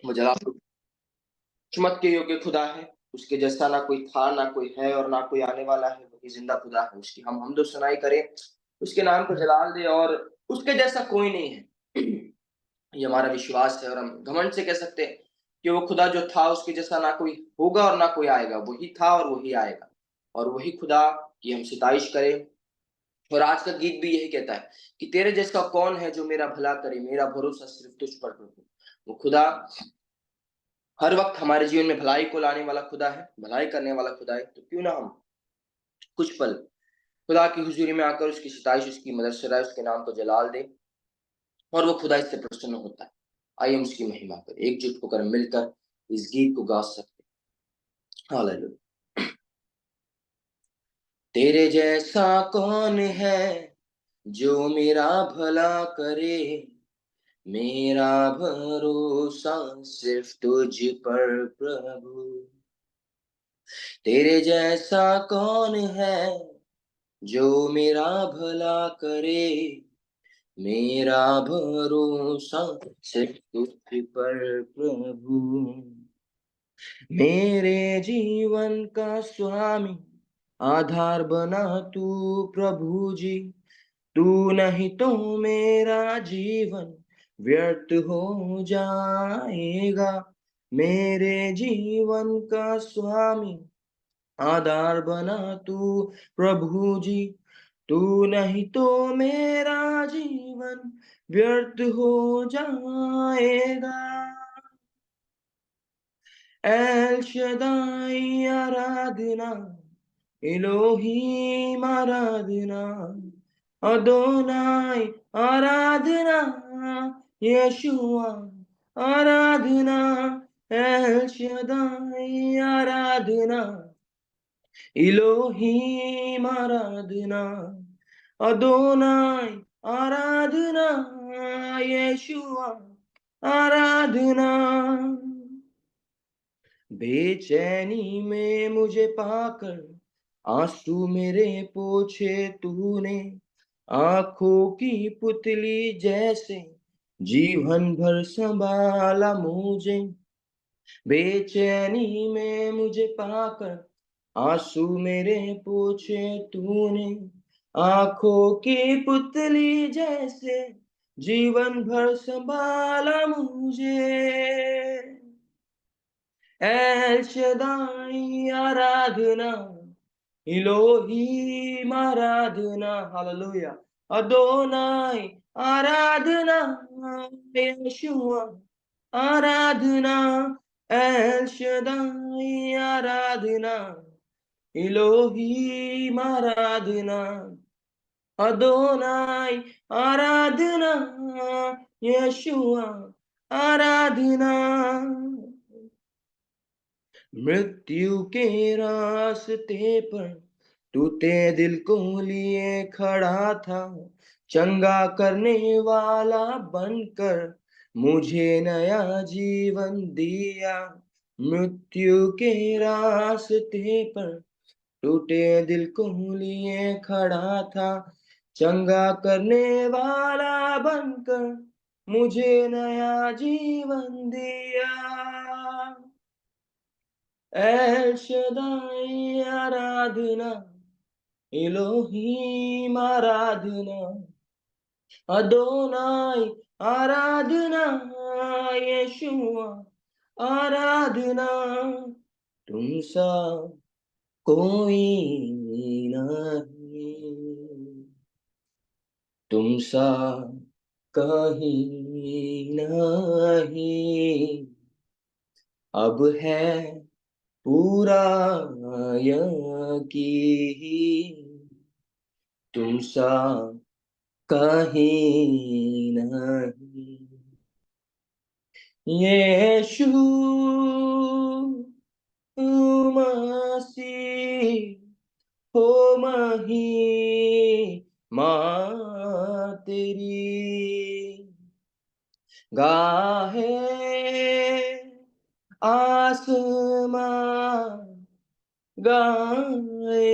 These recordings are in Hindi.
वो जलाल मत के योग्य खुदा है, उसके जैसा ना कोई था, ना कोई है और ना कोई आने वाला है, वही ज़िंदा खुदा है। उसकी हम हम्द और सनाई करें, उसके नाम को जलाल दें और उसके जैसा कोई नहीं है। ये हमारा विश्वास है और हम घमंड से कह सकते हैं कि वो खुदा जो था उसके जैसा ना कोई होगा और ना कोई आएगा। वही था और वही आएगा और वही खुदा की हम सिताइश करें। और आज का गीत भी यही कहता है कि तेरे जैसा कौन है जो मेरा भला करे, मेरा भरोसा सिर्फ तुझ पर प्रभु। वो खुदा हर वक्त हमारे जीवन में भलाई को लाने वाला खुदा है, भलाई करने वाला खुदा है। तो क्यों ना हम कुछ पल खुदा की हुजूरी में आकर उसकी सिताइश, उसकी मदद से उसके नाम को जलाल दें और वो खुदा इससे प्रसन्न होता है। आइए हम उसकी महिमा करें, एकजुट होकर मिलकर इस गीत को गा सकते हैं। हालेलुया। तेरे जैसा कौन है जो मेरा भला करे, मेरा भरोसा सिर्फ तुझ पर प्रभु। तेरे जैसा कौन है जो मेरा भला करे, मेरा भरोसा सिर्फ तुझ पर प्रभु। मेरे जीवन का स्वामी आधार बना तू प्रभु जी। तू नहीं तो मेरा जीवन व्यर्थ हो जाएगा। मेरे जीवन का स्वामी आधार बना तू प्रभु जी। तू नहीं तो मेरा जीवन व्यर्थ हो जाएगा। एल शदाई आराधना, इलोहीम आराधना, अदोनाई आराधना, यशुआ आराधना, एल शदाई आराधना, इलोहीम आराधना, अदोनाई आराधना, यशुआ आराधना। बेचैनी में मुझे पाकर आंसू मेरे पोछे तूने, आंखों की पुतली जैसे जीवन भर संभाला मुझे। बेचैनी में मुझे पाकर आंसू मेरे पोछे तूने, आंखों की पुतली जैसे जीवन भर संभाला मुझे। एल शदाई आराधना, इलोहीम आराधना, हालेलुया, अदोनाई आराधना, यशुआ आराधना, एल शदाई आराधना, इलोहीम आराधना, अदोनाई आराधना, यशुआ आराधना। मृत्यु के रास्ते पर टूटे दिल को लिए खड़ा था, चंगा करने वाला बनकर मुझे नया जीवन दिया। मृत्यु के रास्ते पर टूटे दिल को लिए खड़ा था, चंगा करने वाला बनकर मुझे नया जीवन दिया। एल शदाई आराधना, इलोहीम आराधना, अदोनाई आराधना, यशुआ आराधना। तुम सा कोई नहीं, तुम सा कहीं नहीं, अब है पूरा यकीन, तुम सा कहीं नहीं। यीशु मसीह हो महिमा तेरी, गाहे आसमां, गाए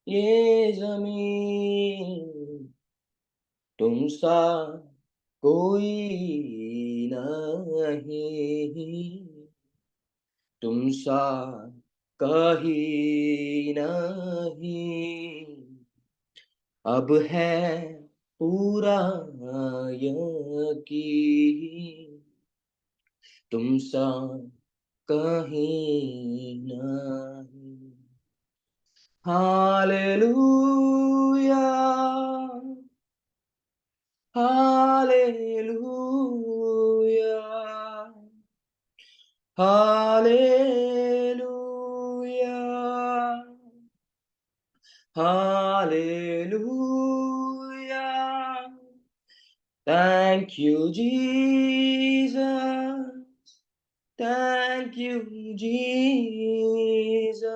ये जमीन, तुम सा कोई नहीं, तुम सा कहीं नहीं, अब है पूरा यकीन, तुम सा कहीं नहीं। Hallelujah, hallelujah, hallelujah, hallelujah. Thank you, Jesus. Thank you, Jesus.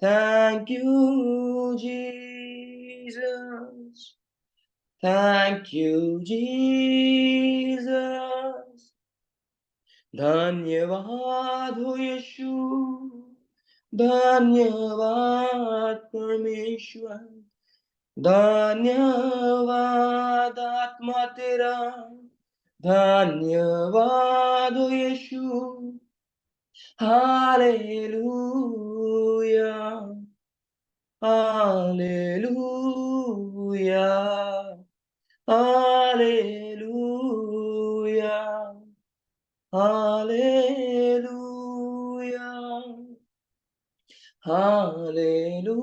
Thank you, Jesus. Thank you, Jesus. धन्यवाद हो यीशु, धन्यवाद परमेश्वर, धन्यवाद आत्मा तेरा, धन्यवाद हो यीशु। Hallelujah, hallelujah, hallelujah, hallelujah, hallelujah,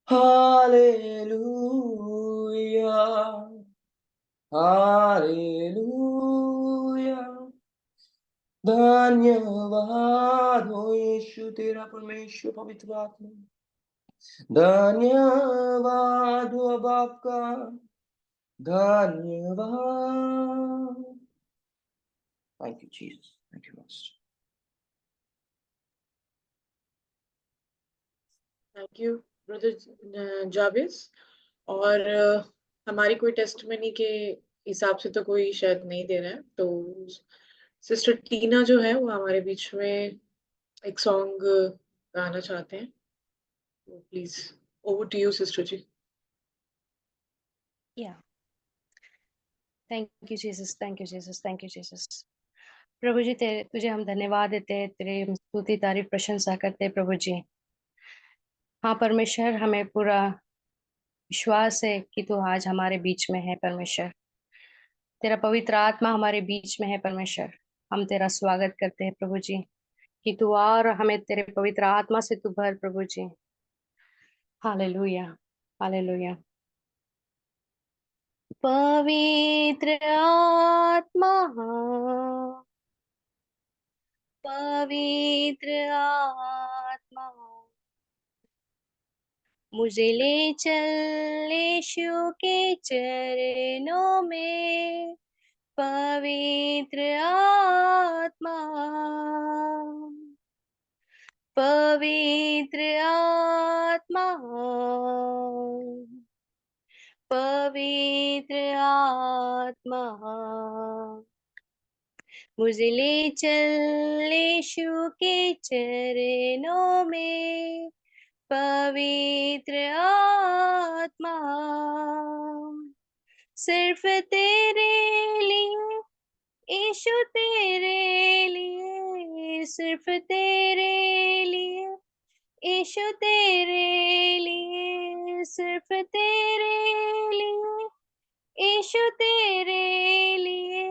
hallelujah, hallelujah. धन्यवाद हो यीशु तेरा परमेश्वर पवित्र आत्मा, धन्यवाद हो अब आपका, धन्यवाद। Thank you Jesus, thank you master. Thank you brother Javed. और हमारी कोई टेस्टमनी के हिसाब से तो कोई शायद नहीं दे रहा है, तो सिस्टर टीना जो है वो हमारे बीच में एक सॉन्ग गाना चाहते हैं, तो please over to you sister ji. या thank you Jesus, thank you Jesus, thank you Jesus. प्रभु जी तुझे हम धन्यवाद देते हैं, तेरी स्तुति तारीफ प्रशंसा करते हैं प्रभु जी। हाँ परमेश्वर, हमें पूरा विश्वास है कि तू आज हमारे बीच में है परमेश्वर, तेरा पवित्र आत्मा हमारे बीच में है परमेश्वर। हम तेरा स्वागत करते हैं प्रभु जी कि तू और हमें तेरे पवित्र आत्मा से तू भर प्रभु जी। Hallelujah, hallelujah. पवित्र आत्मा, पवित्र आत्मा, मुझे ले चल यीशु के चरणों में। पवित्र आत्मा, पवित्र आत्मा, पवित्र आत्मा, मुझे ले चल यीशु के चरणों में। पवित्र आत्मा, सिर्फ तेरे लिए यीशु, तेरे लिए, सिर्फ तेरे लिए यीशु, तेरे लिए, सिर्फ तेरे लिए यीशु, तेरे लिए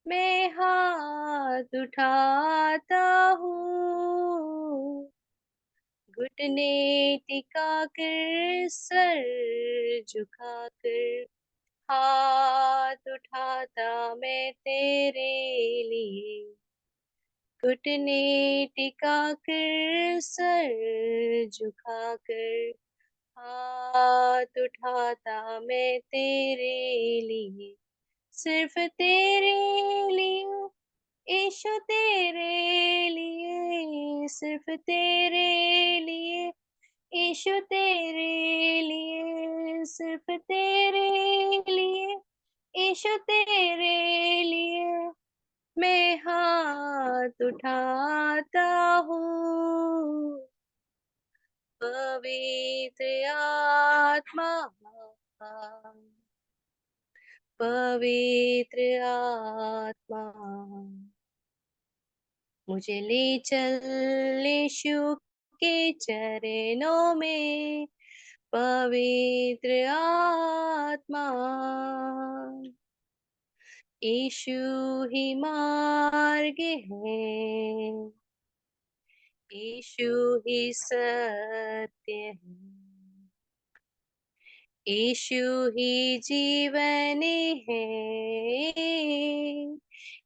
मैं हाथ उठाता हूँ, घुटने टिका कर, सर झुका कर, हाथ उठाता मैं तेरे लिए। घुटने टिका कर, सर झुका कर, हाथ उठाता मैं तेरे लिए। सिर्फ तेरे लिए यीशु, तेरे लिए, सिर्फ तेरे लिए यीशु, तेरे लिए, सिर्फ तेरे लिए यीशु, तेरे लिए मैं हाथ उठाता हूँ। पवित्र आत्मा, पवित्र आत्मा मुझे ले चल यीशु के चरणों में। पवित्र आत्मा यीशु ही मार्ग है, यीशु ही सत्य है, यीशु ही जीवन है,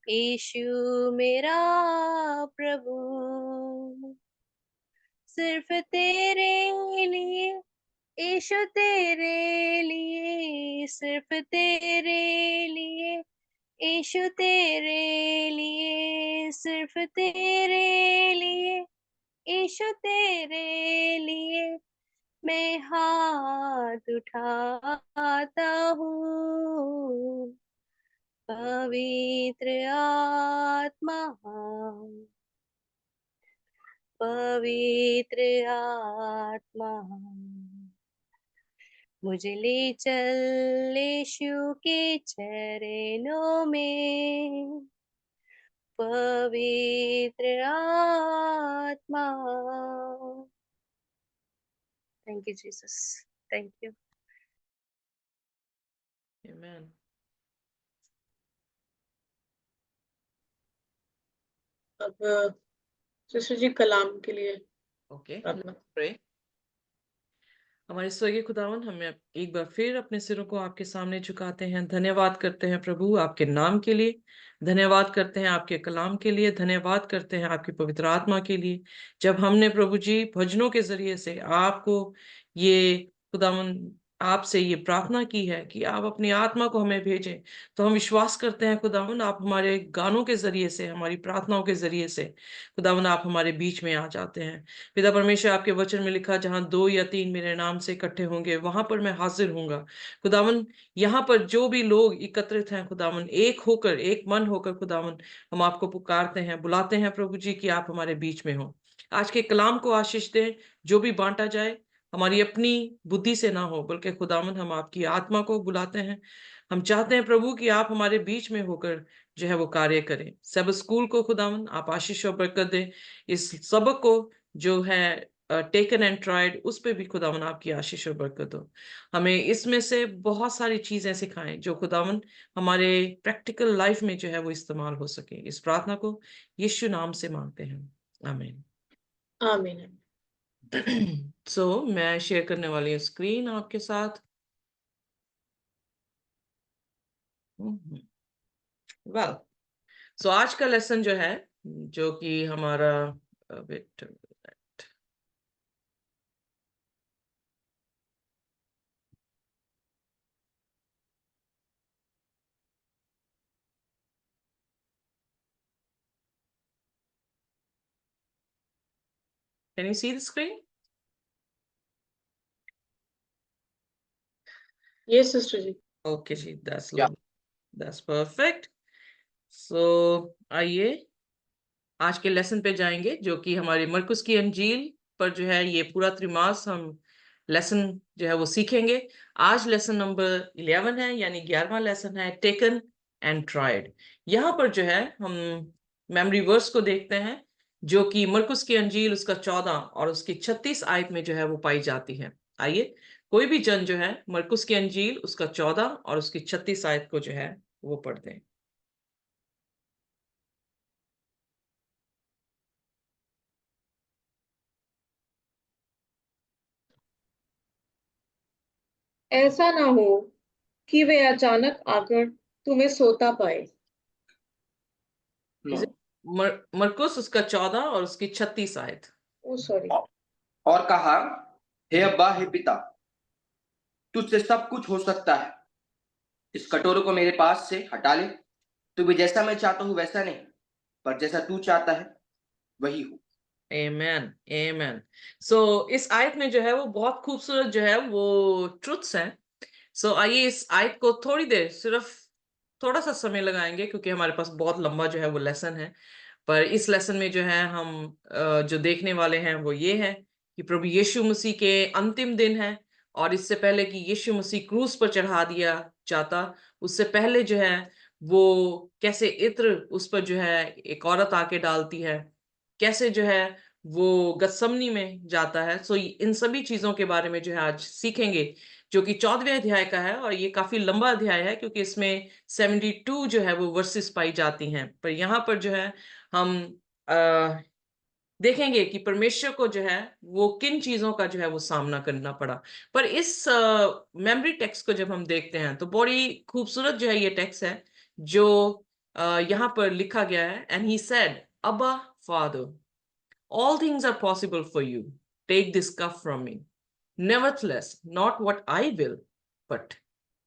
यीशु मेरा प्रभु। सिर्फ तेरे लिए यीशु, तेरे लिए, सिर्फ तेरे लिए यीशु, तेरे लिए, सिर्फ तेरे लिए यीशु, तेरे लिए मैं हाथ उठाता हूँ। पवित्र आत्मा, पवित्र आत्मा मुझे ले चल यीशु के चरणों में। पवित्र आत्मा। Thank you Jesus, thank you. Amen. अब सिस्टर जी कलाम के लिए Okay, प्रार्थना। pray. हमारे स्वर्गीय खुदावन, हम एक बार फिर अपने सिरों को आपके सामने झुकाते हैं। धन्यवाद करते हैं प्रभु आपके नाम के लिए, धन्यवाद करते हैं आपके कलाम के लिए, धन्यवाद करते हैं आपकी पवित्र आत्मा के लिए। जब हमने प्रभु जी भजनों के जरिए से आपको ये खुदावन आपसे ये प्रार्थना की है कि आप अपनी आत्मा को हमें भेजें, तो हम विश्वास करते हैं खुदावन आप हमारे गानों के जरिए से, हमारी प्रार्थनाओं के जरिए से खुदावन आप हमारे बीच में आ जाते हैं। पिता परमेश्वर, आपके वचन में लिखा, जहां 2 या 3 मेरे नाम से इकट्ठे होंगे वहां पर मैं हाजिर होऊंगा। खुदावन यहाँ पर जो भी लोग एकत्रित हैं खुदावन, एक होकर, एक मन होकर खुदावन हम आपको पुकारते हैं, बुलाते हैं प्रभु जी कि आप हमारे बीच में हो। आज के कलाम को आशीष दें, जो भी बांटा जाए हमारी अपनी बुद्धि से ना हो, बल्कि खुदावन हम आपकी आत्मा को बुलाते हैं। हम चाहते हैं प्रभु कि आप हमारे बीच में होकर जो है वो कार्य करें। सब स्कूल को खुदावन आप आशीष और बरकत दें। इस सबक को जो है टेकन एंड ट्राइड, उस पे भी खुदावन आपकी आशीष और बरकत हो। हमें इसमें से बहुत सारी चीजें सिखाएं जो खुदावन हमारे प्रैक्टिकल लाइफ में जो है वो इस्तेमाल हो सके। इस प्रार्थना को यीशु नाम से मांगते हैं, आमीन। आमीन। सो मैं शेयर करने वाली हूँ स्क्रीन आपके साथ। वेल, सो आज का लेसन जो है, जो कि हमारा Can you see the screen? Yes, sister ji. Okay ji, that's Yeah. lovely. That's perfect. So आइए आज के लेसन पे जाएंगे, जो कि हमारी मरकुस की अंजील पर जो है ये पूरा त्रिमास हम लेसन जो है वो सीखेंगे। आज लेसन नंबर 11 है, यानी 11वां लेसन है, टेकन एंड ट्राइड। यहाँ पर जो है हम मेमोरी वर्स को देखते हैं, जो कि मरकुस की अंजील उसका 14 और उसकी 36 आयत में जो है वो पाई जाती है। आइए कोई भी जन जो है मरकुस की अंजील उसका 14 और उसकी 36 आयत को जो है वो पढ़ते हैं। ऐसा ना हो कि वे अचानक आकर तुम्हें सोता पाए। No. मरकुस उसका 14 और उसकी 36 आयत। ओ सॉरी। और कहा, हे अब्बा, हे पिता, तुझसे सब कुछ हो सकता है। इस कटोरे को मेरे पास से हटा ले। तू भी जैसा मैं चाहता हूँ वैसा नहीं, पर जैसा तू चाहता है वही हो। Amen, amen. So इस आयत में जो है वो बहुत खूबसूरत जो है वो ट्रुथ्स हैं। So आइए इस आयत को थोड़ी देर, सिर्फ थोड़ा सा समय लगाएंगे, क्योंकि हमारे पास बहुत लंबा जो है वो लेसन है। पर इस लेसन में जो है हम जो देखने वाले हैं वो ये है कि प्रभु यीशु मसीह के अंतिम दिन है, और इससे पहले कि यीशु मसीह क्रूस पर चढ़ा दिया जाता, उससे पहले जो है वो कैसे इत्र उस पर जो है एक औरत आके डालती है, कैसे जो है वो गत्समनी में जाता है। सो इन सभी चीजों के बारे में जो है आज सीखेंगे, जो कि 14वें अध्याय का है, और ये काफी लंबा अध्याय है क्योंकि इसमें 72 जो है वो वर्सेस पाई जाती हैं। पर यहाँ पर जो है हम देखेंगे कि परमेश्वर को जो है वो किन चीजों का जो है वो सामना करना पड़ा। पर इस मेमोरी टेक्स्ट को जब हम देखते हैं तो बड़ी खूबसूरत जो है ये टेक्स्ट है, जो यहाँ पर लिखा गया है। एंड ही सेड, अब्बा father, all things are possible for you, take this cup from me, nevertheless not what I will but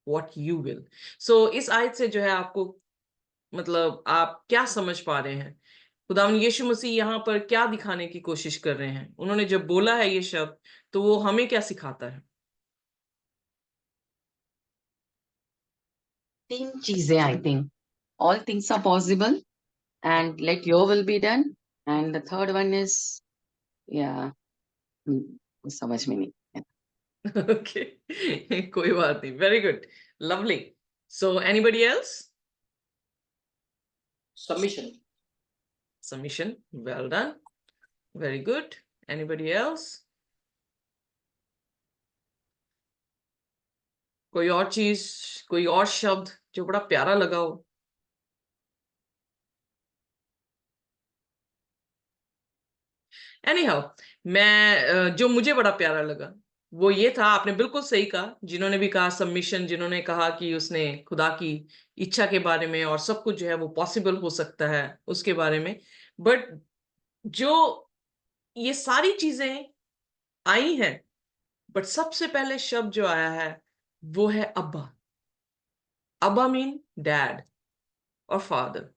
what you will। so इस आयत से जो है आपको मतलब आप क्या समझ पा रहे हैं, खुदावंद यीशु मसीह यहाँ पर क्या दिखाने की कोशिश कर रहे हैं? उन्होंने जब बोला है ये शब्द तो वो हमें क्या सिखाता है? 3 चीजें I think, all things are possible and let your will be done, and the third one is yeah, समझ में नहीं। ओके कोई बात नहीं, very good, lovely. So anybody else? Submission. Submission, well done, very good। Anybody else? कोई और चीज, कोई और शब्द जो बड़ा प्यारा लगा हो? एनीहाउ, मैं जो मुझे बड़ा प्यारा लगा वो ये था, आपने बिल्कुल सही कहा, जिन्होंने भी कहा सबमिशन, जिन्होंने कहा कि उसने खुदा की इच्छा के बारे में और सब कुछ जो है वो पॉसिबल हो सकता है उसके बारे में। बट जो ये सारी चीजें आई हैं, बट सबसे पहले शब्द जो आया है वो है अब्बा। अब्बा मीन डैड और फादर।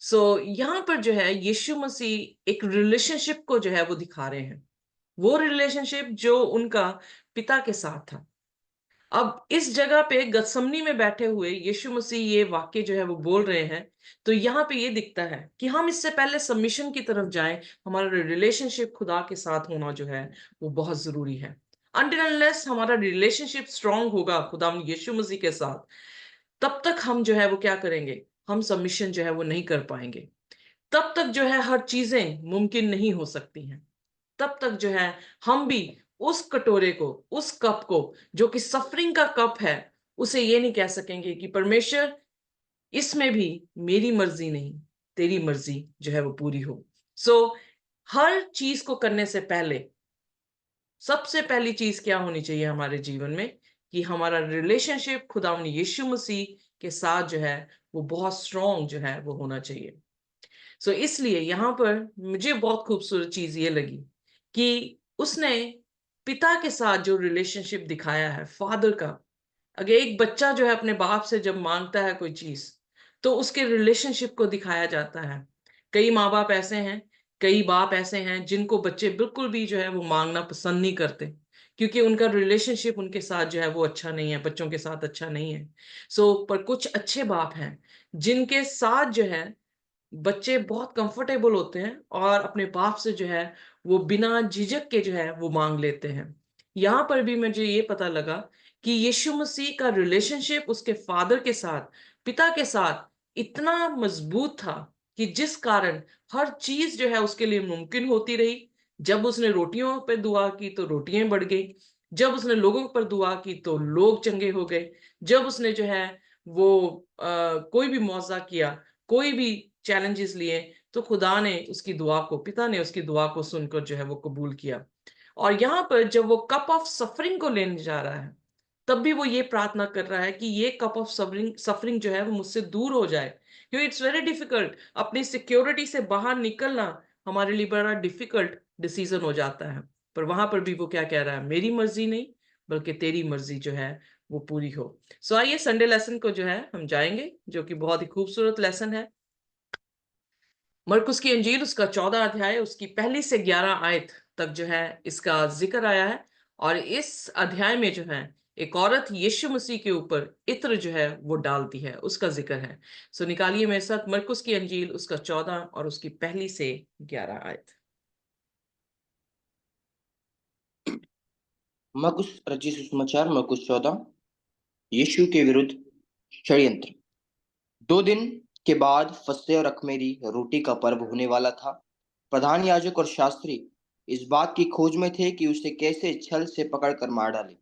सो यहाँ पर जो है यीशु मसीह एक रिलेशनशिप को जो है वो दिखा रहे हैं, वो रिलेशनशिप जो उनका पिता के साथ था। अब इस जगह पे गत्समनी में बैठे हुए यीशु मसीह ये वाक्य जो है वो बोल रहे हैं, तो यहाँ पे ये दिखता है कि हम इससे पहले सबमिशन की तरफ जाएं। हमारा रिलेशनशिप खुदा के साथ होना जो है वो बहुत जरूरी है। अनटिल अनलेस हमारा रिलेशनशिप स्ट्रांग होगा खुदा यीशु मसीह के साथ, तब तक हम जो है वो क्या करेंगे, हम सबमिशन जो है वो नहीं कर पाएंगे। तब तक जो है हर चीजें मुमकिन नहीं हो सकती हैं। तब तक जो है हम भी उस कटोरे को, उस कप को जो कि सफरिंग का कप है, उसे ये नहीं कह सकेंगे कि परमेश्वर इसमें भी मेरी मर्जी नहीं, तेरी मर्जी जो है वो पूरी हो। सो हर चीज को करने से पहले सबसे पहली चीज क्या होनी चाहिए हमारे जीवन में, कि हमारा रिलेशनशिप खुदावंद यीशु मसीह के साथ जो है वो बहुत स्ट्रॉन्ग जो है वो होना चाहिए। सो इसलिए यहाँ पर मुझे बहुत खूबसूरत चीज ये लगी कि उसने पिता के साथ जो रिलेशनशिप दिखाया है, फादर का। अगर एक बच्चा जो है अपने बाप से जब मांगता है कोई चीज, तो उसके रिलेशनशिप को दिखाया जाता है। कई माँ बाप ऐसे हैं, कई बाप ऐसे हैं जिनको बच्चे बिल्कुल भी जो है वो मांगना पसंद नहीं करते, क्योंकि उनका रिलेशनशिप उनके साथ जो है वो अच्छा नहीं है, बच्चों के साथ अच्छा नहीं है। पर कुछ अच्छे बाप हैं जिनके साथ जो है बच्चे बहुत कंफर्टेबल होते हैं और अपने बाप से जो है वो बिना झिझक के जो है वो मांग लेते हैं। यहाँ पर भी मुझे ये पता लगा कि यीशु मसीह का रिलेशनशिप उसके फादर के साथ, पिता के साथ इतना मजबूत था कि जिस कारण हर चीज जो है उसके लिए मुमकिन होती रही। जब उसने रोटियों पर दुआ की तो रोटियां बढ़ गई, जब उसने लोगों पर दुआ की तो लोग चंगे हो गए, जब उसने जो है वो कोई भी मौजा किया, कोई भी चैलेंजेस लिए, तो खुदा ने उसकी दुआ को, पिता ने उसकी दुआ को सुनकर जो है वो कबूल किया। और यहाँ पर जब वो कप ऑफ सफरिंग को लेने जा रहा है, तब भी वो ये प्रार्थना कर रहा है कि ये कप ऑफ सफरिंग सफरिंग जो है वो मुझसे दूर हो जाए, क्योंकि इट्स वेरी डिफिकल्ट। अपनी सिक्योरिटी से बाहर निकलना हमारे लिए बड़ा डिफिकल्ट डिसीजन हो जाता है। पर वहां पर भी वो क्या कह रहा है, मेरी मर्जी नहीं बल्कि तेरी मर्जी जो है वो पूरी हो। आइए संडे लेसन को जो है हम जाएंगे, जो कि बहुत ही खूबसूरत लेसन है। मरकुस की अंजील उसका 14 अध्याय उसकी 1 से 11 आयत तक जो है इसका जिक्र आया है। और इस अध्याय में जो है एक औरत यीशु मसीह के ऊपर इत्र जो है वो डालती है, उसका जिक्र है। निकालिए मेरे साथ मरकुस की अंजील उसका 14 और उसकी 1 से 11 आयत। मरकुस रचित सुसमाचार मरकुस 14। यीशु के विरुद्ध षड्यंत्र। 2 दिन के बाद फसह और अखमीरी रोटी का पर्व होने वाला था। प्रधान याजक और शास्त्री इस बात की खोज में थे कि उसे कैसे छल से पकड़कर मार डाले,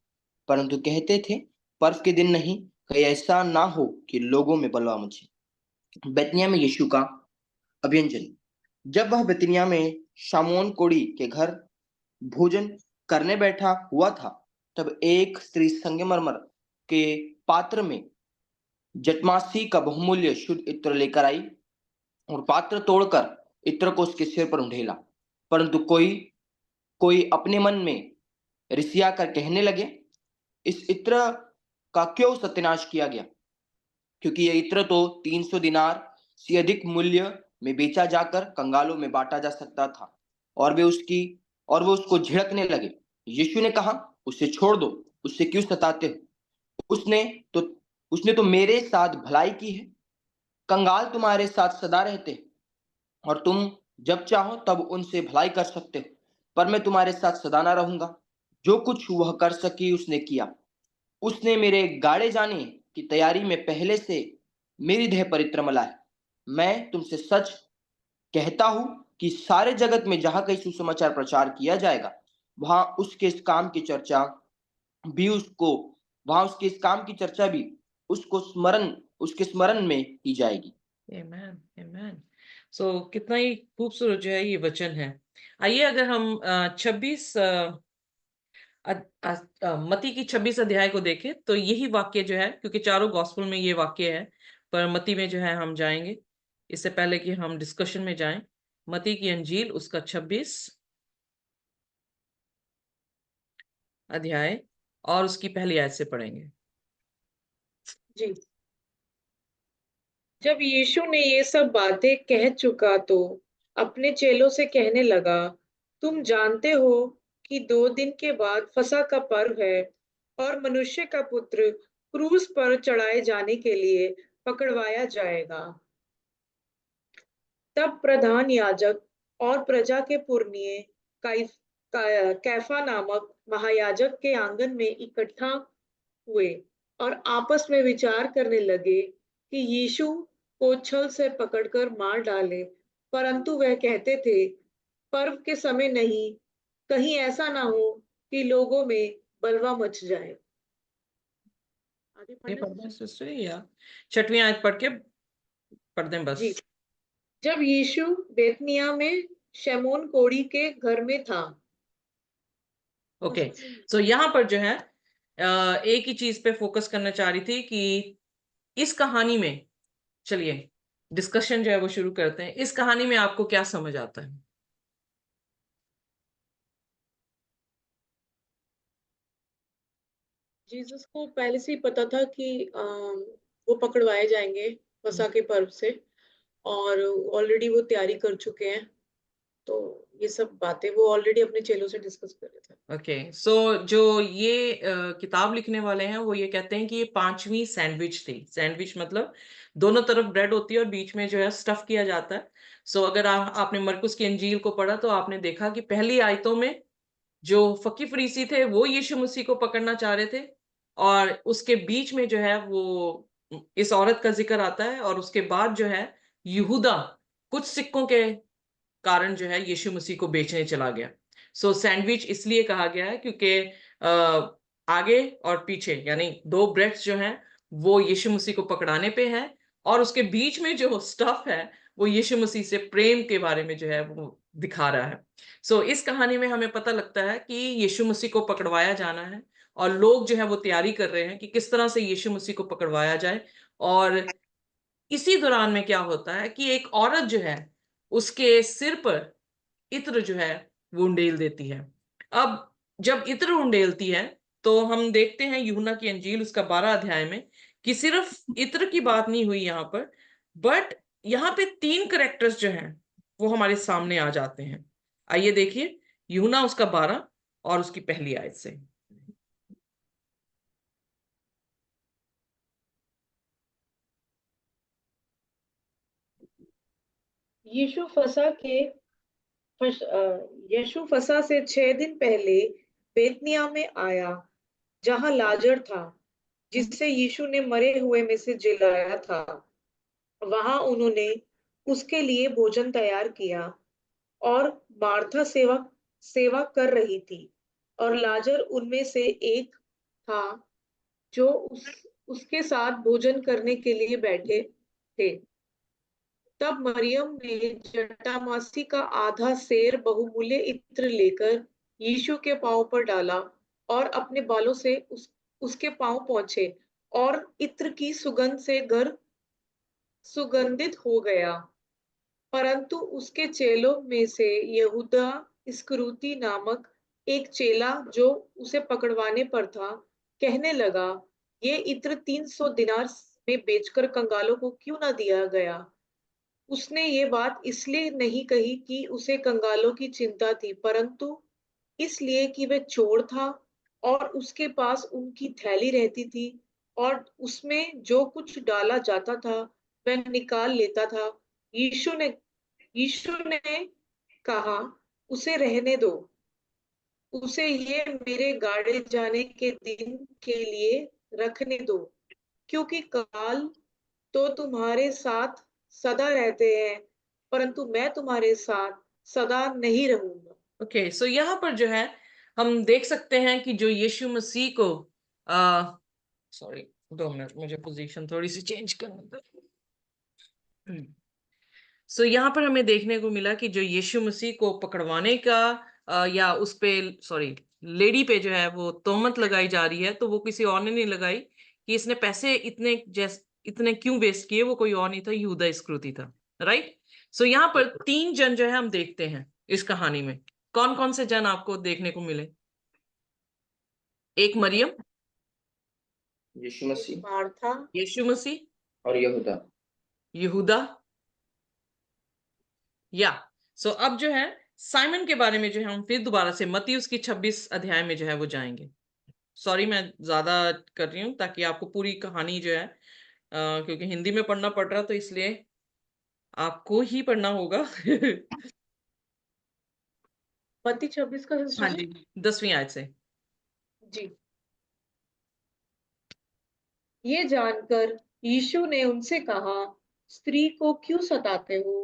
परंतु कहते थे, पर्व के दिन नहीं, कहीं ऐसा ना हो कि लोगों में बलवा मचे। बैतनिय्याह में यीशु का अभ्यंजन। जब वह बैतनिय्याह में शामोन कोड़ी के घर भोजन करने बैठा हुआ था, तब एक स्त्री संगमरमर के पात्र में जटमासी का बहुमूल्य शुद्ध इत्र लेकर आई और पात्र तोड़कर इत्र को उसके सिर पर उंडेला। परंतु कोई कोई अपने मन में रिसिया कर कहने लगे, इस इत्र का क्यों सत्यानाश किया गया, क्योंकि यह इत्र तो 300 दिनार से अधिक मूल्य में बेचा जाकर कंगालों में बांटा जा सकता था। और वे उसको झिड़कने लगे। यीशु ने कहा, उसे छोड़ दो, उससे क्यों सताते हो? तो उसने तो मेरे साथ भलाई की है। कंगाल तुम्हारे साथ सदा रहते हैं और तुम जब चाहो तब उनसे भलाई कर सकते हो, पर मैं तुम्हारे साथ सदा ना रहूंगा। जो कुछ वह कर सकी उसने किया। उसने मेरे गाड़े जाने की तैयारी में पहले से मेरी देह पर इत्र मला है। मैं तुमसे सच कहता हूं कि सारे जगत में जहां कहीं सुसमाचार प्रचार किया जाएगा, वहां उसके इस काम की चर्चा भी उसको वहां उसके इस काम की चर्चा भी उसके स्मरण में की जाएगी। आमेन, आमेन। सो कितना ही खूबसूरत जो है ये वचन है। आइए अगर हम 26 मत्ती की 26 अध्याय को देखें तो यही वाक्य जो है, क्योंकि चारों गॉस्पेल में ये वाक्य है, पर मत्ती में जो है हम जाएंगे। इससे पहले कि हम डिस्कशन में जाएं, मत्ती की अंजील उसका 26 अध्याय और उसकी पहली आयत से पढ़ेंगे। जी। जब यीशु ने ये सब बातें कह चुका तो अपने चेलों से कहने लगा, तुम जानते हो कि 2 दिन के बाद फसह का पर्व है और मनुष्य का पुत्र क्रूस पर चढ़ाए जाने के लिए पकड़वाया जाएगा। तब प्रधान याजक और प्रजा के पुरनिये कैफा नामक महायाजक के आंगन में इकट्ठा हुए और आपस में विचार करने लगे कि यीशु को छल से पकड़कर मार डाले, परंतु वह कहते थे, पर्व के समय नहीं, कहीं ऐसा ना हो कि लोगों में बलवा मच जाए। आगे ये पढ़ना पढ़ना सिस्टर या 6वीं आयत पढ़ के पढ़ दें बस। जी। जब यीशु बेतनिय्याह में शमौन कोढ़ी के घर में था। ओके, सो यहाँ पर जो है एक ही चीज पे फोकस करना चाह रही थी कि इस कहानी में, चलिए डिस्कशन जो है वो शुरू करते हैं। इस कहानी में आपको क्या समझ आता है? जीसस को पहले से ही पता था कि वो पकड़वाए जाएंगे फसह के पर्व से, और ऑलरेडी वो तैयारी कर चुके हैं। तो ये सब बातें वो ऑलरेडी अपने चेलों से डिस्कस कर रहे थे। ओके, सो जो ये किताब लिखने वाले हैं वो ये कहते हैं कि ये 5वीं सैंडविच थी। सैंडविच मतलब दोनों तरफ ब्रेड होती है और बीच में जो है स्टफ किया जाता है। सो अगर आपने मरकुस की इंजील को पढ़ा तो आपने देखा कि पहली आयतों में जो फकी फरीसी थे वो यीशु मसीह को पकड़ना चाह रहे थे, और उसके बीच में जो है वो इस औरत का जिक्र आता है, और उसके बाद जो है यहूदा कुछ सिक्कों के कारण जो है यीशु मसीह को बेचने चला गया। सो सैंडविच इसलिए कहा गया है क्योंकि आगे और पीछे यानी 2 ब्रेड्स जो हैं वो यीशु मसीह को पकड़ाने पे है, और उसके बीच में जो स्टफ है वो यीशु मसीह से प्रेम के बारे में जो है वो दिखा रहा है। सो इस कहानी में हमें पता लगता है कि यीशु मसीह को पकड़वाया जाना है, और लोग जो है वो तैयारी कर रहे हैं कि किस तरह से यीशु मसीह को पकड़वाया जाए। और इसी दौरान में क्या होता है कि एक औरत जो है उसके सिर पर इत्र जो है वो उंडेल देती है। अब जब इत्र उंडेलती है तो हम देखते हैं यूहन्ना की अंजील उसका 12 अध्याय में कि सिर्फ इत्र की बात नहीं हुई यहाँ पर, बट यहाँ पे 3 करेक्टर्स जो हैं वो हमारे सामने आ जाते हैं। आइए देखिए यूहन्ना उसका 12 और उसकी पहली आयत से। यीशु फसह से 6 दिन पहले बेतनिय्याह में आया, जहां लाजर था जिसे यीशु ने मरे हुए में से जिलाया था, वहां उन्होंने उसके लिए भोजन तैयार किया और मार्था सेवा सेवा कर रही थी और लाजर उनमें से एक था जो उसके साथ भोजन करने के लिए बैठे थे। तब मरियम ने जटामासी का आधा सेर बहुमूल्य इत्र लेकर यीशु के पांव पर डाला और अपने बालों से उसके पांव पोंछे और इत्र की सुगंध से घर सुगंधित हो गया। परंतु उसके चेलों में से यहूदा इस्करियोती नामक एक चेला जो उसे पकड़वाने पर था, कहने लगा, ये इत्र 300 दिनार में बेचकर कंगालों को क्यों ना दिया गया। उसने ये बात इसलिए नहीं कही कि उसे कंगालों की चिंता थी, परंतु इसलिए कि वह चोर था और उसके पास उनकी थैली रहती थी और उसमें जो कुछ डाला जाता था वह निकाल लेता था। यीशु ने कहा, उसे रहने दो, उसे ये मेरे गाड़े जाने के दिन के लिए रखने दो, क्योंकि काल तो तुम्हारे साथ सदा रहते हैं, परंतु मैं तुम्हारे साथ सदा नहीं रहूंगा। ओके, सो यहाँ पर जो है हम देख सकते हैं कि जो यीशु मसीह को सॉरी 2 मिनट, मुझे पोजीशन थोड़ी सी चेंज करना था। सो यहाँ पर हमें देखने को मिला कि जो यीशु मसीह को पकड़वाने का या उस पे सॉरी लेडी पे जो है वो तोहमत लगाई जा रही है, तो वो किसी और ने नहीं लगाई कि इसने पैसे इतने क्यों वेस्ट किए, वो कोई और नहीं था, यहूदा इस्करियोती था। राइट। सो यहाँ पर 3 जन जो है हम देखते हैं इस कहानी में। कौन कौन से जन आपको देखने को मिले? एक मरियम, यीशु मसीह, मार्था यीशु मसीह और यहूदा। यहूदा। या सो अब जो है साइमन के बारे में जो है हम फिर दोबारा से मत्ती उसकी 26 अध्याय में जो है वो जाएंगे। सॉरी मैं ज्यादा कर रही हूँ ताकि आपको पूरी कहानी जो है क्योंकि हिंदी में पढ़ना पड़ रहा तो इसलिए आपको ही पढ़ना होगा। मत्ती 26 का हाँ जी, 10वीं आयत से। जी। ये जानकर यीशु ने उनसे कहा, स्त्री को क्यों सताते हो,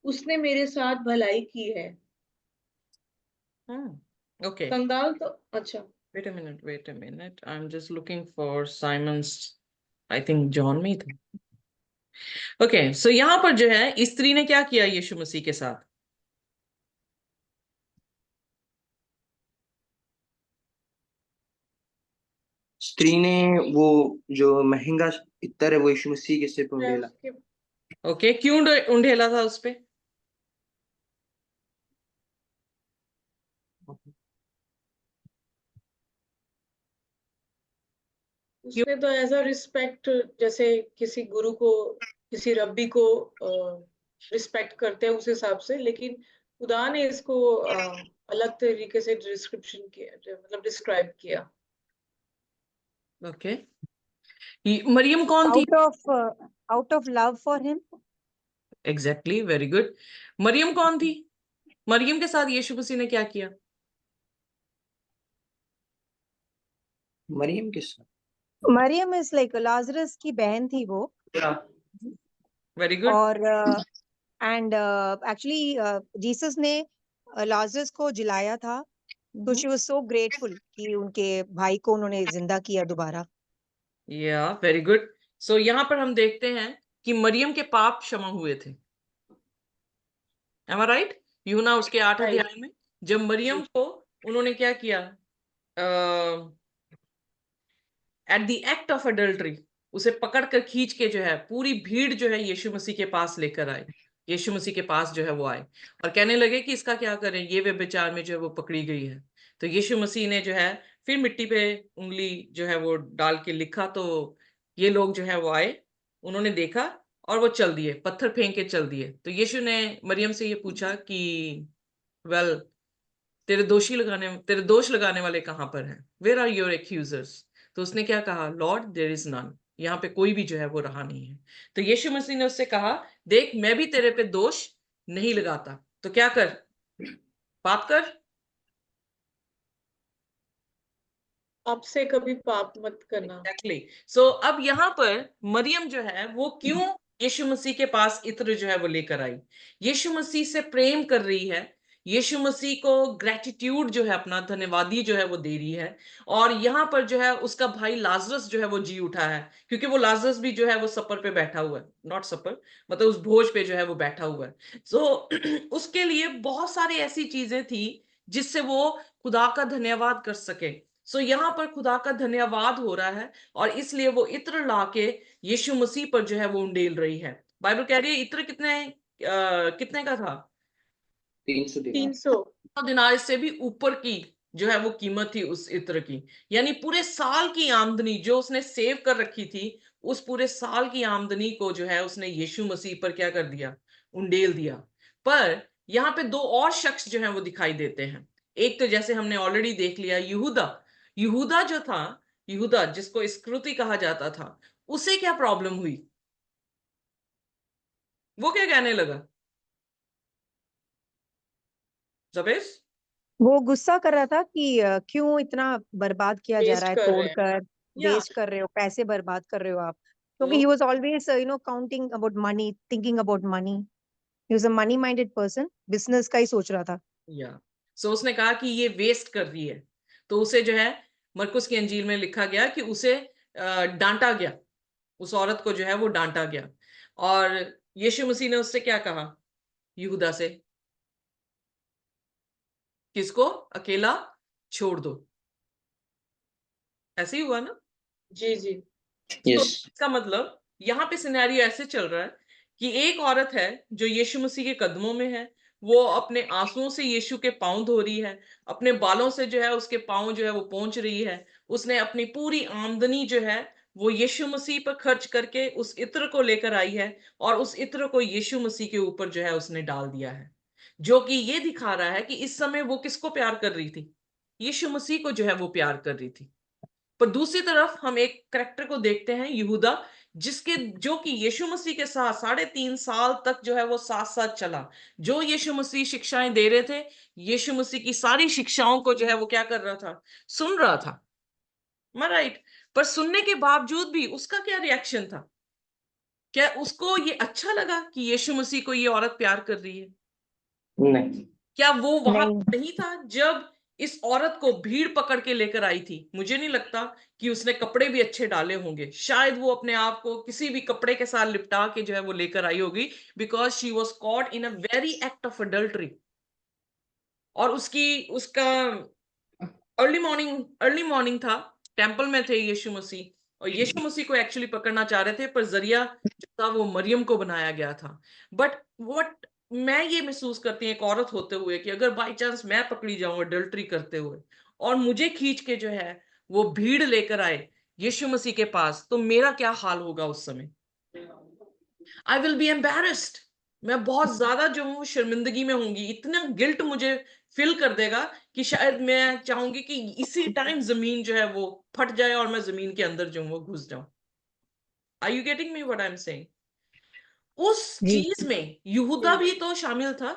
उसने मेरे साथ भलाई की है। ओके, कंगाल तो अच्छा, wait a minute, I'm just looking for Simon's, I think John में ही था। ओके, सो यहाँ पर जो है स्त्री ने क्या किया यीशु मसीह के साथ? स्त्री ने वो जो महंगा इत्र है वो यीशु मसीह के सिर पर उंडेला। ओके, क्यों उंडेला था उस पे? उसने तो एज अ रिस्पेक्ट, जैसे किसी गुरु को, किसी रब्बी को रिस्पेक्ट करते हैं उस हिसाब से, लेकिन खुदा ने इसको अलग तरीके से डिस्क्रिप्शन किया, मतलब डिस्क्राइब किया। ओके, मरियम कौन थी? out of love for him. Exactly, very good. Mariam कौन थी? मरियम के साथ यीशु मसीह ने क्या किया? मरियम के साथ Mariam is like Lazarus की बहन थी वो, वेरी गुड। और and actually Jesus ने Lazarus को जिलाया था, तो she was so grateful कि उनके भाई को उन्होंने जिंदा किया दोबारा। या वेरी गुड। सो यहाँ पर हम देखते हैं कि मरियम के पाप क्षमा हुए थे। Am I right? यूहन्ना उसके 8 Right. अध्याय में जब मरियम को उन्होंने क्या किया, at the act of adultery, उसे पकड़कर खींच के जो है पूरी भीड़ जो है यीशु मसीह के पास लेकर आए। यीशु मसीह के पास जो है वो आए और कहने लगे कि इसका क्या करें, ये व्यभिचार में जो है वो पकड़ी गई है। तो यीशु मसीह ने जो है फिर मिट्टी पे उंगली जो है वो डाल के लिखा, तो ये लोग जो है वो आए, उन्होंने देखा और वो चल दिए, पत्थर फेंक के चल दिए। तो यीशु ने मरियम से ये पूछा कि वेल तेरे दोष लगाने वाले कहाँ पर हैं? Where are your accusers? तो उसने क्या कहा? लॉर्ड देयर इज नन, यहाँ पे कोई भी जो है वो रहा नहीं है। तो यीशु मसीह ने उससे कहा, देख मैं भी तेरे पे दोष नहीं लगाता, तो क्या कर, पाप कर। आपसे कभी पाप मत करना। एग्जैक्टली। सो अब यहाँ पर मरियम जो है वो क्यों यीशु मसीह के पास इत्र जो है वो लेकर आई? यीशु मसीह से प्रेम कर रही है, यीशु मसीह को ग्रेटिट्यूड जो है, अपना धन्यवादी जो है वो दे रही है। और यहाँ पर जो है उसका भाई लाजरस जो है वो जी उठा है, क्योंकि वो लाजरस भी जो है वो सपर पे बैठा हुआ है, नॉट सपर मतलब उस भोज पे जो है वो बैठा हुआ है। सो उसके लिए बहुत सारी ऐसी चीजें थी जिससे वो खुदा का धन्यवाद कर सके। सो यहाँ पर खुदा का धन्यवाद हो रहा है और इसलिए वो इत्र लाके यीशु मसीह पर जो है वो उंडेल रही है। बाइबल कह रही है इत्र कितने का था? 300 दिनार। 300 दिनार से भी ऊपर की जो है वो कीमत थी उस इत्र की। यानी पूरे साल की आमदनी जो उसने सेव कर रखी थी, उस पूरे साल की आमदनी को जो है उसने यीशु मसीह पर क्या कर दिया? उंडेल दिया। पर यहाँ पे दो और शख्स जो है वो दिखाई देते हैं। एक तो जैसे हमने ऑलरेडी देख लिया, यहूदा। यहूदा जो था, यहूदा जिसको इस्करियोती कहा जाता था, उसे क्या प्रॉब्लम हुई? वो क्या कहने लगा? जबेस? वो गुस्सा कर रहा था कि क्यों इतना बर्बाद किया जा वेस्ट रहा है, कर रहे हैं। तोड़कर या वेस्ट कर रहे हो, पैसे बर्बाद कर रहे हो आप। क्योंकि लो he was always counting about money, thinking about money. He was a money minded person, business का ही सोच रहा था। या सो उसने कहा कि ये वेस्ट कर रही है। तो उसे जो है मरकुस की अंजील में लिखा गया कि उसे डांटा गया, उस औरत को जो है वो डांटा गया। और यीशु मसीह ने उससे क्या कहा? यहूदा से, किसको अकेला छोड़ दो। ऐसे ही हुआ ना? जी जी। तो यस। इसका मतलब यहाँ पे सिनेरियो ऐसे चल रहा है कि एक औरत है जो यीशु मसीह के कदमों में है, वो अपने आंसुओं से यीशु के पांव धो रही है, अपने बालों से जो है उसके पांव जो है वो पोंछ रही है। उसने अपनी पूरी आमदनी जो है वो यीशु मसीह पर खर्च करके उस इत्र को लेकर आई है, और उस इत्र को यीशु मसीह के ऊपर जो है उसने डाल दिया है। जो कि ये दिखा रहा है कि इस समय वो किसको प्यार कर रही थी? यीशु मसीह को जो है वो प्यार कर रही थी। पर दूसरी तरफ हम एक करेक्टर को देखते हैं, यहूदा, जो कि यीशु मसीह के साथ 3.5 साल तक जो है वो साथ साथ चला। जो यीशु मसीह शिक्षाएं दे रहे थे, यीशु मसीह की सारी शिक्षाओं को जो है वो क्या कर रहा था? सुन रहा था। राइट? पर सुनने के बावजूद भी उसका क्या रिएक्शन था? क्या उसको ये अच्छा लगा कि यीशु मसीह को ये औरत प्यार कर रही है? नहीं। क्या वो वहां नहीं, नहीं था जब इस औरत को भीड़ पकड़ के लेकर आई थी? मुझे नहीं लगता कि उसने कपड़े भी अच्छे डाले होंगे। शायद वो अपने आप को किसी भी कपड़े के साथ लिपटा के जो है वो लेकर आई होगी, because she was caught in a very act of adultery. और उसका अर्ली मॉर्निंग था, टेंपल में थे यीशु मसीह, और यीशु मसीह को एक्चुअली पकड़ना चाह रहे थे, पर जरिया जो था वो मरियम को बनाया गया था। बट व्हाट मैं ये महसूस करती हूँ एक औरत होते हुए, कि अगर बाई चांस मैं पकड़ी जाऊं अडल्ट्री करते हुए, और मुझे खींच के जो है वो भीड़ लेकर आए यीशु मसीह के पास, तो मेरा क्या हाल होगा उस समय? I will be embarrassed. मैं बहुत ज्यादा जो हूँ शर्मिंदगी में होंगी, इतना गिल्ट मुझे फील कर देगा कि शायद मैं चाहूंगी कि इसी टाइम जमीन जो है वो फट जाए और मैं जमीन के अंदर जो हूँ वो घुस जाऊं। Are you getting me what I am saying? उस जी। चीज में यहूदा भी तो शामिल था।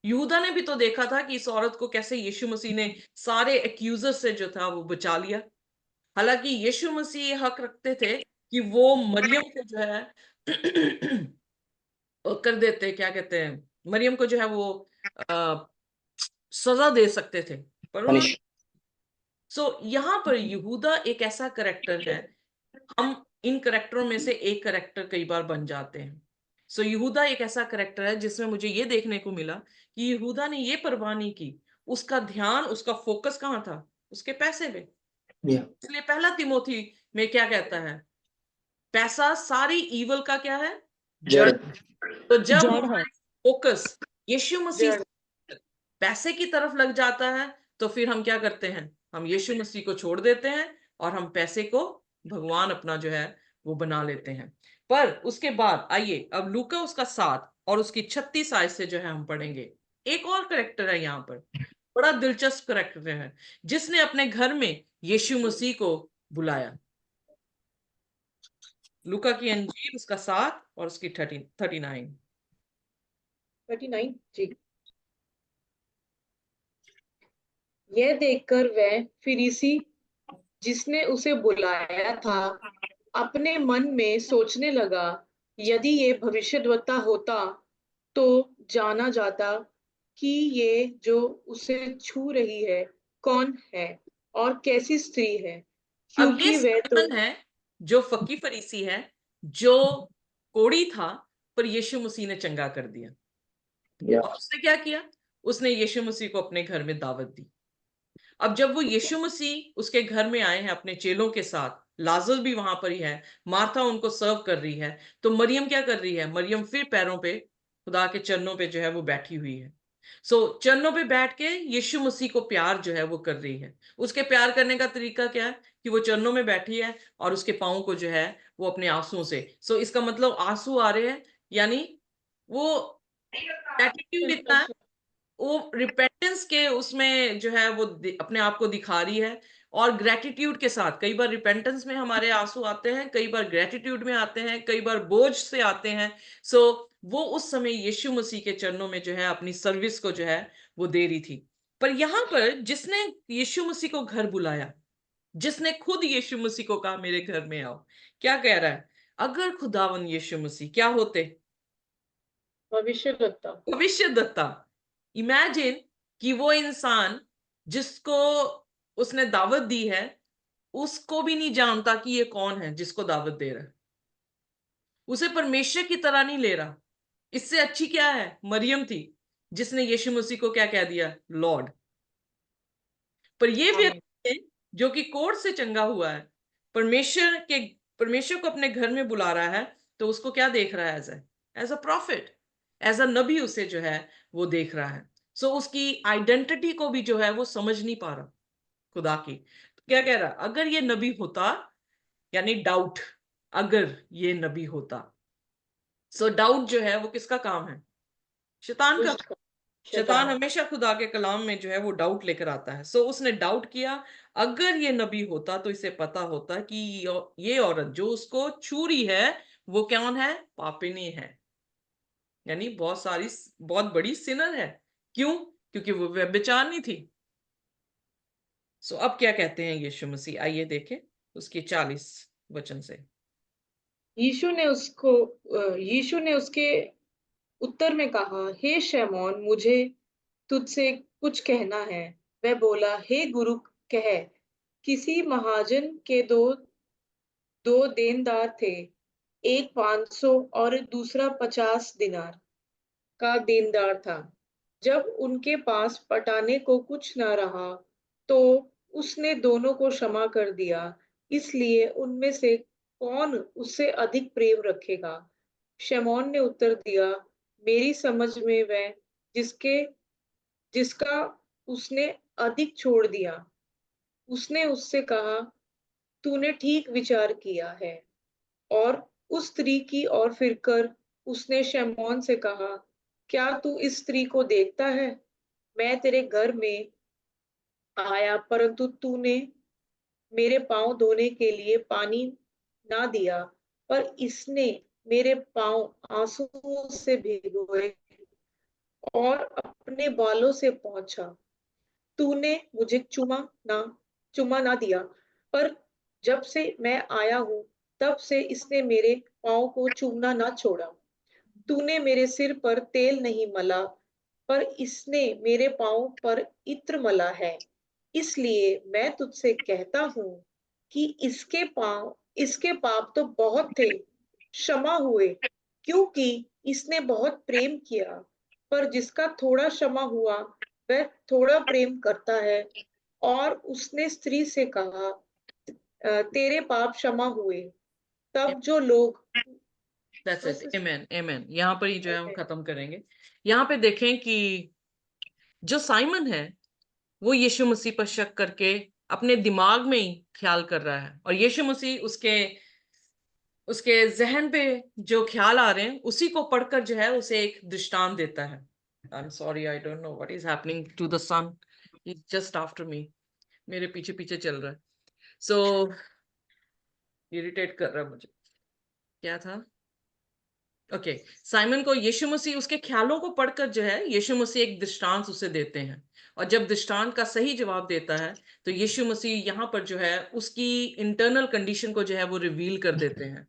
यहूदा ने भी तो देखा था कि इस औरत को कैसे यीशु मसीह ने सारे एक्यूजर से जो था वो बचा लिया। हालांकि यीशु मसीह ये हक रखते थे कि वो मरियम को जो है कर देते, क्या कहते हैं, मरियम को जो है वो अ, सजा दे सकते थे, पर उन्होंने। मनीष। सो यहाँ पर यहूदा एक ऐसा करेक्टर है, हम इन करेक्टरों में से एक करेक्टर कई बार बन जाते हैं। सो यहूदा एक ऐसा करेक्टर है जिसमें मुझे ये देखने को मिला कि यहूदा ने ये परवाह नहीं की, उसका ध्यान, उसका फोकस कहाँ था? उसके पैसे पे। या इसलिए पहला तिमोथी में क्या कहता है? पैसा सारी ईवल का क्या है? जड़। जड़। तो जब जड़ है। हमारा फोकस यीशु मसीह जड़। से पैसे की तरफ लग जाता है, तो फिर हम क्या करते हैं? हम यीशु मसीह को छोड़ देते हैं और हम पैसे को भगवान अपना जो है वो बना लेते हैं। पर उसके बाद आइए अब लूका उसका 7 और उसकी 36 आयत से जो है हम पढ़ेंगे। एक और करेक्टर है यहाँ पर, बड़ा दिलचस्प करेक्टर है, जिसने अपने घर में यीशु मसीह को बुलाया। लूका की अंजील उसका 7 और उसकी 39। 39 जी। यह देखकर वह फरीसी जिसने उसे बुलाया था अपने मन में सोचने लगा, यदि ये भविष्यद्वक्ता होता तो जाना जाता कि ये जो उसे छू रही है कौन है और कैसी स्त्री है, अब ये क्योंकि वह तो साइमन है जो फकी फरीसी है, जो कोढ़ी था, पर यीशु मसीह ने चंगा कर दिया। और उसने क्या किया? उसने यीशु मसीह को अपने घर में दावत दी। अब जब वो यीशु मसीह उसके घर में आए हैं अपने चेलों के साथ, लाजर भी वहां पर ही है, मार्था उनको सर्व कर रही है, तो मरियम क्या कर रही है? मरियम फिर पैरों पे, खुदा के चरणों पे जो है वो बैठी हुई है। चरणों पे बैठ के यीशु मसीह को प्यार जो है वो कर रही है। उसके प्यार करने का तरीका क्या है? कि वो चरणों में बैठी है और उसके पाँव को जो है वो अपने आंसुओं से, इसका मतलब आंसू आ रहे हैं, यानी वो एटीट्यूड इतना है, वो रिपेंटेंस के उसमें जो है वो अपने आप को दिखा रही है। और ग्रेटिट्यूड के साथ, कई बार रिपेंटेंस में हमारे आंसू आते हैं, कई बार ग्रेटिट्यूड में आते हैं, कई बार बोझ से आते हैं। वो उस समय यीशु मसीह के चरणों में जो है अपनी सर्विस को जो है वो दे रही थी। पर यहां पर जिसने यीशु मसीह को घर बुलाया, जिसने खुद यीशु मसीह को कहा मेरे घर में आओ, क्या कह रहा है? अगर खुदावन यीशु मसीह क्या होते? भविष्यद्वक्ता। भविष्यद्वक्ता। इमेजिन कि वो इंसान जिसको उसने दावत दी है, उसको भी नहीं जानता कि ये कौन है जिसको दावत दे रहा है, उसे परमेश्वर की तरह नहीं ले रहा। इससे अच्छी क्या है? मरियम थी जिसने यीशु मसीह को क्या कह दिया? लॉर्ड। पर ये आमीन। व्यक्ति है जो कि कोढ़ से चंगा हुआ है, परमेश्वर को अपने घर में बुला रहा है, तो उसको क्या देख रहा है? As a prophet, as a नबी उसे जो है वो देख रहा है। उसकी आइडेंटिटी को भी जो है वो समझ नहीं पा रहा खुदा की। तो क्या कह रहा? अगर ये नबी होता, यानी डाउट, अगर ये नबी होता। डाउट जो है वो किसका काम है? शैतान का। दुष्ट का, शैतान शैतान। हमेशा खुदा के कलाम में जो है वो डाउट लेकर आता है। उसने डाउट किया, अगर ये नबी होता तो इसे पता होता कि ये औरत जो उसको छू रही है वो कौन है? पापिनी है, यानी बहुत बड़ी सिनर है। क्यों? क्योंकि वो व्यभिचारिणी थी। अब क्या कहते हैं यीशु मसीह? आइए देखें उसकी 40 वचन से। यीशु ने उसके उत्तर में कहा, हे शैमोन, मुझे तुझसे कुछ कहना है। वह बोला, हे गुरु, कह। किसी महाजन के दो देनदार थे, एक 500 और दूसरा 50 दिनार का देनदार था। जब उनके पास पटाने को कुछ न रहा, तो उसने दोनों को क्षमा कर दिया। इसलिए उनमें से कौन उससे अधिक प्रेम रखेगा? शमौन ने उत्तर दिया, मेरी समझ में वह जिसके जिसका उसने अधिक छोड़ दिया। उसने उससे कहा, तूने ठीक विचार किया है। और उस स्त्री की ओर फिरकर उसने शमौन से कहा, क्या तू इस स्त्री को देखता है? मैं तेरे घर में आया, परंतु तूने मेरे पांव धोने के लिए पानी ना दिया, पर इसने मेरे पांव आंसुओं से भिगोए और अपने बालों से पोंछा। तूने मुझे चुमा ना दिया, पर जब से मैं आया हूँ, तब से इसने मेरे पाँव को चूमना ना छोड़ा। तूने मेरे सिर पर तेल नहीं मला, पर इसने मेरे पाँव पर इत्र मला है। इसलिए मैं तुझसे कहता हूँ कि इसके पाप तो बहुत थे, क्षमा हुए, क्योंकि इसने बहुत प्रेम किया। पर जिसका थोड़ा क्षमा हुआ, वह थोड़ा प्रेम करता है। और उसने स्त्री से कहा, तेरे पाप क्षमा हुए। तब जो लोग दैट्स बस इट। आमेन, आमेन। यहाँ पर ही जो है हम खत्म करेंगे। यहाँ पे देखें कि जो साइमन है वो यीशु मसीह पर शक करके अपने दिमाग में ही ख्याल कर रहा है, और यीशु मसीह उसके उसके जहन पे जो ख्याल आ रहे हैं उसी को पढ़कर जो है उसे एक दृष्टांत देता है। I am sorry, I don't know what is happening to the son, just after me, मेरे पीछे पीछे चल रहा है। इरिटेट कर रहा है मुझे। क्या था? ओके, साइमन को यीशु मसीह उसके ख्यालों को पढ़कर जो है यीशु मसीह एक दृष्टांत उसे देते हैं, और जब दृष्टांत का सही जवाब देता है तो यीशु मसीह यहाँ पर जो है उसकी इंटरनल कंडीशन को जो है वो रिवील कर देते हैं।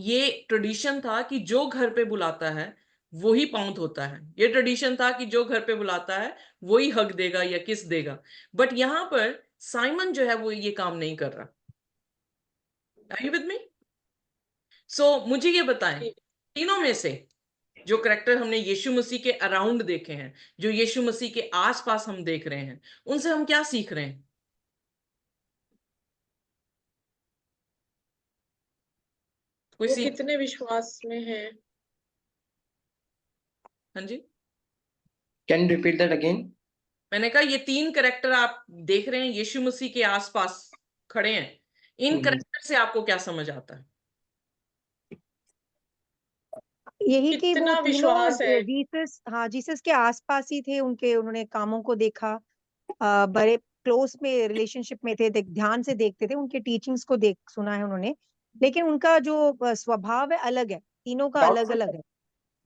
ये ट्रेडिशन था कि जो घर पे बुलाता है वही पाउंड होता है। ये ट्रेडिशन था कि जो घर पे बुलाता है वही हक देगा या किस देगा। बट यहाँ पर साइमन जो है वो ये काम नहीं कर रहा। Are you with me? सो मुझे ये बताएं, तीनों में से जो करेक्टर हमने यीशु मसीह के अराउंड देखे हैं, जो यीशु मसीह के आसपास हम देख रहे हैं, उनसे हम क्या सीख रहे हैं? कोई वो सीख? कितने विश्वास में है। हाँ जी, Can you repeat that again? मैंने कहा ये तीन करेक्टर आप देख रहे हैं यीशु मसीह के आसपास खड़े हैं, इन करेक्टर से आपको क्या समझ आता है? यही कि वो कितना तीनों विश्वास है। जीसस के आसपास ही थे, उन्होंने कामों को देखा, बड़े क्लोज में रिलेशनशिप में थे, ध्यान से देखते थे, उनके टीचिंग्स को सुना है उन्होंने। लेकिन उनका जो स्वभाव है अलग है, तीनों का अलग अलग है,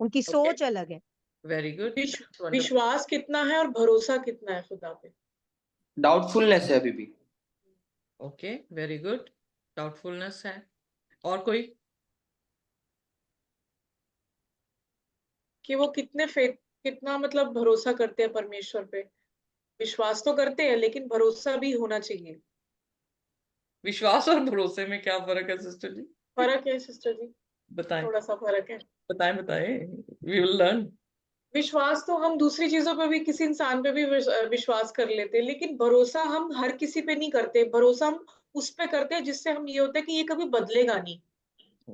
उनकी सोच अलग है। Very good. विश्वास कितना है और भरोसा कितना है खुदा पे। डाउटफुलनेस है अभी भी। ओके, वेरी गुड, डाउटफुलनेस है। और कोई? कि वो कितना मतलब भरोसा करते हैं परमेश्वर पे। विश्वास तो करते हैं लेकिन भरोसा भी होना चाहिए। विश्वास और भरोसे में क्या फर्क है सिस्टर जी? फर्क है सिस्टर जी, बताएं थोड़ा सा फर्क है। बताएं बताएं, वी विल लर्न। विश्वास तो हम दूसरी चीजों पे भी, किसी इंसान पे भी विश्वास कर लेते हैं, लेकिन भरोसा हम हर किसी पे नहीं करते। भरोसा हम उस पे करते हैं जिससे हम ये होता है कि ये कभी बदलेगा नहीं।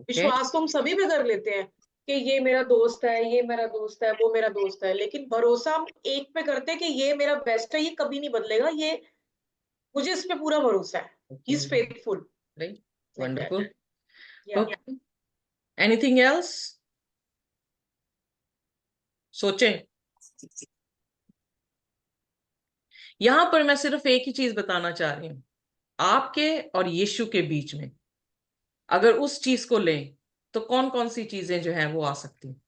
विश्वास तो हम सभी पे कर लेते हैं कि ये मेरा दोस्त है, ये मेरा दोस्त है, वो मेरा दोस्त है, लेकिन भरोसा हम एक पे करते हैं कि ये मेरा बेस्ट है, ये कभी नहीं बदलेगा, ये मुझे इस पे पूरा भरोसा है, he is faithful. Wonderful. Yeah. Okay, anything else? सोचें। यहां पर मैं सिर्फ एक ही चीज बताना चाह रही हूं, आपके और यीशु के बीच में अगर उस चीज को लें तो कौन कौन सी चीजें जो हैं वो आ सकती हैं?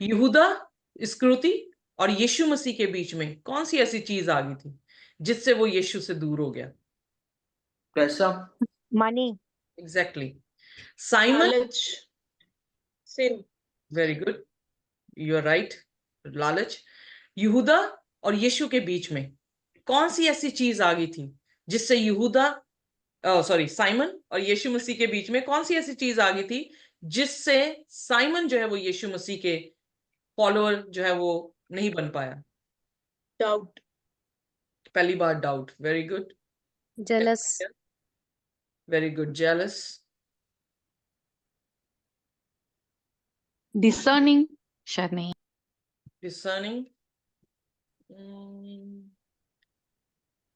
यहूदा इस्करियोती और यीशु मसीह के बीच में कौन सी ऐसी चीज आ गई थी जिससे वो यीशु से दूर हो गया? पैसा। मनी। एग्जैक्टली। साइमन। लालच, sin. Very good, you are right, लालच। यहूदा और यीशु के बीच में कौन सी ऐसी चीज आ गई थी जिससे साइमन और यीशु मसीह के बीच में कौन सी ऐसी चीज आ गई थी जिससे साइमन जो है वो यीशु मसीह के फॉलोअर जो है वो नहीं बन पाया? डाउट। पहली बार doubt. Very good, jealous, very good, jealous. Discerning, शायद नहीं। डिसर्निंग,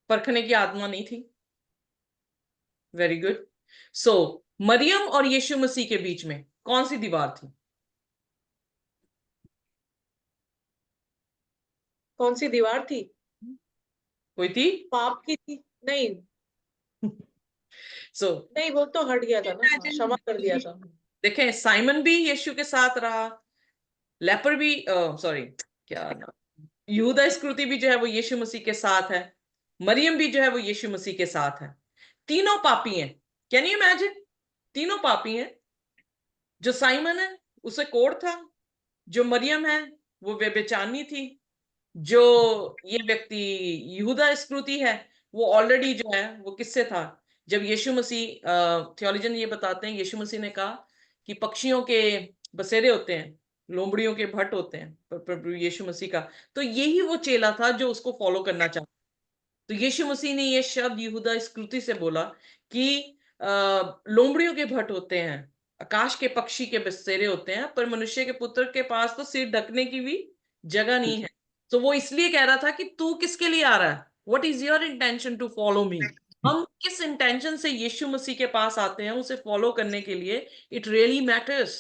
परखने की आत्मा नहीं थी। Very good. सो मरियम और यीशु मसीह के बीच में कौन सी दीवार थी? कौन सी दीवार थी? कोई थी? पाप की थी? नहीं सो नहीं, वो तो हट गया था ना, हाँ, क्षमा कर दिया था। देखें, साइमन भी यीशु के साथ रहा, लेपर भी सॉरी क्या यहूदा इस्करियोती भी जो है वो यीशु मसीह के साथ है, मरियम भी जो है वो यीशु मसीह के साथ है। तीनों पापी हैं। Can you imagine? तीनों पापी हैं। जो साइमन है उसे कोढ़ था, जो मरियम है वो व्यभिचारिणी थी, जो ये व्यक्ति यहूदा इस्करियोती है वो ऑलरेडी जो है वो किससे था? जब यीशु मसीह थियोलॉजियन ये बताते हैं, यीशु मसीह ने कहा कि पक्षियों के बसेरे होते हैं, लोमड़ियों के भट्ट होते हैं प्रभु यीशु मसीह का, तो यही वो चेला था जो उसको फॉलो करना चाहता। तो यीशु मसीह ने ये शब्द यहूदा इस्करियोती से बोला कि लोमड़ियों के भट्ट होते हैं, आकाश के पक्षी के बसेरे होते हैं, पर मनुष्य के पुत्र के पास तो सिर ढकने की भी जगह नहीं है। तो वो इसलिए कह रहा था कि तू किसके लिए आ रहा है? What is your intention to follow me? हम किस इंटेंशन से यीशु मसीह के पास आते हैं उसे फॉलो करने के लिए, इट रियली मैटर्स।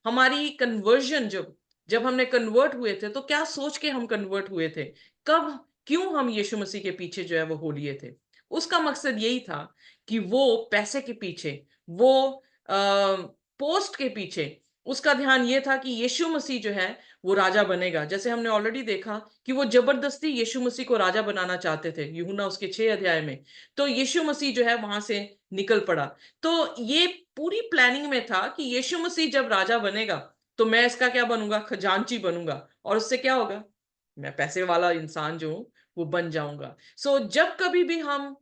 हमारी कन्वर्जन, जब हमने कन्वर्ट हुए थे तो क्या सोच के हम कन्वर्ट हुए थे? कब, क्यों हम यीशु मसीह के पीछे जो है वो हो लिए थे? उसका मकसद यही था कि वो पैसे के पीछे, वो पोस्ट के पीछे उसका ध्यान ये था कि यीशु मसीह जो है वो राजा बनेगा। जैसे हमने ऑलरेडी देखा कि वो जबरदस्ती यीशु मसीह को राजा बनाना चाहते थे यूहन्ना उसके 6 अध्याय में। तो यीशु मसीह जो है वहां से निकल पड़ा। तो ये पूरी प्लानिंग में था कि यीशु मसीह जब राजा बनेगा तो मैं इसका क्या बनूंगा, खजांची बनूंगा, और उससे क्या होगा, मैं पैसे वाला इंसान जो हूं वो बन जाऊंगा। सो जब कभी भी हम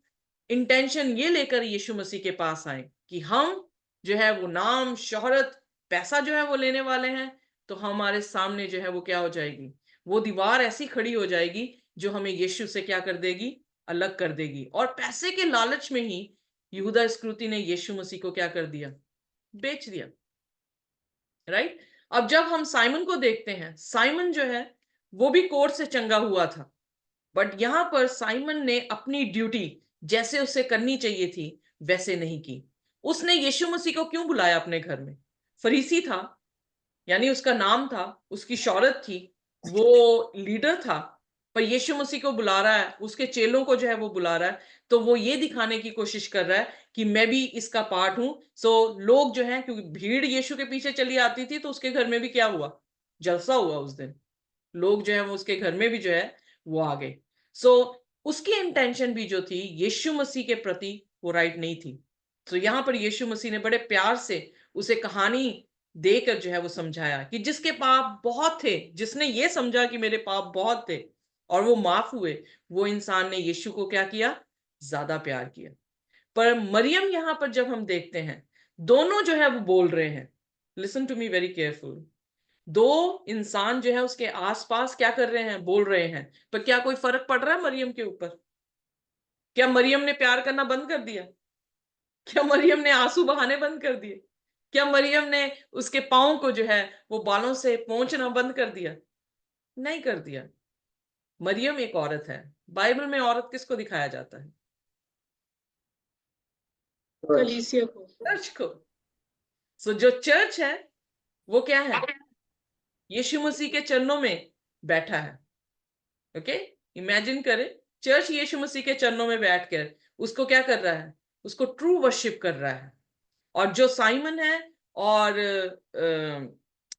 इंटेंशन ये लेकर यीशु मसीह के पास आए कि हम जो है वो नाम, शोहरत, पैसा जो है वो लेने वाले हैं, तो हमारे सामने जो है वो क्या हो जाएगी, वो दीवार ऐसी खड़ी हो जाएगी जो हमें यीशु से क्या कर देगी, अलग कर देगी। और पैसे के लालच में ही यहूदा इस्करियोती ने यीशु मसीह को क्या कर दिया, बेच दिया। राइट। अब जब हम साइमन को देखते हैं, साइमन जो है वो भी कोर्ट से चंगा हुआ था, बट यहां पर साइमन ने अपनी ड्यूटी जैसे उसे करनी चाहिए थी वैसे नहीं की। उसने यीशु मसीह को क्यों बुलाया अपने घर में? फरीसी था, यानी उसका नाम था, उसकी शौहरत थी, वो लीडर था, पर यीशु मसीह को बुला रहा है, उसके चेलों को जो है वो बुला रहा है, तो वो ये दिखाने की कोशिश कर रहा है कि मैं भी इसका पार्ट हूं। सो लोग जो है, क्योंकि भीड़ यीशु के पीछे चली आती थी, तो उसके घर में भी क्या हुआ, जलसा हुआ उस दिन। लोग जो है वो उसके घर में भी जो है वो आ गए। सो उसकी इंटेंशन भी जो थी यीशु मसीह के प्रति वो राइट नहीं थी। तो यहां पर यीशु मसीह ने बड़े प्यार से उसे कहानी देकर जो है वो समझाया कि जिसके पाप बहुत थे, जिसने ये समझा कि मेरे पाप बहुत थे और वो माफ हुए, वो इंसान ने यीशु को क्या किया, ज्यादा प्यार किया। पर मरियम यहां पर जब हम देखते हैं, दोनों जो है वो बोल रहे हैं, listen to me very careful, दो इंसान जो है उसके आसपास क्या कर रहे हैं, बोल रहे हैं, पर क्या कोई फर्क पड़ रहा है मरियम के ऊपर? क्या मरियम ने प्यार करना बंद कर दिया? क्या मरियम ने आंसू बहाने बंद कर दिए? क्या मरियम ने उसके पांव को जो है वो बालों से पोंछना बंद कर दिया? नहीं कर दिया। मरियम एक औरत है। बाइबल में औरत किसको दिखाया जाता है? कलीसिया को। चर्च को। सो जो चर्च है वो क्या है, यीशु मसीह के चरणों में बैठा है। ओके, इमेजिन करें, चर्च यीशु मसीह के चरणों में बैठकर उसको क्या कर रहा है, उसको ट्रू वर्शिप कर रहा है। और जो साइमन है और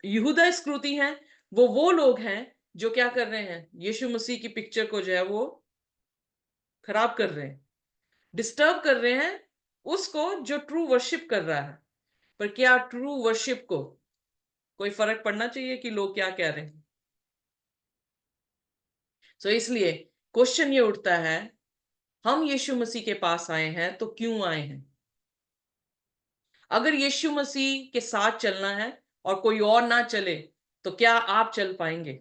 यहूदा इस्करियोती हैं, वो लोग हैं जो क्या कर रहे हैं, यीशु मसीह की पिक्चर को जो है वो खराब कर रहे हैं, डिस्टर्ब कर रहे हैं उसको जो ट्रू वर्शिप कर रहा है। पर क्या ट्रू वर्शिप को कोई फर्क पड़ना चाहिए कि लोग क्या कह रहे हैं? सो इसलिए क्वेश्चन ये उठता है, हम यीशु मसीह के पास आए हैं तो क्यों आए हैं? अगर यीशु मसीह के साथ चलना है और कोई और ना चले तो क्या आप चल पाएंगे?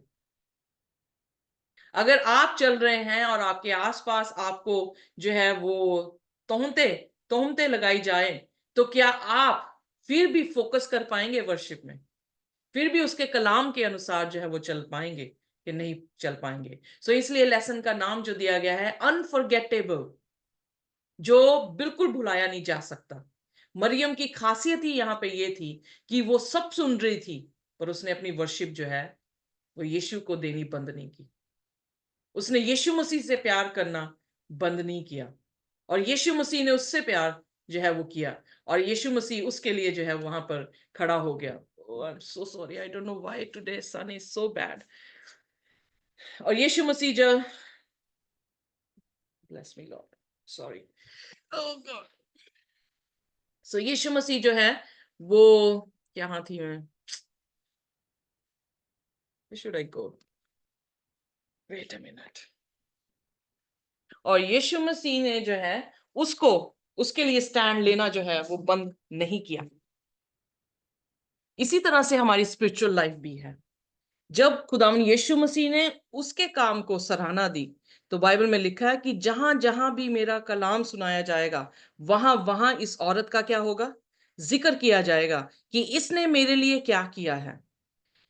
अगर आप चल रहे हैं और आपके आसपास आपको जो है वो तोहमते लगाई जाए, तो क्या आप फिर भी फोकस कर पाएंगे वर्शिप में? फिर भी उसके कलाम के अनुसार जो है वो चल पाएंगे कि नहीं चल पाएंगे? सो इसलिए लेसन का नाम जो दिया गया है अनफॉरगेटेबल, जो बिल्कुल भुलाया नहीं जा सकता। मरियम की खासियत ही यहां पे ये थी कि वो सब सुन रही थी, पर उसने अपनी वर्शिप जो है वो यीशु को देनी बंद नहीं की। उसने यीशु मसीह से प्यार करना बंद नहीं किया, और यीशु मसीह ने उससे प्यार जो है वो किया, और यीशु मसीह उसके लिए जो है वहां पर खड़ा हो गया। Oh, I'm so sorry. I don't know why today sun is so bad. और यीशु मसीह जो, bless me Lord, sorry. Oh God. So यीशु मसीह जो है वो, यहाँ थी मैं, where should I go? Wait a minute. और यीशु मसीह ने जो है उसको, उसके लिए स्टैंड लेना जो है वो बंद नहीं किया। इसी तरह से हमारी स्पिरिचुअल लाइफ भी है। जब खुदावन यीशु मसीह ने उसके काम को सराहना दी, तो बाइबल में लिखा है कि जहां जहां भी मेरा कलाम सुनाया जाएगा, वहां वहां इस औरत का क्या होगा, जिक्र किया जाएगा कि इसने मेरे लिए क्या किया है।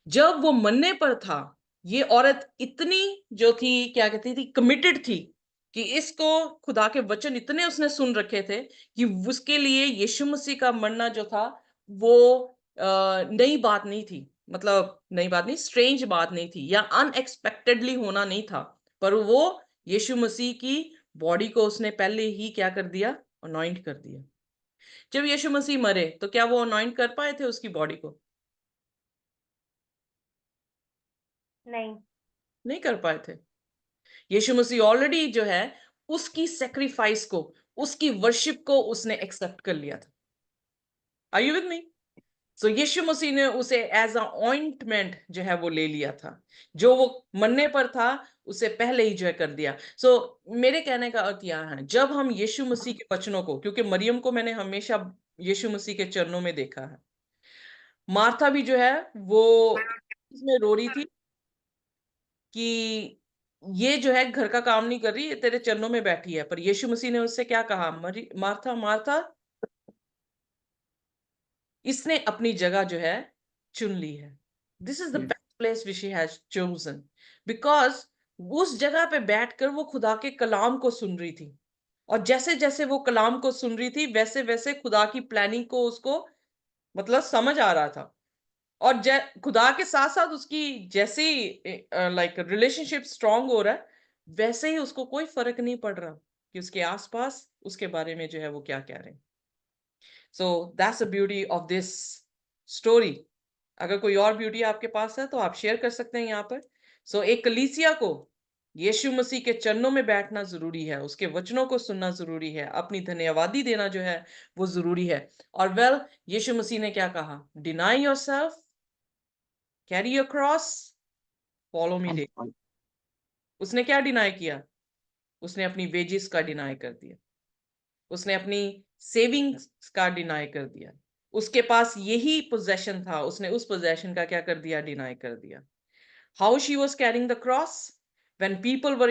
जब वो मरने पर था, ये औरत इतनी जो थी, क्या कहती थी, कमिटेड थी कि इसको, खुदा के वचन इतने उसने सुन रखे थे कि उसके लिए यीशु मसीह का मरना जो था वो नई बात नहीं थी। मतलब नई बात नहीं, स्ट्रेंज बात नहीं थी, या अनएक्सपेक्टेडली होना नहीं था, पर वो यीशु मसीह की बॉडी को उसने पहले ही क्या कर दिया, अनॉइंट कर दिया। जब यीशु मसीह मरे तो क्या वो अनॉइंट कर पाए थे उसकी बॉडी को? नहीं कर पाए थे। यीशु मसीह ऑलरेडी जो है उसकी सेक्रीफाइस को, उसकी वर्शिप को उसने एक्सेप्ट कर लिया था। Are you with me? So यीशु मसीह ने उसे एज अ ऑइंटमेंट जो है वो ले लिया था, जो वो मरने पर था उसे पहले ही जो है कर दिया। सो मेरे कहने का अर्थ यह है, जब हम यीशु मसीह के वचनों को, क्योंकि मरियम को मैंने हमेशा यीशु मसीह के चरणों में देखा है, मार्था भी जो है वो इसमें रो रही थी कि ये जो है घर का काम नहीं कर रही, ये तेरे चरणों में बैठी है, पर यीशु मसीह ने उससे क्या कहा, मार्था मार्था, इसने अपनी जगह जो है चुन ली है। This is the best place which she has chosen, because उस जगह पे बैठकर वो खुदा के कलाम को सुन रही थी, और जैसे जैसे वो कलाम को सुन रही थी वैसे वैसे खुदा की प्लानिंग को उसको मतलब समझ आ रहा था, और खुदा के साथ साथ उसकी जैसे लाइक रिलेशनशिप स्ट्रांग हो रहा है, वैसे ही उसको कोई फर्क नहीं पड़ रहा कि उसके आसपास उसके बारे में जो है वो क्या कह रहे हैं। So that's the beauty of this story. अगर कोई और ब्यूटी आपके पास है तो आप शेयर कर सकते हैं यहाँ पर। सो एक कलीसिया को यीशु मसीह के चरणों में बैठना जरूरी है, उसके वचनों को सुनना जरूरी है, अपनी धन्यवादी देना जो है वो जरूरी है। और वेल यीशु मसीह ने क्या कहा, deny yourself, carry your cross, follow me day. उसने क्या डिनाई किया? उसने अपनी वेजेस का डिनाई कर दिया, उसने अपनी सेविंग्स का डिनाई कर दिया। उसके पास यही पोजेशन था, उसने उस पोजेशन का क्या कर दिया, डिनाई कर दिया। How she was carrying the cross, when people were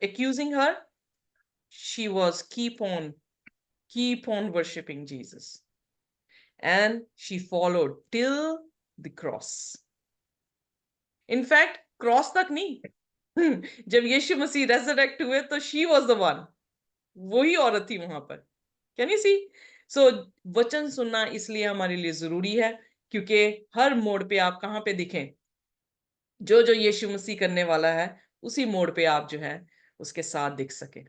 accusing her, she was keep on worshiping Jesus, and she followed till the cross. In fact cross तक नहीं, जब यीशु मसीह रेजरेक्ट हुए तो शी वाज द वन, वही औरत थी वहां पर। Can you see? सो वचन सुनना इसलिए हमारे लिए जरूरी है, क्योंकि हर मोड़ पे आप कहां पे दिखें, जो जो यीशु मसीह करने वाला है उसी मोड़ पे आप जो है उसके साथ दिख सके।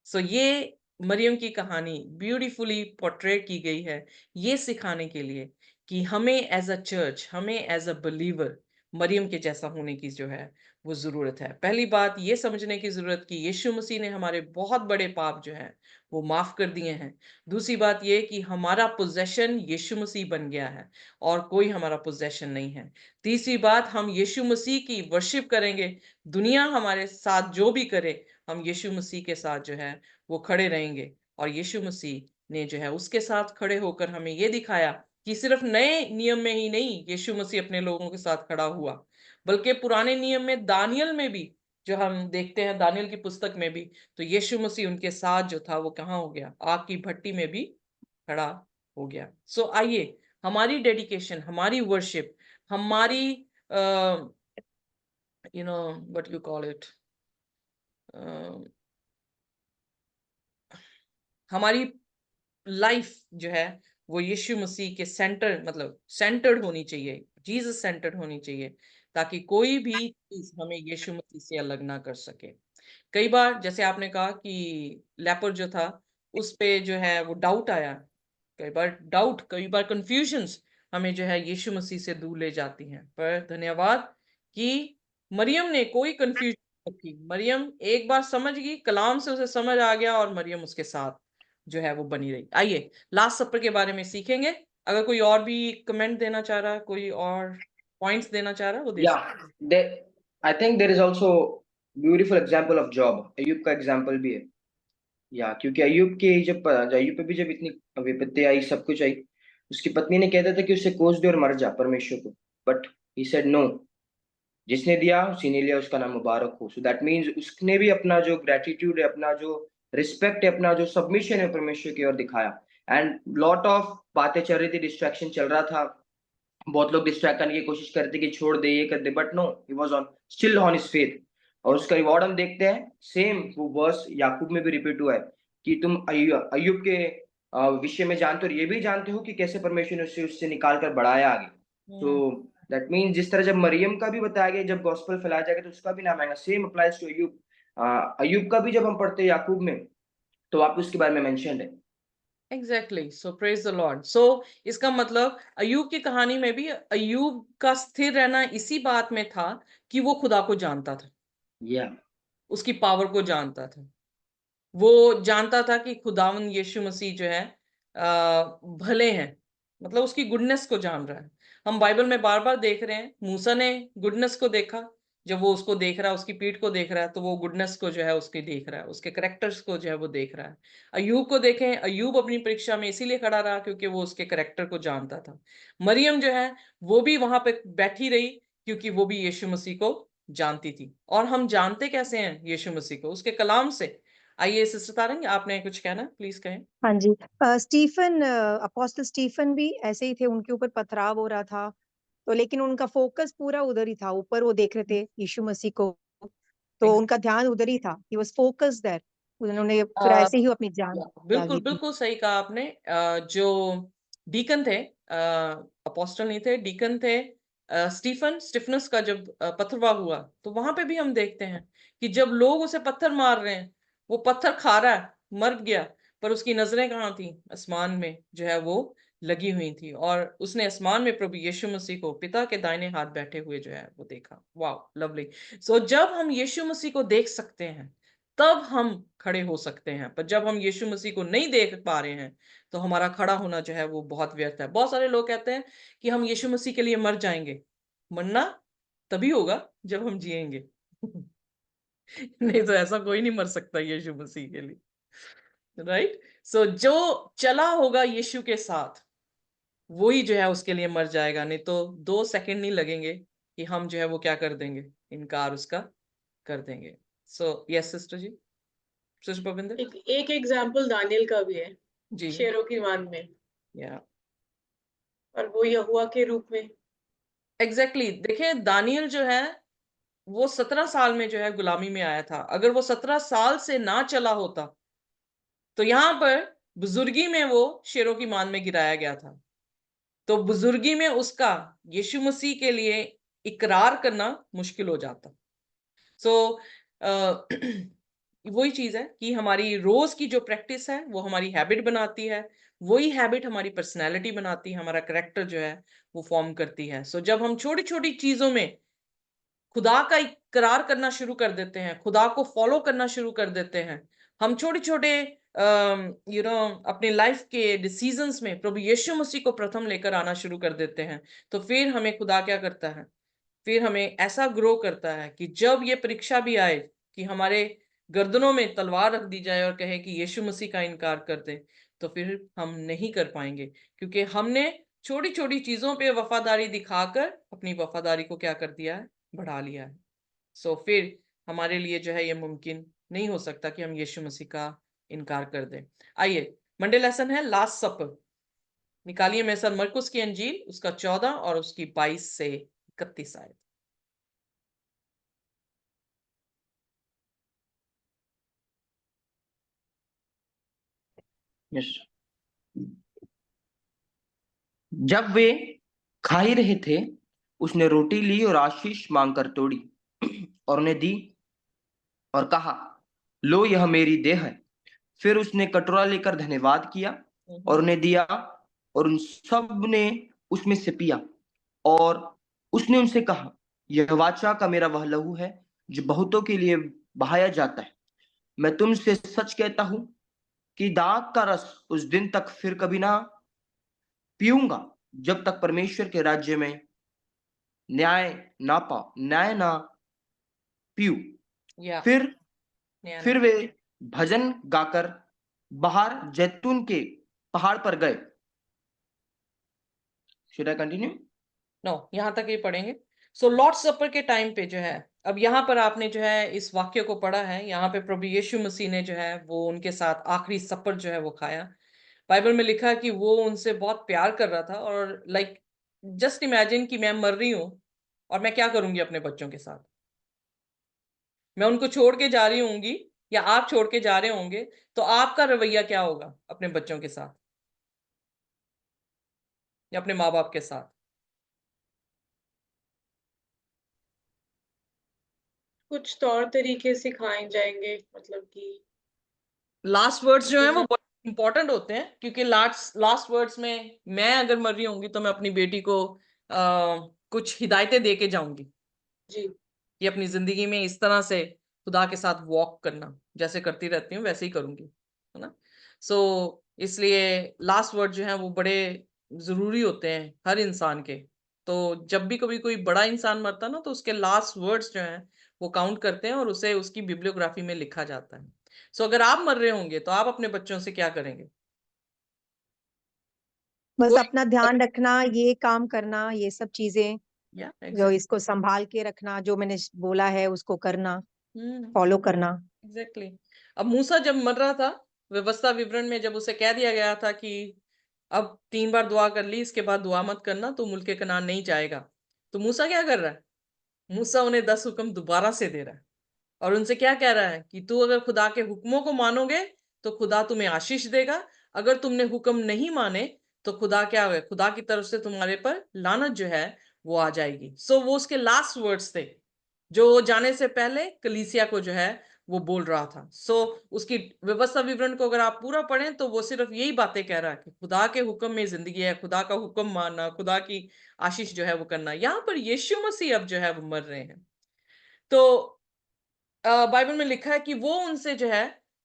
सो ये मरियम की कहानी ब्यूटीफुली पोर्ट्रेट की गई है, ये सिखाने के लिए कि हमें एज अ चर्च, हमें एज अ बिलीवर मरियम के जैसा होने की जो है वो जरूरत है। पहली बात ये समझने की जरूरत कि यीशु मसीह ने हमारे बहुत बड़े पाप जो है वो माफ कर दिए हैं। दूसरी बात ये कि हमारा पोजेशन यीशु मसीह बन गया है और कोई हमारा पोजेशन नहीं है। तीसरी बात, हम यीशु मसीह की वर्शिप करेंगे, दुनिया हमारे साथ जो भी करे हम यीशु मसीह के साथ जो है वो खड़े रहेंगे। और यीशु मसीह ने जो है उसके साथ खड़े होकर हमें ये दिखाया कि सिर्फ नए नियम में ही नहीं यीशु मसीह अपने लोगों के साथ खड़ा हुआ, बल्कि पुराने नियम में दानियल में भी जो हम देखते हैं, दानियल की पुस्तक में भी, तो यीशु मसीह उनके साथ जो था वो कहाँ हो गया, आग की भट्टी में भी खड़ा हो गया। सो आइए हमारी डेडिकेशन, हमारी वर्शिप, हमारी you know what you call it, हमारी लाइफ जो है वो यीशु मसीह के सेंटर, मतलब सेंटर्ड होनी चाहिए, जीसस सेंटर्ड होनी चाहिए, ताकि कोई भी चीज हमें यीशु मसीह से अलग ना कर सके। कई बार जैसे आपने कहा कि लेपर जो था उस पे जो है वो डाउट आया, कई बार डाउट, कई बार कंफ्यूजन्स हमें जो है यीशु मसीह से दूर ले जाती हैं। पर धन्यवाद कि मरियम ने कोई कंफ्यूजन नहीं रखी, मरियम एक बार समझ गई, कलाम से उसे समझ आ गया और मरियम उसके साथ जो है वो बनी रही। आइए लास्ट सपर के बारे में सीखेंगे। अगर कोई और भी कमेंट देना चाह रहा है, कोई और पॉइंट्स देना चाह रहा है, वो दे सकते Yeah, I think there is also beautiful example of Job. अय्यूब का एग्जाम्पल भी है। या क्योंकि अय्यूब के जब अय्यूब पे भी जब इतनी विपत्ति आई, सब कुछ आई, उसकी पत्नी ने कहता था कि उसे कोस दे और मर जा परमेश्वर को, बट ही सेड नो, जिसने दिया उसी ने लिया, उसका नाम मुबारक हो। सो दैट मीन्स उसने भी अपना जो ग्रेटिट्यूड है, अपना जो रिस्पेक्ट है, अपना जो सबमिशन है परमेश्वर की ओर दिखाया। एंड लॉट ऑफ बातें चल रही थी, डिस्ट्रैक्शन चल रहा था, बहुत लोग डिस्ट्रैक्ट करने की कोशिश करते कि छोड़ दे, ये कर दे, but no, he was on still on his faith. और उसका रिवॉर्ड हम देखते हैं, सेम वो वर्स याकूब में भी रिपीट हुआ है कि तुम अय्यूब के विषय में जानते हो और ये भी जानते हो कि कैसे परमेश्वर ने उससे निकाल कर बढ़ाया आगे। तो दैट मीन्स जिस तरह जब मरियम का भी बताया गया, जब गॉस्पेल फैलाया जाएगा तो उसका भी नाम आएगा, सेम अप्लाइज टू अय्यूब। अय्यूब का भी जब हम पढ़ते हैं याकूब में, तो आप उसके बारे में मेंशन है। Exactly, so praise the Lord. So इसका मतलब अय्यूब की कहानी में भी अय्यूब का स्थिर रहना इसी बात में था कि वो खुदा को जानता था, या उसकी पावर को जानता था। वो जानता था कि खुदावन यीशु मसीह जो है भले हैं, मतलब उसकी गुडनेस को जान रहा है। हम बाइबल में बार बार देख रहे हैं, मूसा ने गुडनेस को देखा, जब वो उसको देख रहा है, उसकी पीठ को देख रहा है, तो वो गुडनेस को जो है उसके देख रहा है, उसके करेक्टर्स को जो है वो देख रहा है। अय्यूब को देखें, अय्यूब अपनी परीक्षा में इसीलिए खड़ा रहा क्योंकि वो उसके करेक्टर को जानता था। मरियम जो है वो भी वहां पे बैठी रही क्योंकि वो भी यीशु मसीह को जानती थी। और हम जानते कैसे हैं यीशु मसीह को? उसके कलाम से। आइए सिस्टर तारंग, आपने कुछ कहना, प्लीज कहें। हाँ जी। स्टीफन, अपोस्टल स्टीफन भी ऐसे ही थे, उनके ऊपर पथराव हो रहा था, तो लेकिन उनका फोकस पूरा उधर ही था, ऊपर वो देख रहे थे यीशु मसीह को, तो उनका ध्यान उधर ही था, ही वाज फोकस्ड देयर। उन्होंने फिर ऐसे ही अपनी जान डाल बिल्कुल दी थी। बिल्कुल सही कहा आपने। जो डीकन थे, अपोस्टल नहीं थे, डीकन थे, स्टीफनस का जब पथरवाह हुआ, तो वहां पे भी हम देखते हैं कि जब लोग उसे पत्थर मार रहे हैं, वो पत्थर खा रहा है, मर गया, पर उसकी नजरें कहाँ थी? आसमान में जो है वो लगी हुई थी, और उसने आसमान में प्रभु यीशु मसीह को पिता के दाहिने हाथ बैठे हुए जो है वो देखा। वाह, लवली। सो जब हम यीशु मसीह को देख सकते हैं तब हम खड़े हो सकते हैं, पर जब हम यीशु मसीह को नहीं देख पा रहे हैं तो हमारा खड़ा होना जो है वो बहुत व्यर्थ है। बहुत सारे लोग कहते हैं कि हम यीशु मसीह के लिए मर जाएंगे। मरना तभी होगा जब हम जिएंगे। नहीं तो ऐसा कोई नहीं मर सकता यीशु मसीह के लिए, राइट? सो जो चला होगा यीशु के साथ वही जो है उसके लिए मर जाएगा, नहीं तो 2 सेकंड नहीं लगेंगे कि हम जो है वो क्या कर देंगे, इनकार उसका कर देंगे। सो यस सिस्टर जी, सिस्टर पविंदर एक एग्जाम्पल दानियल का भी है, जी। शेरों की मान में, या और वो यहोवा के रूप में। एग्जैक्टली, देखिए दानियल जो है वो 17 साल में जो है गुलामी में आया था। अगर वो 17 साल से ना चला होता तो यहाँ पर बुजुर्गी में वो शेरों की मान में गिराया गया था। तो बुजुर्गी में उसका यीशु मसीह के लिए इकरार करना मुश्किल हो जाता। सो वही चीज है कि हमारी रोज की जो प्रैक्टिस है वो हमारी हैबिट बनाती है, वही हैबिट हमारी पर्सनैलिटी बनाती है, हमारा करेक्टर जो है वो फॉर्म करती है। सो जब हम छोटी छोटी चीजों में खुदा का इकरार करना शुरू कर देते हैं, खुदा को फॉलो करना शुरू कर देते हैं, हम छोटे छोटे अपने लाइफ के डिसीजंस में प्रभु यीशु मसीह को प्रथम लेकर आना शुरू कर देते हैं, तो फिर हमें खुदा क्या करता है? फिर हमें ऐसा ग्रो करता है कि जब ये परीक्षा भी आए कि हमारे गर्दनों में तलवार रख दी जाए और कहे कि यीशु मसीह का इनकार कर दे, तो फिर हम नहीं कर पाएंगे, क्योंकि हमने छोटी छोटी चीजों पे वफादारी दिखाकर अपनी वफादारी को क्या कर दिया है? बढ़ा लिया है। सो फिर हमारे लिए जो है ये मुमकिन नहीं हो सकता कि हम यीशु मसीह का इनकार कर दें। आइए, मंडे लेसन है लास्ट सपर। निकालिए मैं सर मरकुस की अंजील, उसका 14 और उसकी 22 से 31 आयत। यस। जब वे खा ही रहे थे, उसने रोटी ली और आशीष मांगकर तोड़ी और उन्हें दी और कहा, लो यह मेरी देह है। फिर उसने कटोरा लेकर धन्यवाद किया और उन्हें दिया, और उन सब ने उसमें से पिया। और उसने उनसे कहा, यह वाचा का मेरा वह लहू है जो बहुतों के लिए बहाया जाता है। मैं तुमसे सच कहता हूं कि दाख का रस उस दिन तक फिर कभी ना पीऊंगा, जब तक परमेश्वर के राज्य में न्याय ना पीऊं। या फिर वे भजन गाकर बाहर जैतून के पहाड़ पर गए। Should I continue? नो, यहां तक ये पढ़ेंगे। सो लॉर्ड सपर के टाइम पे जो है, अब यहाँ पर आपने जो है इस वाक्य को पढ़ा है, यहाँ पे प्रभु यीशु मसीह ने जो है वो उनके साथ आखिरी सपर जो है वो खाया। बाइबल में लिखा है कि वो उनसे बहुत प्यार कर रहा था, और लाइक जस्ट इमेजिन कि मैं मर रही हूं और मैं क्या करूंगी अपने बच्चों के साथ? मैं उनको छोड़ के जा रही होंगी या आप छोड़ के जा रहे होंगे, तो आपका रवैया क्या होगा अपने बच्चों के साथ या अपने माँ बाप के साथ? कुछ तौर तरीके सिखाए जाएंगे, मतलब कि लास्ट वर्ड्स जो है वो बड़े इंपॉर्टेंट होते हैं, क्योंकि लास्ट वर्ड्स में मैं अगर मर रही होंगी तो मैं अपनी बेटी को कुछ हिदायतें दे के जाऊंगी जी कि अपनी जिंदगी में इस तरह से खुदा के साथ वॉक करना, जैसे करती रहती हूँ वैसे ही करूंगी, है ना। सो इसलिए लास्ट वर्ड जो है वो बड़े जरूरी होते हैं हर इंसान के। तो जब भी कभी कोई बड़ा इंसान मरता ना, तो उसके लास्ट वर्ड्स जो हैं वो काउंट करते हैं और उसे उसकी बिब्लियोग्राफी में लिखा जाता है। सो अगर आप मर रहे होंगे तो आप अपने बच्चों से क्या करेंगे? बस कोई अपना ध्यान रखना, ये काम करना, ये सब चीजें या जो इसको संभाल के रखना, जो मैंने बोला है उसको करना, फॉलो करना। एग्जैक्टली। अब मूसा जब मर रहा था, व्यवस्था विवरण में जब उसे कह दिया गया था कि अब 3 बार दुआ कर ली, इसके बाद दुआ मत करना, तो मुल्क कनान नहीं जाएगा, तो मूसा क्या कर रहा है? मूसा उन्हें 10 हुक्म दोबारा से दे रहा है और उनसे क्या कह रहा है कि तू अगर खुदा के हुक्मों को मानोगे तो खुदा तुम्हें आशीष देगा, अगर तुमने हुक्म नहीं माने तो खुदा क्या होगा, खुदा की तरफ से तुम्हारे पर लानत जो है वो आ जाएगी। सो वो उसके लास्ट वर्ड्स थे जो जाने से पहले कलीसिया को जो है वो बोल रहा था। सो उसकी व्यवस्था विवरण को अगर आप पूरा पढ़ें तो वो सिर्फ यही बातें कह रहा है कि खुदा के हुक्म में जिंदगी है, खुदा का हुक्म मानना, खुदा की आशीष जो है वो करना। यहाँ पर यीशु मसीह अब जो है वो मर रहे हैं, तो बाइबल में लिखा है कि वो उनसे जो है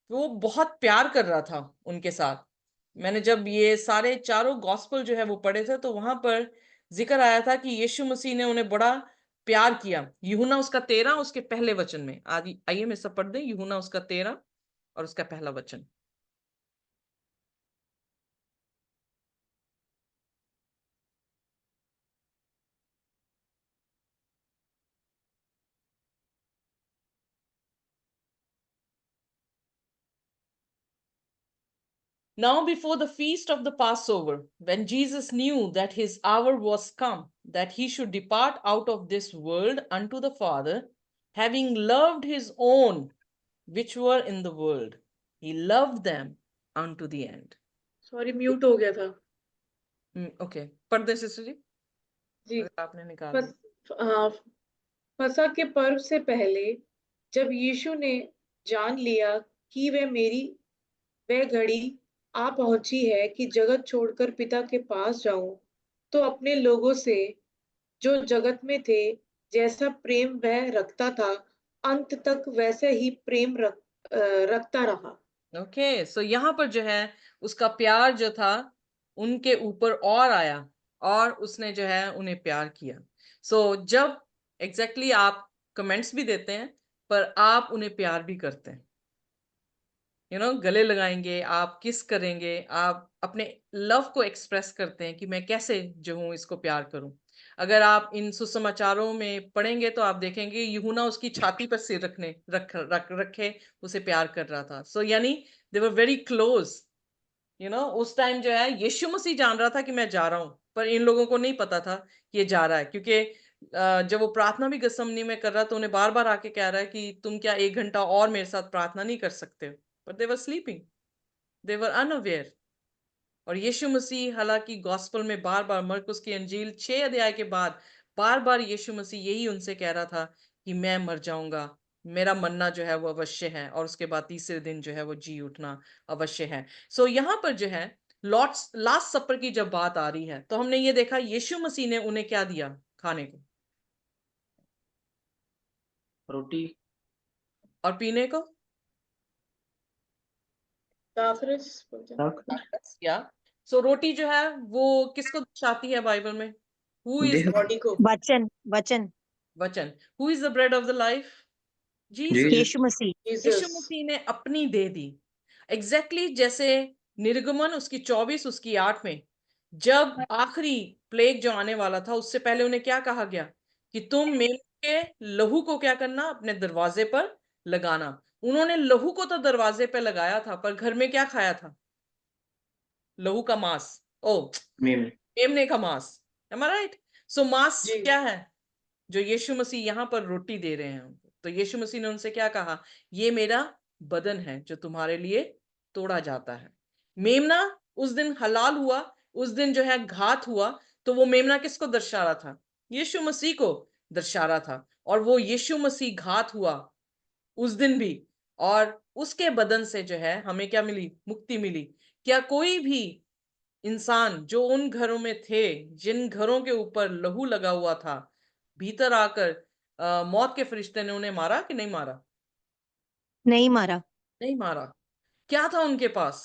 वो बहुत प्यार कर रहा था उनके साथ। मैंने जब ये सारे चारों गॉस्पल जो है वो पढ़े थे तो वहां पर जिक्र आया था कि यीशु मसीह ने उन्हें बड़ा प्यार किया। यूहन्ना उसका 13 उसके पहले वचन में, आइए मैं सब पढ़ दें, यूहन्ना उसका 13 और उसका पहला वचन। Now, before the feast of the Passover, when Jesus knew that his hour was come, that he should depart out of this world unto the Father, having loved his own which were in the world, he loved them unto the end. Sorry mute हो गया था ओके, पढ़ दे सिस्टर जी, जी। अगर आपने निकाल फस, फसह के पर्व से पहले जब यीशु ने जान लिया कि वह घड़ी आ पहुंची है कि जगत छोड़कर पिता के पास जाऊं, तो अपने लोगों से जो जगत में थे जैसा प्रेम वह रखता था, अंत तक वैसे ही प्रेम रखता रहा। ओके, सो यहाँ पर जो है उसका प्यार जो था उनके ऊपर और आया और उसने जो है उन्हें प्यार किया। सो जब एग्जैक्टली आप कमेंट्स भी देते हैं पर आप उन्हें प्यार भी करते हैं, गले लगाएंगे, आप किस करेंगे, आप अपने लव को एक्सप्रेस करते हैं कि मैं कैसे जो हूँ इसको प्यार करूं। अगर आप इन सुसमाचारों में पढ़ेंगे तो आप देखेंगे यूहन्ना उसकी छाती पर सिर रखे उसे प्यार कर रहा था। सो यानी दे वर वेरी क्लोज। उस टाइम जो है यीशु मसीह जान रहा था कि मैं जा रहा हूं, पर इन लोगों को नहीं पता था कि ये जा रहा है, क्योंकि जब वो प्रार्थना भी गसमनी में कर रहा तो उन्हें बार बार आके कह रहा है कि तुम क्या 1 घंटा और मेरे साथ प्रार्थना नहीं कर सकते हो, but they were sleeping, they were unaware। और यीशु मसीह हालांकि गॉस्पल में बार बार, मरकुस की अंजील 6 अध्याय के बाद बार बार यीशु मसीह यही उनसे कह रहा था कि मैं मर जाऊंगा, मेरा मरना जो है वो अवश्य है और उसके बाद तीसरे दिन जो है वो जी उठना अवश्य है। सो यहाँ पर जो है लॉर्ड्स लास्ट सपर की जब बात आ रही है तो हमने ये देखा यीशु मसीह ने उन्हें क्या दिया खाने को, रोटी और पीने को या। सो रोटी जो है वो किसको दर्शाती है बाइबल में? हु इज देह बॉडी को वचन वचन वचन? Who is the bread of the life? Jesus. Jesus यीशु मसीह। यीशु जीसस मसीह ने अपनी दे दी। एग्जैक्टली जैसे निर्गमन उसकी 24 उसकी 8 में जब आखिरी प्लेग जो आने वाला था उससे पहले उन्हें क्या कहा गया कि तुम मेमने के लहू को क्या करना, अपने दरवाजे पर लगाना। उन्होंने लहू को तो दरवाजे पर लगाया था पर घर में क्या खाया था? लहू का मांस, ओ मेम मेमने का मांस। एम आई राइट? सो मांस जी क्या है जो यीशु मसीह यहाँ पर रोटी दे रहे हैं हमको? तो यीशु मसीह ने उनसे क्या कहा? ये मेरा बदन है जो तुम्हारे लिए तोड़ा जाता है। मेमना उस दिन हलाल हुआ, उस दिन जो है घात हुआ, तो वो मेमना किसको दर्शा रहा था? यीशु मसीह को दर्शा रहा था। और वो यीशु मसीह घात हुआ उस दिन भी, और उसके बदन से जो है हमें क्या मिली? मुक्ति मिली। क्या कोई भी इंसान जो उन घरों में थे, जिन घरों के ऊपर लहू लगा हुआ था, भीतर आकर मौत के फरिश्ते ने उन्हें मारा कि नहीं मारा? नहीं मारा। नहीं मारा। क्या था उनके पास?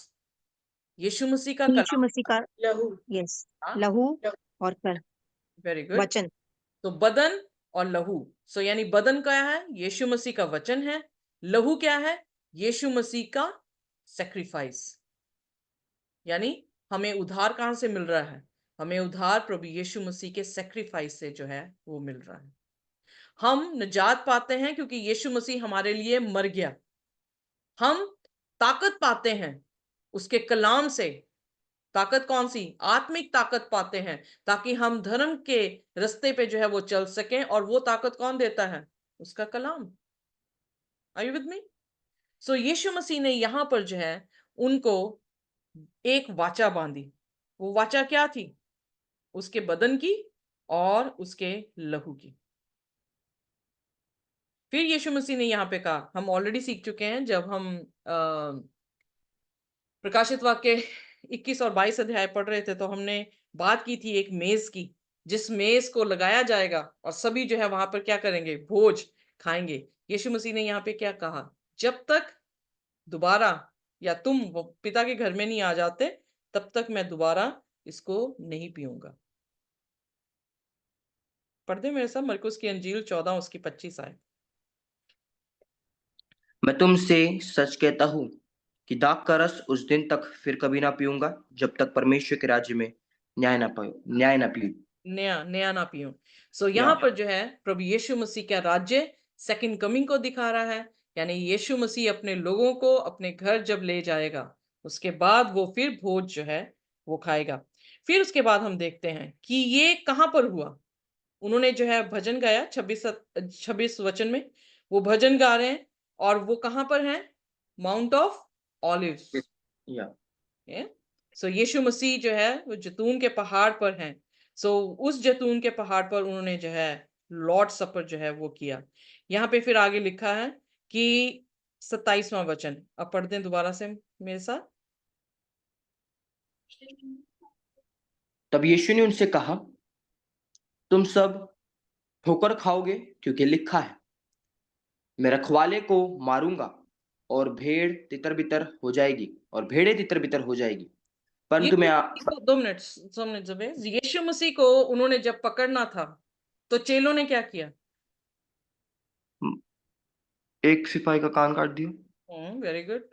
यीशु मसीह का यीशु कलाम। मसीह का, लहू। यस, हाँ, लहू लहू। और कर, वेरी गुड। वचन। तो बदन और लहू। सो यानी बदन क्या है? यीशु मसीह का वचन है। लहू क्या है? यीशु मसीह का सेक्रीफाइस। यानी हमें उद्धार कहां से मिल रहा है? हमें उद्धार प्रभु यीशु मसीह के सेक्रीफाइस से जो है वो मिल रहा है। हम निजात पाते हैं क्योंकि यीशु मसीह हमारे लिए मर गया। हम ताकत पाते हैं उसके कलाम से। ताकत कौन सी? आत्मिक ताकत पाते हैं ताकि हम धर्म के रास्ते पे जो है वो चल सकें। और वो ताकत कौन देता है? उसका कलाम। Are you with me? So यीशु मसीह ने यहां पर जो है उनको एक वाचा बांधी। वो वाचा क्या थी? उसके बदन की और उसके लहू की। फिर यीशु मसीह ने यहां पे कहा, हम ऑलरेडी सीख चुके हैं जब हम प्रकाशित वाक्य 21 और 22 अध्याय पढ़ रहे थे, तो हमने बात की थी एक मेज की, जिस मेज को लगाया जाएगा और सभी जो है वहां पर क्या करेंगे? भोज खाएंगे। यीशु मसीह ने यहाँ पे क्या कहा? जब तक दोबारा या तुम वो पिता के घर में नहीं आ जाते, तब तक मैं दोबारा इसको नहीं पीऊंगा। पढ़ दे मेरे साथ मरकुस की अंजील 14 उसकी 25 आए। मैं तुमसे सच कहता हूँ कि दाख का रस उस दिन तक फिर कभी ना पीऊंगा जब तक परमेश्वर के राज्य में न्याय ना पीऊं। नया नया ना पियो। सो या यहाँ पर जो है प्रभु यीशु मसीह का राज्य सेकंड कमिंग को दिखा रहा है। यानी यीशु मसीह अपने लोगों को अपने घर जब ले जाएगा, उसके बाद वो फिर भोज जो है वो खाएगा। फिर उसके बाद हम देखते हैं कि ये कहां पर हुआ। उन्होंने जो है भजन गाया 26 वचन में। वो भजन गा रहे हैं और वो कहां पर हैं? Mount of olives. या सो यीशु मसीह जो है वो जैतून के पहाड़ पर हैं। सो उस जैतून के पहाड़ पर उन्होंने जो है लॉर्ड सपर जो है वो किया। यहाँ पे फिर आगे लिखा है कि 27वां वचन अब पढ़ दें दोबारा से मेरे साथ। तब यीशु ने उनसे कहा, तुम सब ठोकर खाओगे क्योंकि लिखा है, मैं रखवाले को मारूंगा और भेड़ तितर बितर हो जाएगी और भेड़ें तितर बितर हो जाएगी। परंतु यीशु मैं मसीह को 2 मिनट जुबेर। यीशु मसीह को उन्होंने जब पकड़ना था तो चेलों ने क्या किया? एक सिपाही का कान काट दिया। Very good.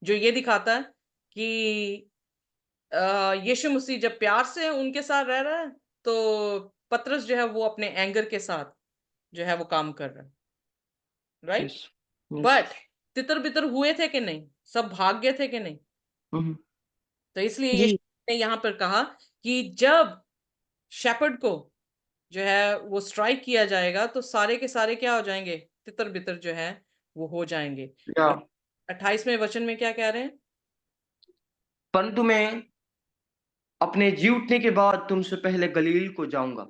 जो ये दिखाता है कि यीशु मसीह जब प्यार से उनके साथ रह रहा है, तो पतरस जो है वो अपने एंगर के साथ जो है वो काम कर रहा है। राइट? यस बट तितर बितर हुए थे कि नहीं? सब भाग गए थे कि नहीं? तो इसलिए जी, यीशु ने यहाँ पर कहा कि जब शेपर्ड को जो है वो स्ट्राइक किया जाएगा, तो सारे के सारे क्या हो जाएंगे? तितर बितर जो है वो हो जाएंगे। या और 28वें वचन में क्या कह रहे हैं? परंतु मैं अपने जी उठने के बाद तुमसे पहले गलील को जाऊंगा।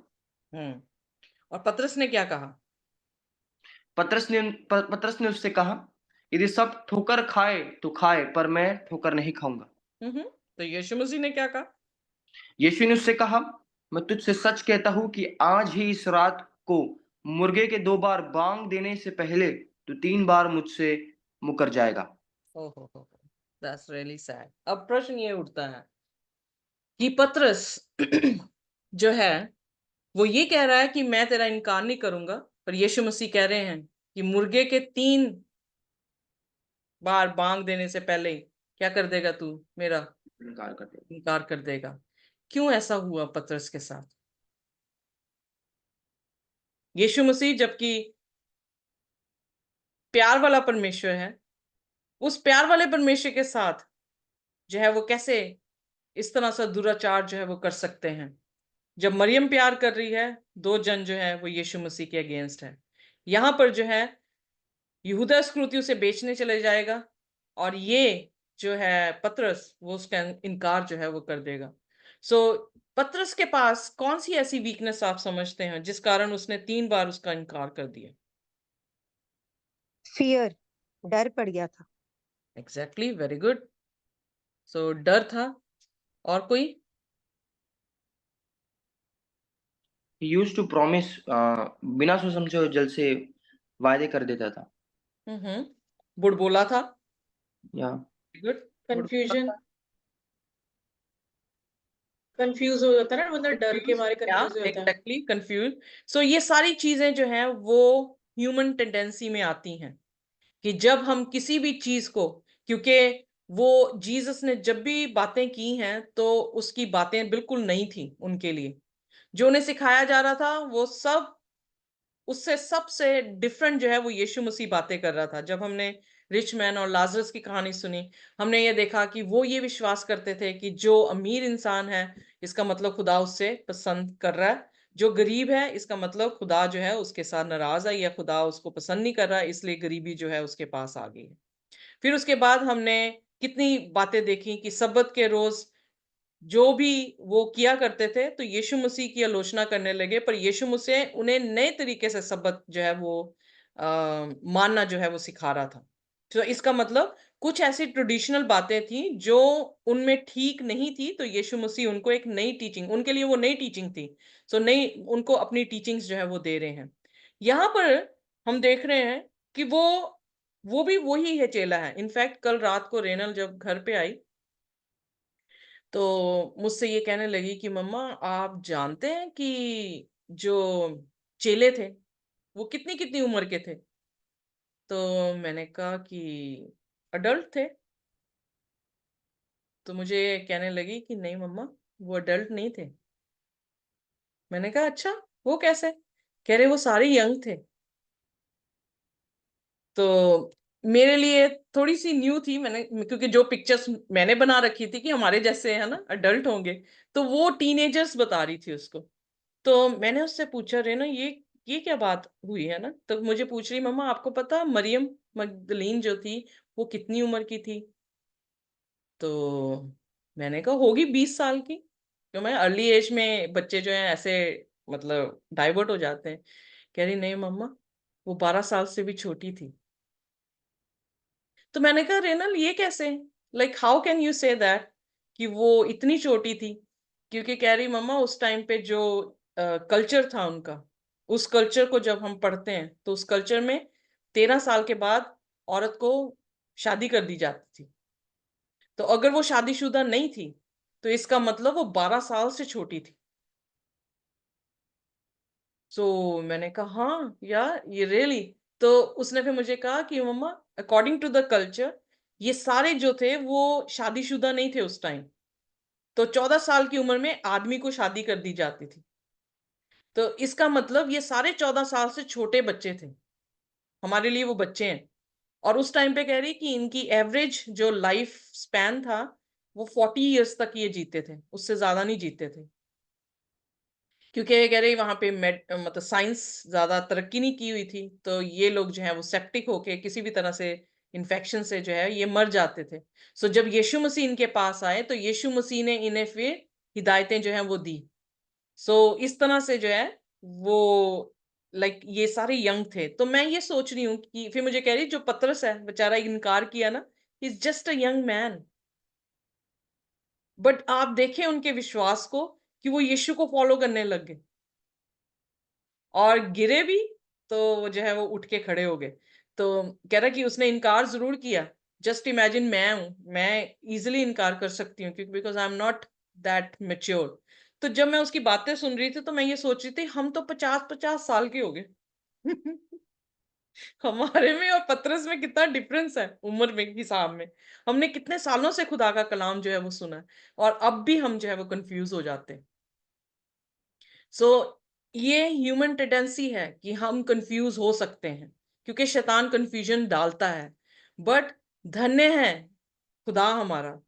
हम्म। और पतरस ने क्या कहा? पतरस ने उससे कहा, यदि सब ठोकर खाए तो खाए, पर मैं ठोकर नहीं खाऊंगा। तो यीशु मसीह ने क्या कहा? यीशु ने उससे कहा, मैं तुझसे सच कहता हूं कि आज ही इस रात को मुर्गे के 2 बार बांग देने से पहले तू 3 बार मुझसे मुकर जाएगा। ओहो, दैट्स रियली सैड। अब प्रश्न ये उठता है कि पतरस जो है वो ये कह रहा है कि मैं तेरा इनकार नहीं करूंगा, पर यीशु मसीह कह रहे हैं कि मुर्गे के 3 बार बांग देने से पहले ही क्या कर देगा? तू मेरा इनकार कर दे। इनकार कर देगा। क्यों ऐसा हुआ पतरस के साथ? यीशु मसीह जबकि प्यार वाला परमेश्वर है, उस प्यार वाले परमेश्वर के साथ जो है वो कैसे इस तरह से दुराचार जो है वो कर सकते हैं? जब मरियम प्यार कर रही है, 2 जन जो है वो यीशु मसीह के अगेंस्ट है। यहां पर जो है यहूदा इस्करियोती उसे बेचने चले जाएगा और ये जो है पतरस वो उसका इनकार जो है वो कर देगा। सो पतरस के पास कौन सी ऐसी वीकनेस आप समझते हैं जिस कारण उसने 3 बार उसका इनकार कर दिया? फियर, डर पड़ गया था। Exactly, very good. सो डर था। और कोई? He used to promise बिना सोच समझे जल्द से वादे कर देता था। बुड़बोला था। या गुड। कंफ्यूजन, कंफ्यूज हो जाता है ना बंदा, डर के मारे कंफ्यूज हो जाता है। Exactly, confuse. सो ये सारी चीजें जो है वो ह्यूमन टेंडेंसी में आती हैं कि जब हम किसी भी चीज को, क्योंकि वो जीसस ने जब भी बातें की हैं तो उसकी बातें बिल्कुल नई थी उनके लिए। जो उन्हें सिखाया जा रहा था वो सब उससे सबसे डिफरेंट जो है वो यीशु मसीह बातें कर रहा था। जब हमने रिच मैन और लाजरस की कहानी सुनी, हमने ये देखा कि वो ये विश्वास करते थे कि जो अमीर इंसान है इसका मतलब खुदा उससे पसंद कर रहा है, जो गरीब है इसका मतलब खुदा जो है उसके साथ नाराज है या खुदा उसको पसंद नहीं कर रहा है, इसलिए गरीबी जो है उसके पास आ गई है। फिर उसके बाद हमने कितनी बातें देखी कि सब्बत के रोज जो भी वो किया करते थे तो यीशु मसीह की आलोचना करने लगे, पर यीशु मसीह उन्हें नए तरीके से सब्बत जो है वो मानना जो है वो सिखा रहा था। तो इसका मतलब कुछ ऐसी ट्रेडिशनल बातें थी जो उनमें ठीक नहीं थी, तो यीशु मसीह उनको एक नई टीचिंग, उनके लिए वो नई टीचिंग थी। सो नई उनको अपनी टीचिंग्स जो है वो दे रहे हैं। यहाँ पर हम देख रहे हैं कि वो भी वही है, चेला है। इनफैक्ट कल रात को रेनल जब घर पे आई तो मुझसे ये कहने लगी कि मम्मा आप जानते हैं कि जो चेले थे वो कितनी कितनी उम्र के थे? तो मैंने कहा कि अडल्ट थे। तो मुझे कहने लगी कि नहीं मम्मा, वो अडल्ट नहीं थे। मैंने कहा अच्छा, वो कैसे? कह रहे वो सारे यंग थे। तो मेरे लिए थोड़ी सी न्यू थी, मैंने क्योंकि जो पिक्चर्स मैंने बना रखी थी कि हमारे जैसे है ना अडल्ट होंगे, तो वो टीनेजर्स बता रही थी उसको। तो मैंने उससे पूछा रेना ये क्या बात हुई है ना? तो मुझे पूछ रही मम्मा आपको पता मरियम मगदलीन जो थी वो कितनी उम्र की थी? तो मैंने कहा होगी 20 साल की। तो मैं अर्ली एज में बच्चे जो हैं ऐसे मतलब डाइवर्ट हो जाते हैं। कह रही नहीं मम्मा, वो 12 साल से भी छोटी थी। तो मैंने कहा रेनल ये कैसे, like how can you say that कि वो इतनी छोटी थी? क्योंकि कह रही मम्मा उस टाइम पे जो कल्चर था उनका, उस कल्चर को जब हम पढ़ते हैं तो उस कल्चर में 13 साल के बाद औरत को शादी कर दी जाती थी। तो अगर वो शादीशुदा नहीं थी तो इसका मतलब वो 12 साल से छोटी थी। मैंने कहा हाँ यार ये रियली। तो उसने फिर मुझे कहा कि मम्मा अकॉर्डिंग टू द कल्चर ये सारे जो थे वो शादीशुदा नहीं थे उस टाइम। तो 14 साल की उम्र में आदमी को शादी कर दी जाती थी। तो इसका मतलब ये सारे 14 साल से छोटे बच्चे थे, हमारे लिए वो बच्चे हैं। और उस टाइम पे कह रही कि इनकी एवरेज जो लाइफ स्पैन था वो 40 इयर्स तक ये जीते थे, उससे ज्यादा नहीं जीते थे। क्योंकि ये कह रही वहां पे मतलब साइंस ज्यादा तरक्की नहीं की हुई थी, तो ये लोग जो है वो सेप्टिक होके किसी भी तरह से इन्फेक्शन से जो है ये मर जाते थे। जब यीशु मसीह इनके पास आए तो यीशु मसीह ने इन्हें फिर हिदायतें जो है वो दी। इस तरह से जो है वो लाइक ये सारे यंग थे। तो मैं ये सोच रही हूँ कि फिर मुझे कह रही जो पतरस है बेचारा इनकार किया ना, is just a young man. But आप देखें उनके विश्वास को कि वो यीशु को फॉलो करने लग गए और गिरे भी तो वो जो है वो उठ के खड़े हो गए। तो कह रहा कि उसने इनकार जरूर किया। जस्ट इमेजिन मैं हूं, मैं इजिली इनकार कर सकती हूँ क्योंकि because I am not that mature. तो जब मैं उसकी बातें सुन रही थी तो मैं ये सोच रही थी हम तो 50-50 साल के हो गए। हमारे में और पतरस में कितना डिफरेंस है उम्र में हिसाब में। हमने कितने सालों से खुदा का कलाम जो है वो सुना है और अब भी हम जो है वो कंफ्यूज हो जाते हैं। सो ये ह्यूमन टेंडेंसी है कि हम कंफ्यूज हो सकते हैं क्योंकि शैतान कंफ्यूजन डालता है। बट धन्य है खुदा हमारा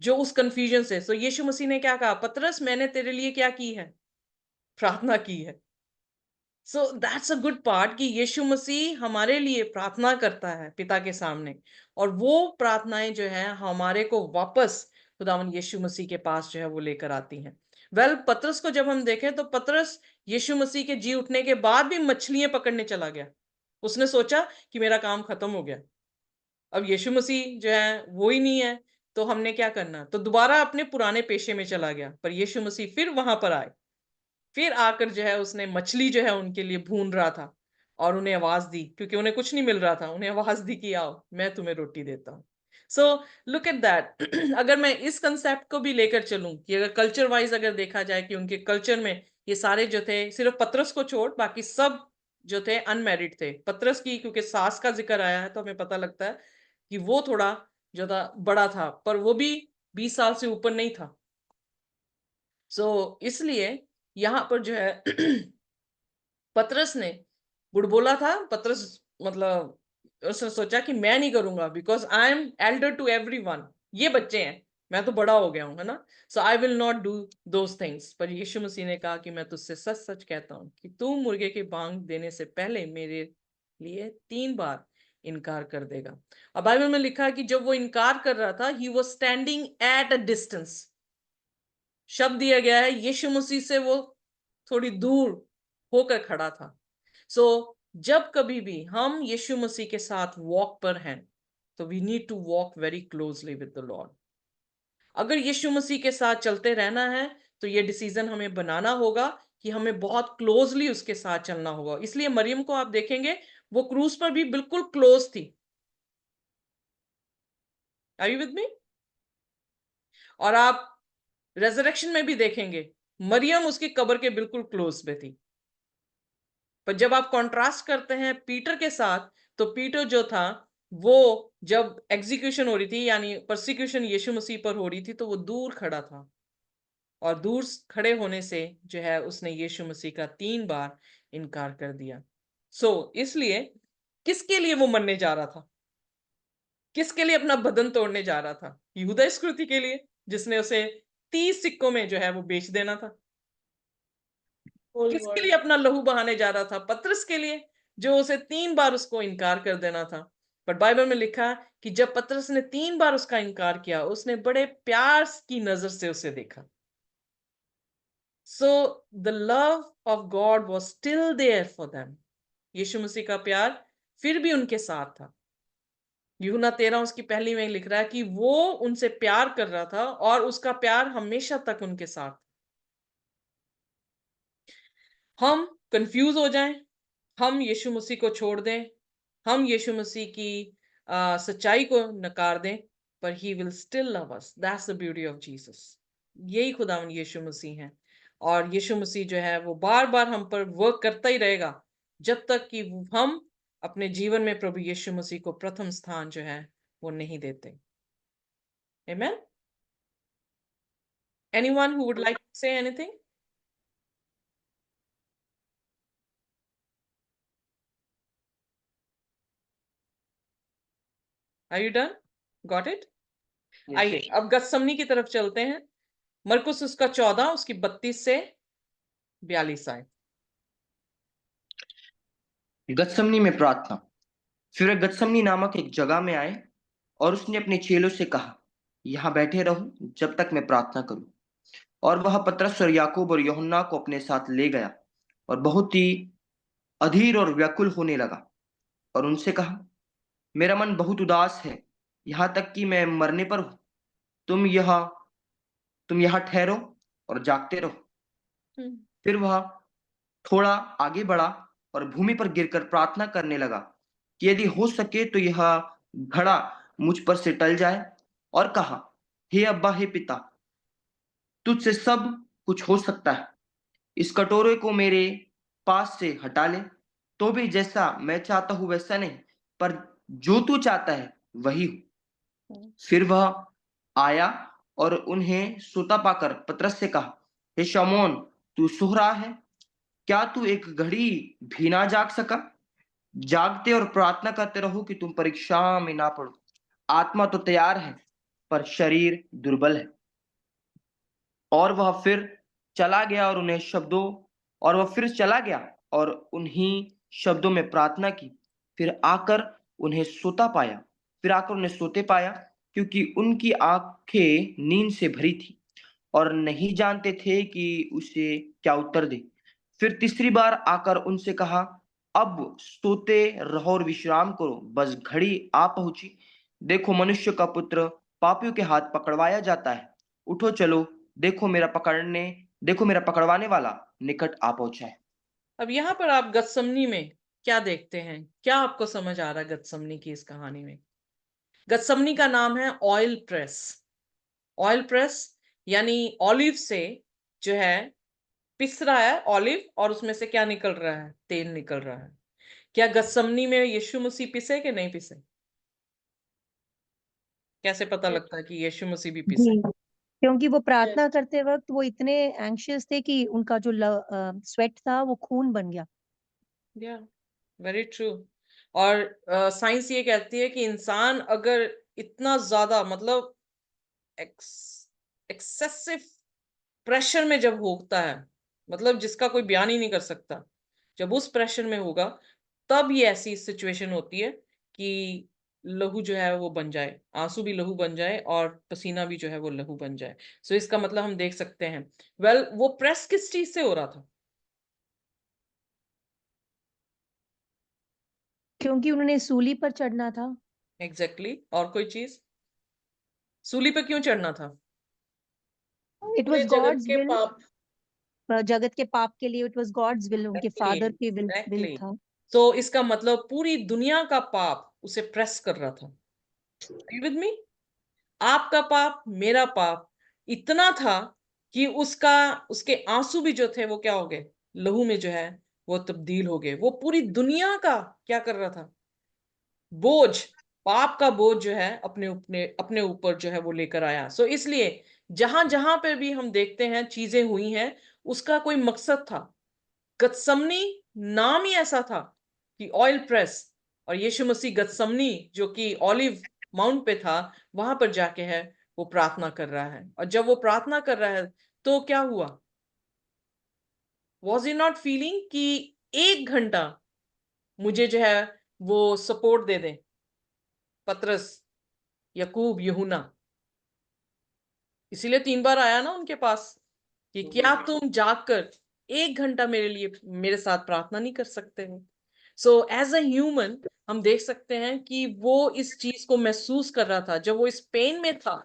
जो उस कंफ्यूजन से, यीशु मसीह ने क्या कहा, पतरस मैंने तेरे लिए क्या की है, प्रार्थना की है। दैट्स अ गुड पार्ट कि यीशु मसीह हमारे लिए प्रार्थना करता है पिता के सामने, और वो प्रार्थनाएं जो है हमारे को वापस खुदावन यीशु मसीह के पास जो है वो लेकर आती हैं। पतरस को जब हम देखें तो पतरस यीशु मसीह के जी उठने के बाद भी मछलियां पकड़ने चला गया। उसने सोचा कि मेरा काम खत्म हो गया, अब यीशु मसीह जो है वो ही नहीं है, तो हमने क्या करना, तो दोबारा अपने पुराने पेशे में चला गया। पर यीशु मसीह फिर वहां पर आए, फिर आकर जो है उसने मछली जो है उनके लिए भून रहा था और उन्हें आवाज दी, क्योंकि उन्हें कुछ नहीं मिल रहा था, उन्हें आवाज दी कि आओ मैं तुम्हें रोटी देता हूँ। So look at that. अगर मैं इस कंसेप्ट को भी लेकर चलूं कि अगर कल्चर वाइज अगर देखा जाए कि उनके कल्चर में ये सारे जो थे, सिर्फ पतरस को छोड़ बाकी सब जो थे अनमैरिड थे। पतरस की क्योंकि सास का जिक्र आया है तो हमें पता लगता है कि वो थोड़ा ज्यादा बड़ा था, पर वो भी 20 साल से ऊपर नहीं था। सो इसलिए यहां पर जो है पतरस ने बुड़बोला था। पतरस मतलब उसने सोचा कि मैं नहीं करूंगा, because I am elder to everyone, ये बच्चे हैं, मैं तो बड़ा हो गया हूं, है ना, so I will not do those things. पर यीशु मसीह ने कहा कि मैं तुझसे सच सच कहता हूं कि तू मुर्गे के बांग देने से पहले मेरे लिए 3 बार इनकार कर देगा। अब बाइबल में लिखा है कि जब वो इनकार कर रहा था, he was standing at a distance. शब्द दिया गया है यीशु मसीह से वो थोड़ी दूर होकर खड़ा था। सो जब कभी भी हम यीशु मसीह के साथ वॉक पर हैं, तो we need to walk very closely with the lord. अगर यीशु मसीह के साथ चलते रहना है तो ये डिसीजन हमें बनाना होगा कि हमें बहुत क्लोजली उसके साथ चलना होगा। इसलिए मरियम को आप देखेंगे वो क्रूस पर भी बिल्कुल क्लोज थी। Are you with me? और आप रेजरेक्शन में भी देखेंगे मरियम उसकी कब्र के बिल्कुल क्लोज पे थी। पर जब आप कंट्रास्ट करते हैं पीटर के साथ, तो पीटर जो था वो जब एग्जीक्यूशन हो रही थी यानी परसिक्यूशन यीशु मसीह पर हो रही थी, तो वो दूर खड़ा था और दूर खड़े होने से जो है उसने यीशु मसीह का 3 बार इनकार कर दिया। इसलिए किसके लिए वो मरने जा रहा था? किसके लिए अपना बदन तोड़ने जा रहा था? यहूदा इस्करियोती के लिए, जिसने उसे 30 सिक्कों में जो है वो बेच देना था। Whole किसके लिए world. अपना लहू बहाने जा रहा था? पतरस के लिए, जो उसे 3 बार उसको इनकार कर देना था। पर बाइबल में लिखा कि जब पतरस ने 3 बार उसका इनकार किया, उसने बड़े प्यार की नजर से उसे देखा। So the love of God was still there for them. Yeshu Masih का प्यार फिर भी उनके साथ था। यूहन्ना 13 उसकी पहली में लिख रहा है कि वो उनसे प्यार कर रहा था और उसका प्यार हमेशा तक उनके साथ। हम कंफ्यूज हो जाएं, हम यीशु मसीह को छोड़ दें, हम यीशु मसीह की सच्चाई को नकार दें, पर he will still love us. That's the beauty of Jesus. यही खुदावन यीशु मसीह है। और यीशु मसीह जो है वो बार बार हम पर वर्क करता ही रहेगा जब तक कि हम अपने जीवन में प्रभु यीशु मसीह को प्रथम स्थान जो है वो नहीं देते। Amen? Anyone who would like to say anything? Are you done? Got it? आइए अब गतसमनी की तरफ चलते हैं। मरकुस उसका 14 उसकी 32 से 42 आए। गतसमनी में प्रार्थना। फिर वे गतसमनी नामक एक जगह में आए और उसने अपने चेलों से कहा, यहाँ बैठे रहो जब तक मैं प्रार्थना करूं। और वह पतरस और याकूब और यूहन्ना को अपने साथ ले गया और बहुत ही अधीर और व्याकुल होने लगा और उनसे कहा, मेरा मन बहुत उदास है, यहाँ तक कि मैं मरने पर हूं। तुम यहाँ ठहरो और जागते रहो। फिर वह थोड़ा आगे बढ़ा और भूमि पर गिरकर प्रार्थना करने लगा कि यदि हो सके तो यह घड़ा मुझ पर से टल जाए, और कहा, हे अब्बा, हे पिता, तुझसे सब कुछ हो सकता है। इस कटोरे को मेरे पास से हटा ले, तो भी जैसा मैं चाहता हूं वैसा नहीं, पर जो तू चाहता है वही हो। फिर वह आया और उन्हें सोता पाकर पतरस से कहा, हे शमौन, तू सो रहा है? क्या तू एक घड़ी भी ना जाग सका? जागते और प्रार्थना करते रहो कि तुम परीक्षा में ना पड़ो। आत्मा तो तैयार है पर शरीर दुर्बल है। और वह फिर चला गया और उन्हीं शब्दों में प्रार्थना की। फिर आकर उन्हें सोते पाया, क्योंकि उनकी आंखें नींद से भरी थी और नहीं जानते थे कि उसे क्या उत्तर दे। फिर तीसरी बार आकर उनसे कहा, अब सोते रहो और विश्राम करो, बस घड़ी आ पहुंची। देखो, मनुष्य का पुत्र पापियों के हाथ पकड़वाया जाता है। उठो चलो, देखो मेरा पकड़वाने वाला निकट आ पहुंचा है। अब यहाँ पर आप गत्समनी में क्या देखते हैं? क्या आपको समझ आ रहा है गत्समनी की इस कहानी में? गत्समनी का नाम है ऑयल प्रेस। ऑयल प्रेस यानी ऑलिव से जो है पिस रहा है ऑलिव, और उसमें से क्या निकल रहा है? तेल निकल रहा है। क्या गत्समनी में यीशु मसीह पिसे कि नहीं पिसे? कैसे पता लगता है कि यीशु मसीह भी पिसे? जी, क्योंकि वो प्रार्थना करते वक्त वो इतने एंशियस थे कि उनका जो स्वेट था वो खून बन गया। या वेरी ट्रू। और साइंस ये कहती है कि इंसान अगर इतना ज्यादा मतलब एक्सेसिव प्रेशर में जब होता है, मतलब जिसका कोई बयान ही नहीं कर सकता, जब उस प्रेशर में होगा तब ये ऐसी सिचुएशन होती है कि लहू जो है वो बन जाए, आंसू भी लहू बन जाए और पसीना भी जो है वो लहू बन जाए। सो इसका मतलब हम देख सकते हैं। वो प्रेस किस चीज से हो रहा था? क्योंकि उन्होंने सूली पर चढ़ना था। एग्जैक्टली। और कोई चीज? सूली पे क्यों चढ़ना था? इट पूरे वाज जगत गॉड्स के विल, पाप। जगत के पाप के लिए। इट वाज गॉड्स विल, उनके फादर की विल एग्जैक्टली। था। तो इसका मतलब पूरी दुनिया का पाप उसे प्रेस कर रहा था। With me? आपका पाप, मेरा पाप इतना था कि उसके आंसू भी जो थे वो क्या हो गए? लहू में जो है वो तब्दील हो गए। वो पूरी दुनिया का क्या कर रहा था? बोझ, पाप का बोझ जो है अपने ऊपर जो है वो लेकर आया। सो इसलिए जहां जहां पे भी हम देखते हैं चीजें हुई हैं, उसका कोई मकसद था। गत्समनी नाम ही ऐसा था कि ऑयल प्रेस, और यीशु मसीह गत्समनी जो कि ऑलिव माउंट पे था, वहां पर जाके है वो प्रार्थना कर रहा है। और जब वो प्रार्थना कर रहा है तो क्या हुआ? वॉज ही नॉट फीलिंग कि 1 घंटा मुझे जो है वो सपोर्ट दे दे पतरस, यकूब, यूहन्ना? इसीलिए 3 बार आया ना उनके पास कि क्या तुम जागकर 1 घंटा मेरे लिए, मेरे साथ प्रार्थना नहीं कर सकते हो? सो एज अ ह्यूमन हम देख सकते हैं कि वो इस चीज को महसूस कर रहा था। जब वो इस पेन में था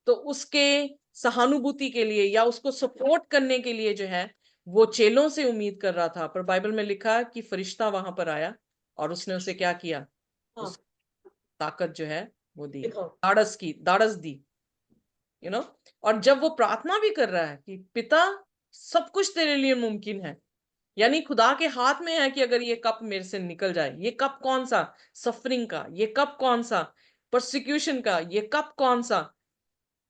तो उसके सहानुभूति के लिए या उसको सपोर्ट करने के लिए जो है वो चेलों से उम्मीद कर रहा था। पर बाइबल में लिखा है कि फरिश्ता वहां पर आया और उसने उसे क्या किया? उस ताकत जो है वो दी, दाढ़स दी, और जब वो प्रार्थना भी कर रहा है कि पिता, सब कुछ तेरे लिए मुमकिन है, यानी खुदा के हाथ में है कि अगर ये कप मेरे से निकल जाए, ये कप कौन सा? सफरिंग का। ये कप कौन सा? परसिक्यूशन का। ये कप कौन सा?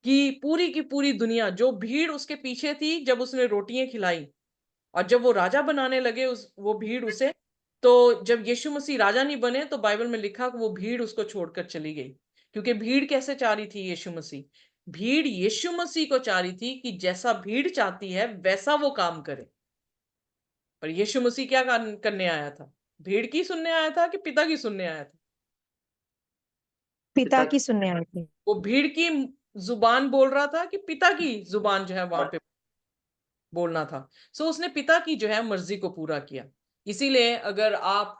कि पूरी की पूरी दुनिया, जो भीड़ उसके पीछे थी जब उसने रोटियां खिलाई, और जब वो राजा बनाने लगे वो भीड़ उसे, तो जब यीशु मसीह राजा नहीं बने तो बाइबल में लिखा कि वो भीड़ उसको छोड़कर चली गई। क्योंकि भीड़ कैसे चाह रही थी यीशु मसीह? भीड़ यीशु मसीह को चाह रही थी कि जैसा भीड़ चाहती है वैसा वो काम करे। पर यीशु मसीह क्या करने आया था? भीड़ की सुनने आया था कि पिता की सुनने आया था? पिता की सुनने आए थे। वो भीड़ की जुबान बोल रहा था कि पिता की जुबान जो है वहां पे बोलना था। सो उसने पिता की जो है मर्जी को पूरा किया। इसीलिए अगर आप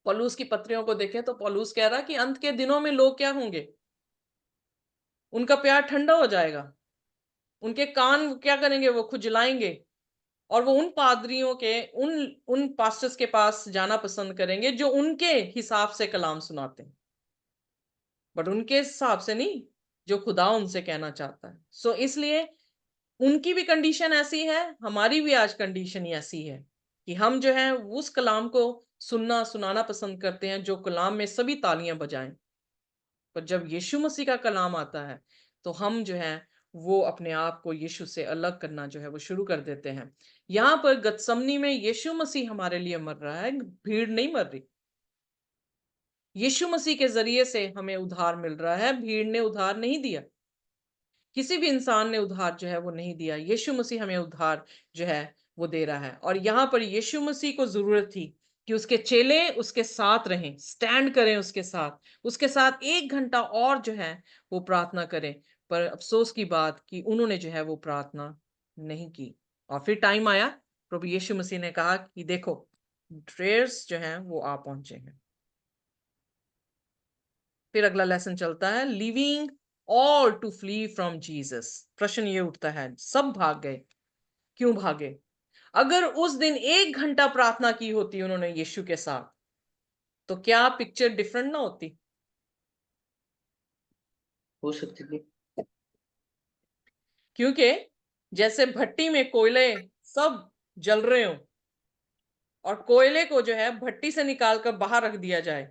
पौलुस की पत्रियों को देखें तो पौलुस कह रहा कि अंत के दिनों में लोग क्या होंगे? उनका प्यार ठंडा हो जाएगा, उनके कान क्या करेंगे? वो खुजलाएंगे, और वो उन पादरियों के, उन उन पास्टर्स के पास जाना पसंद करेंगे जो उनके हिसाब से कलाम सुनाते हैं, बट उनके हिसाब से नहीं जो खुदा उनसे कहना चाहता है। सो इसलिए उनकी भी कंडीशन ऐसी है, हमारी भी आज कंडीशन ही ऐसी है कि हम जो है उस कलाम को सुनाना पसंद करते हैं जो कलाम में सभी तालियां बजाएं। पर जब यीशु मसीह का कलाम आता है तो हम जो है वो अपने आप को यीशु से अलग करना जो है वो शुरू कर देते हैं। यहाँ पर गत्समनी में यीशु मसीह हमारे लिए मर रहा है, भीड़ नहीं मर रही। यीशु मसीह के जरिए से हमें उद्धार मिल रहा है, भीड़ ने उद्धार नहीं दिया, किसी भी इंसान ने उद्धार जो है वो नहीं दिया। यीशु मसीह हमें उद्धार जो है वो दे रहा है। और यहाँ पर यीशु मसीह को जरूरत थी कि उसके चेले उसके साथ रहें, स्टैंड करें उसके साथ 1 घंटा और जो है वो प्रार्थना करें। पर अफसोस की बात कि उन्होंने जो है वो प्रार्थना नहीं की। और फिर टाइम आया, प्रभु यीशु मसीह ने कहा कि देखो ड्रेयर्स जो हैं वो आ पहुंचे हैं। फिर अगला लेसन चलता है, leaving all to flee from Jesus. प्रश्न ये उठता है, सब भाग गए, क्यों भागे? अगर उस दिन 1 घंटा प्रार्थना की होती उन्होंने यीशु के साथ, तो क्या पिक्चर डिफरेंट ना होती? हो सकती थी। क्योंकि जैसे भट्टी में कोयले सब जल रहे हो और कोयले को जो है भट्टी से निकालकर बाहर रख दिया जाए,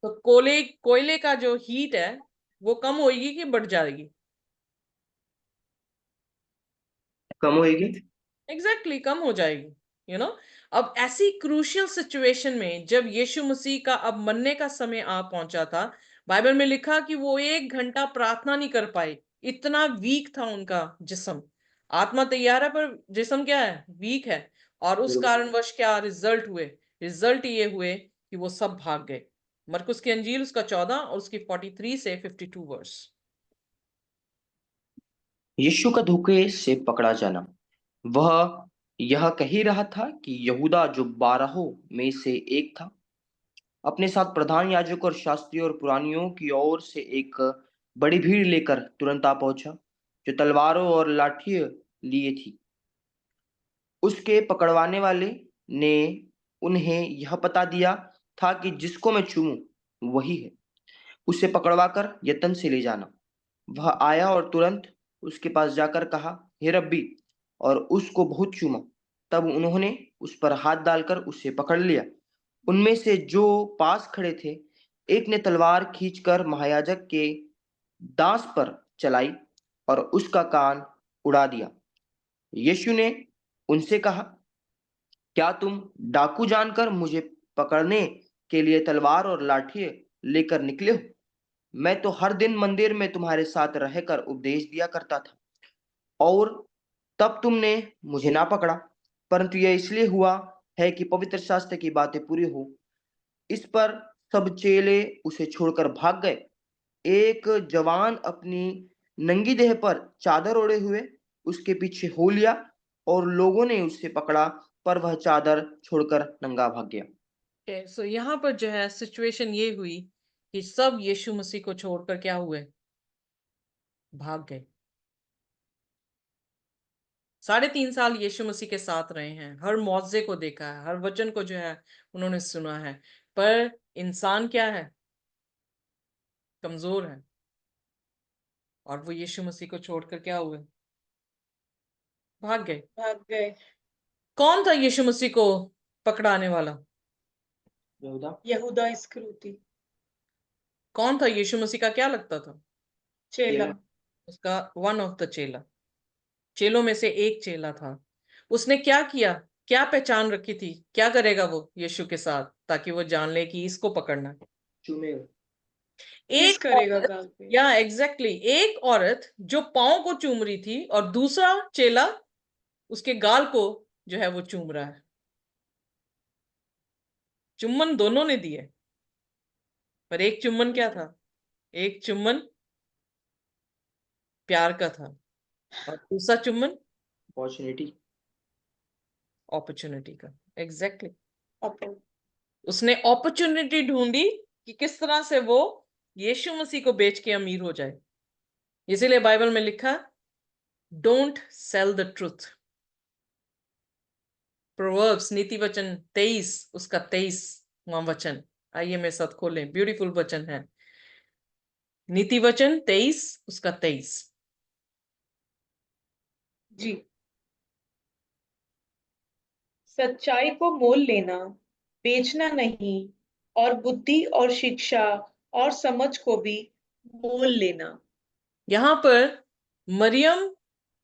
तो कोयले का जो हीट है वो कम होगी कि बढ़ जाएगी? कम होएगी। एग्जैक्टली कम हो जाएगी, यू नो। अब ऐसी क्रूशियल सिचुएशन में जब यीशु मसीह का अब मरने का समय आ पहुंचा था, बाइबल में लिखा कि वो 1 घंटा प्रार्थना नहीं कर पाए, इतना वीक था उनका जिस्म। आत्मा तैयार है पर जिस्म क्या है? वीक है। और उस कारणवश क्या रिजल्ट हुए? रिजल्ट ये हुए कि वो सब भाग गए। मरकुस की अंजील उसका 14 और उसकी 43 से 52 वर्स। यीशु का धोखे से पकड़ा जाना। वह यह कह ही रहा था कि यहूदा, जो 12 में से एक था, अपने साथ प्रधान याजक और शास्त्री और पुरानियों की ओर से एक बड़ी भीड़ लेकर तुरंत आ पहुंचा, जो तलवारों और लाठियां लिए थी। उसके पकड़वाने वाले ने उन्हें यह पता दिया था कि जिसको मैं चूमूं वही है, उसे पकड़वाकर यत्न से ले जाना। वह आया और तुरंत उसके पास जाकर कहा, हे रब्बी, और उसको बहुत चूमा। तब उन्होंने उस पर हाथ डालकर उसे पकड़ लिया। उनमें से जो पास खड़े थे, एक ने तलवार खींचकर महायाजक के दांस पर चलाई और उसका कान उड़ा दिया। यीशु ने उनसे कहा, क्या तुम डाकू जानकर मुझे पकड़ने के लिए तलवार और लाठी लेकर निकले हो? मैं तो हर दिन मंदिर में तुम्हारे साथ रहकर उपदेश दिया करता था, और तब तुमने मुझे ना पकड़ा, परंतु यह इसलिए हुआ है कि पवित्र शास्त्र की बातें पूरी हो। इस पर सब चेले उसे छोड़कर भाग गए। एक जवान अपनी नंगी देह पर चादर ओढ़े हुए उसके पीछे हो लिया, और लोगों ने उसे पकड़ा, पर वह चादर छोड़कर नंगा भाग गया। सो यहाँ पर जो है सिचुएशन ये हुई कि सब यीशु मसीह को छोड़कर क्या हुए? भाग गए। 3.5 साल यीशु मसीह के साथ रहे हैं, हर मौजे को देखा है, हर वचन को जो है उन्होंने सुना है, पर इंसान क्या है? कमजोर है। और वो यीशु मसीह को छोड़कर क्या हुए? भाग गए। भाग गए। कौन था यीशु मसीह को पकड़ाने वाला? यहूदा इस्करियोती। कौन था यीशु मसीह का? क्या लगता था? चेला। उसका वन ऑफ द चेला, चेलों में से एक चेला था। उसने क्या किया? क्या पहचान रखी थी? क्या करेगा वो यीशु के साथ, ताकि वो जान ले कि इसको पकड़ना है? चूमेगा। किस एक करेगा औरत, गाल पे। या एग्जैक्टली एक औरत जो पाँव को चूम रही थी और दूसरा चेला उसके गाल को जो है वो चूम रहा है। चुम्बन दोनों ने दिए, पर एक चुम्बन क्या था? एक चुम्बन प्यार का था और दूसरा चुम्बन अपॉर्चुनिटी। अपॉर्चुनिटी का। एग्जैक्टली अपन। उसने अपॉर्चुनिटी ढूंढी कि किस तरह से वो यीशु मसीह को बेच के अमीर हो जाए। इसीलिए बाइबल में लिखा, don't sell the truth. Proverbs नीति वचन 23 उसका 23वां वचन, आइए मेरे साथ खोलें, ब्यूटीफुल वचन है। नीति वचन 23 उसका 23। जी। सच्चाई को मोल लेना, बेचना नहीं, और बुद्धि और शिक्षा और समझ को भी मोल लेना। यहां पर मरियम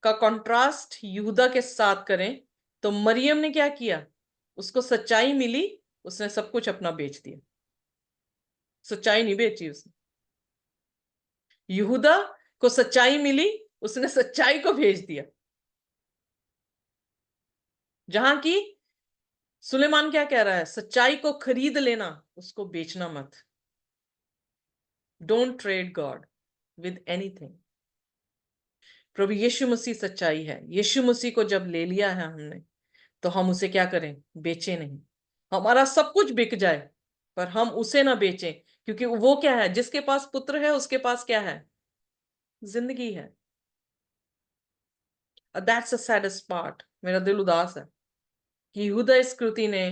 का कंट्रास्ट यहूदा के साथ करें तो मरियम ने क्या किया? उसको सच्चाई मिली, उसने सब कुछ अपना बेच दिया। सच्चाई नहीं बेची उसने। यहूदा को सच्चाई मिली, उसने सच्चाई को भेज दिया। जहां की सुलेमान क्या कह रहा है? सच्चाई को खरीद लेना, उसको बेचना मत। Don't trade God with anything. प्रभु यीशु मसीह सच्चाई है। यीशु मसीह को जब ले लिया है हमने, तो हम उसे क्या करें? बेचे नहीं। हमारा सब कुछ बिक जाए पर हम उसे ना बेचें, क्योंकि वो क्या है, जिसके पास पुत्र है उसके पास क्या है, जिंदगी है। That's the saddest part. मेरा दिल उदास है कि यहूदा इस्करियोती ने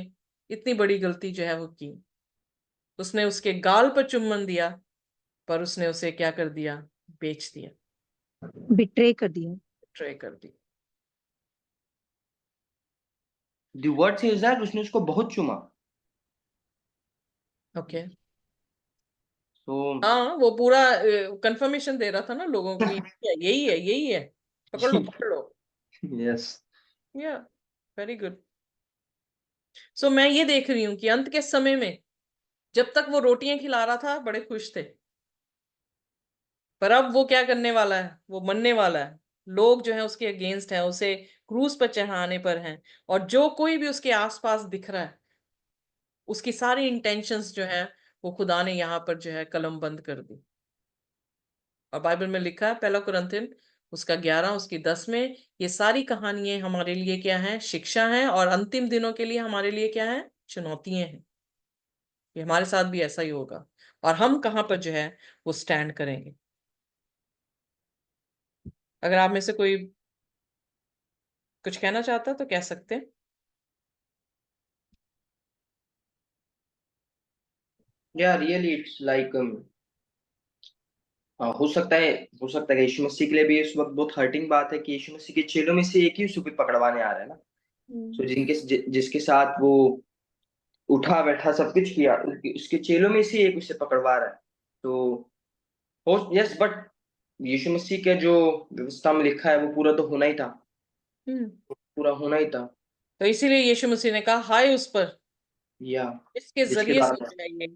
इतनी बड़ी गलती जो है वो की। उसने उसके गाल पर चुम्बन दिया, पर उसने उसे क्या कर दिया, बेच दिया, बिट्रे कर दिया। ट्रे कर दी। The word says that उसने उसको बहुत चुमा। ओके। So हाँ, वो पूरा कंफर्मेशन दे रहा था ना लोगों को, यही है, यही है, पकड़ लो पकड़ लो। yes, या वेरी गुड। सो मैं ये देख रही हूँ कि अंत के समय में जब तक वो रोटियां खिला रहा था बड़े खुश थे, पर अब वो क्या करने वाला है, वो मरने वाला है। लोग जो है उसके अगेंस्ट है, उसे क्रूज पर चढ़ाने पर हैं, और जो कोई भी उसके आसपास दिख रहा है उसकी सारी इंटेंशंस जो है वो खुदा ने यहाँ पर जो है कलम बंद कर दी। और बाइबल में लिखा है, पहला कुरिन्थियन उसका 11 उसकी 10 में, ये सारी कहानियां हमारे लिए क्या है, शिक्षा है, और अंतिम दिनों के लिए हमारे लिए क्या है, चुनौतियां हैं। ये हमारे साथ भी ऐसा ही होगा, और हम कहाँ पर जो है वो स्टैंड करेंगे। अगर आप में से कोई कुछ कहना चाहता है तो कह सकते हैं। yeah, really it's like हो सकता है कि यीशु मसीह के लिए भी इस वक्त बहुत हर्टिंग बात है कि यीशु मसीह के चेलों में से एक ही उसे पकड़वाने आ रहा है ना। तो जिसके साथ वो उठा बैठा सब कुछ किया, उसके चेलों में से एक उसे पकड़वा रहा है। तो हो यस, बट यीशु मसीह के जो व्यवस्था में लिखा है वो पूरा तो होना ही था, पूरा होना ही था। तो इसीलिए यीशु मसीह ने कहा हाय उस पर या इसके जिसके जरिए से द्वारा जो है ये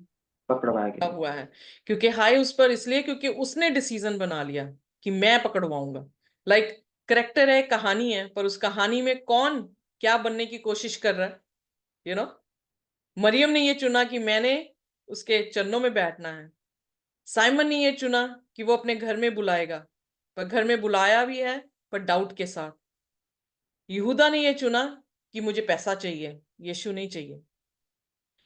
पकड़वाया गया। हुआ है। क्योंकि हाय उस पर इसलिए क्योंकि उसने डिसीजन बना लिया कि मैं पकड़वाऊंगा। लाइक करेक्टर है, कहानी है, पर उस कहानी में कौन क्या बनने की कोशिश कर रहा है, यू नो। मरियम ने ये चुना कि मैंने उसके चरणों में बैठना है। साइमन ने ये चुना कि वो अपने घर में बुलाएगा, पर घर में बुलाया भी है पर डाउट के साथ। यहूदा ने ये चुना कि मुझे पैसा चाहिए, यीशु नहीं चाहिए।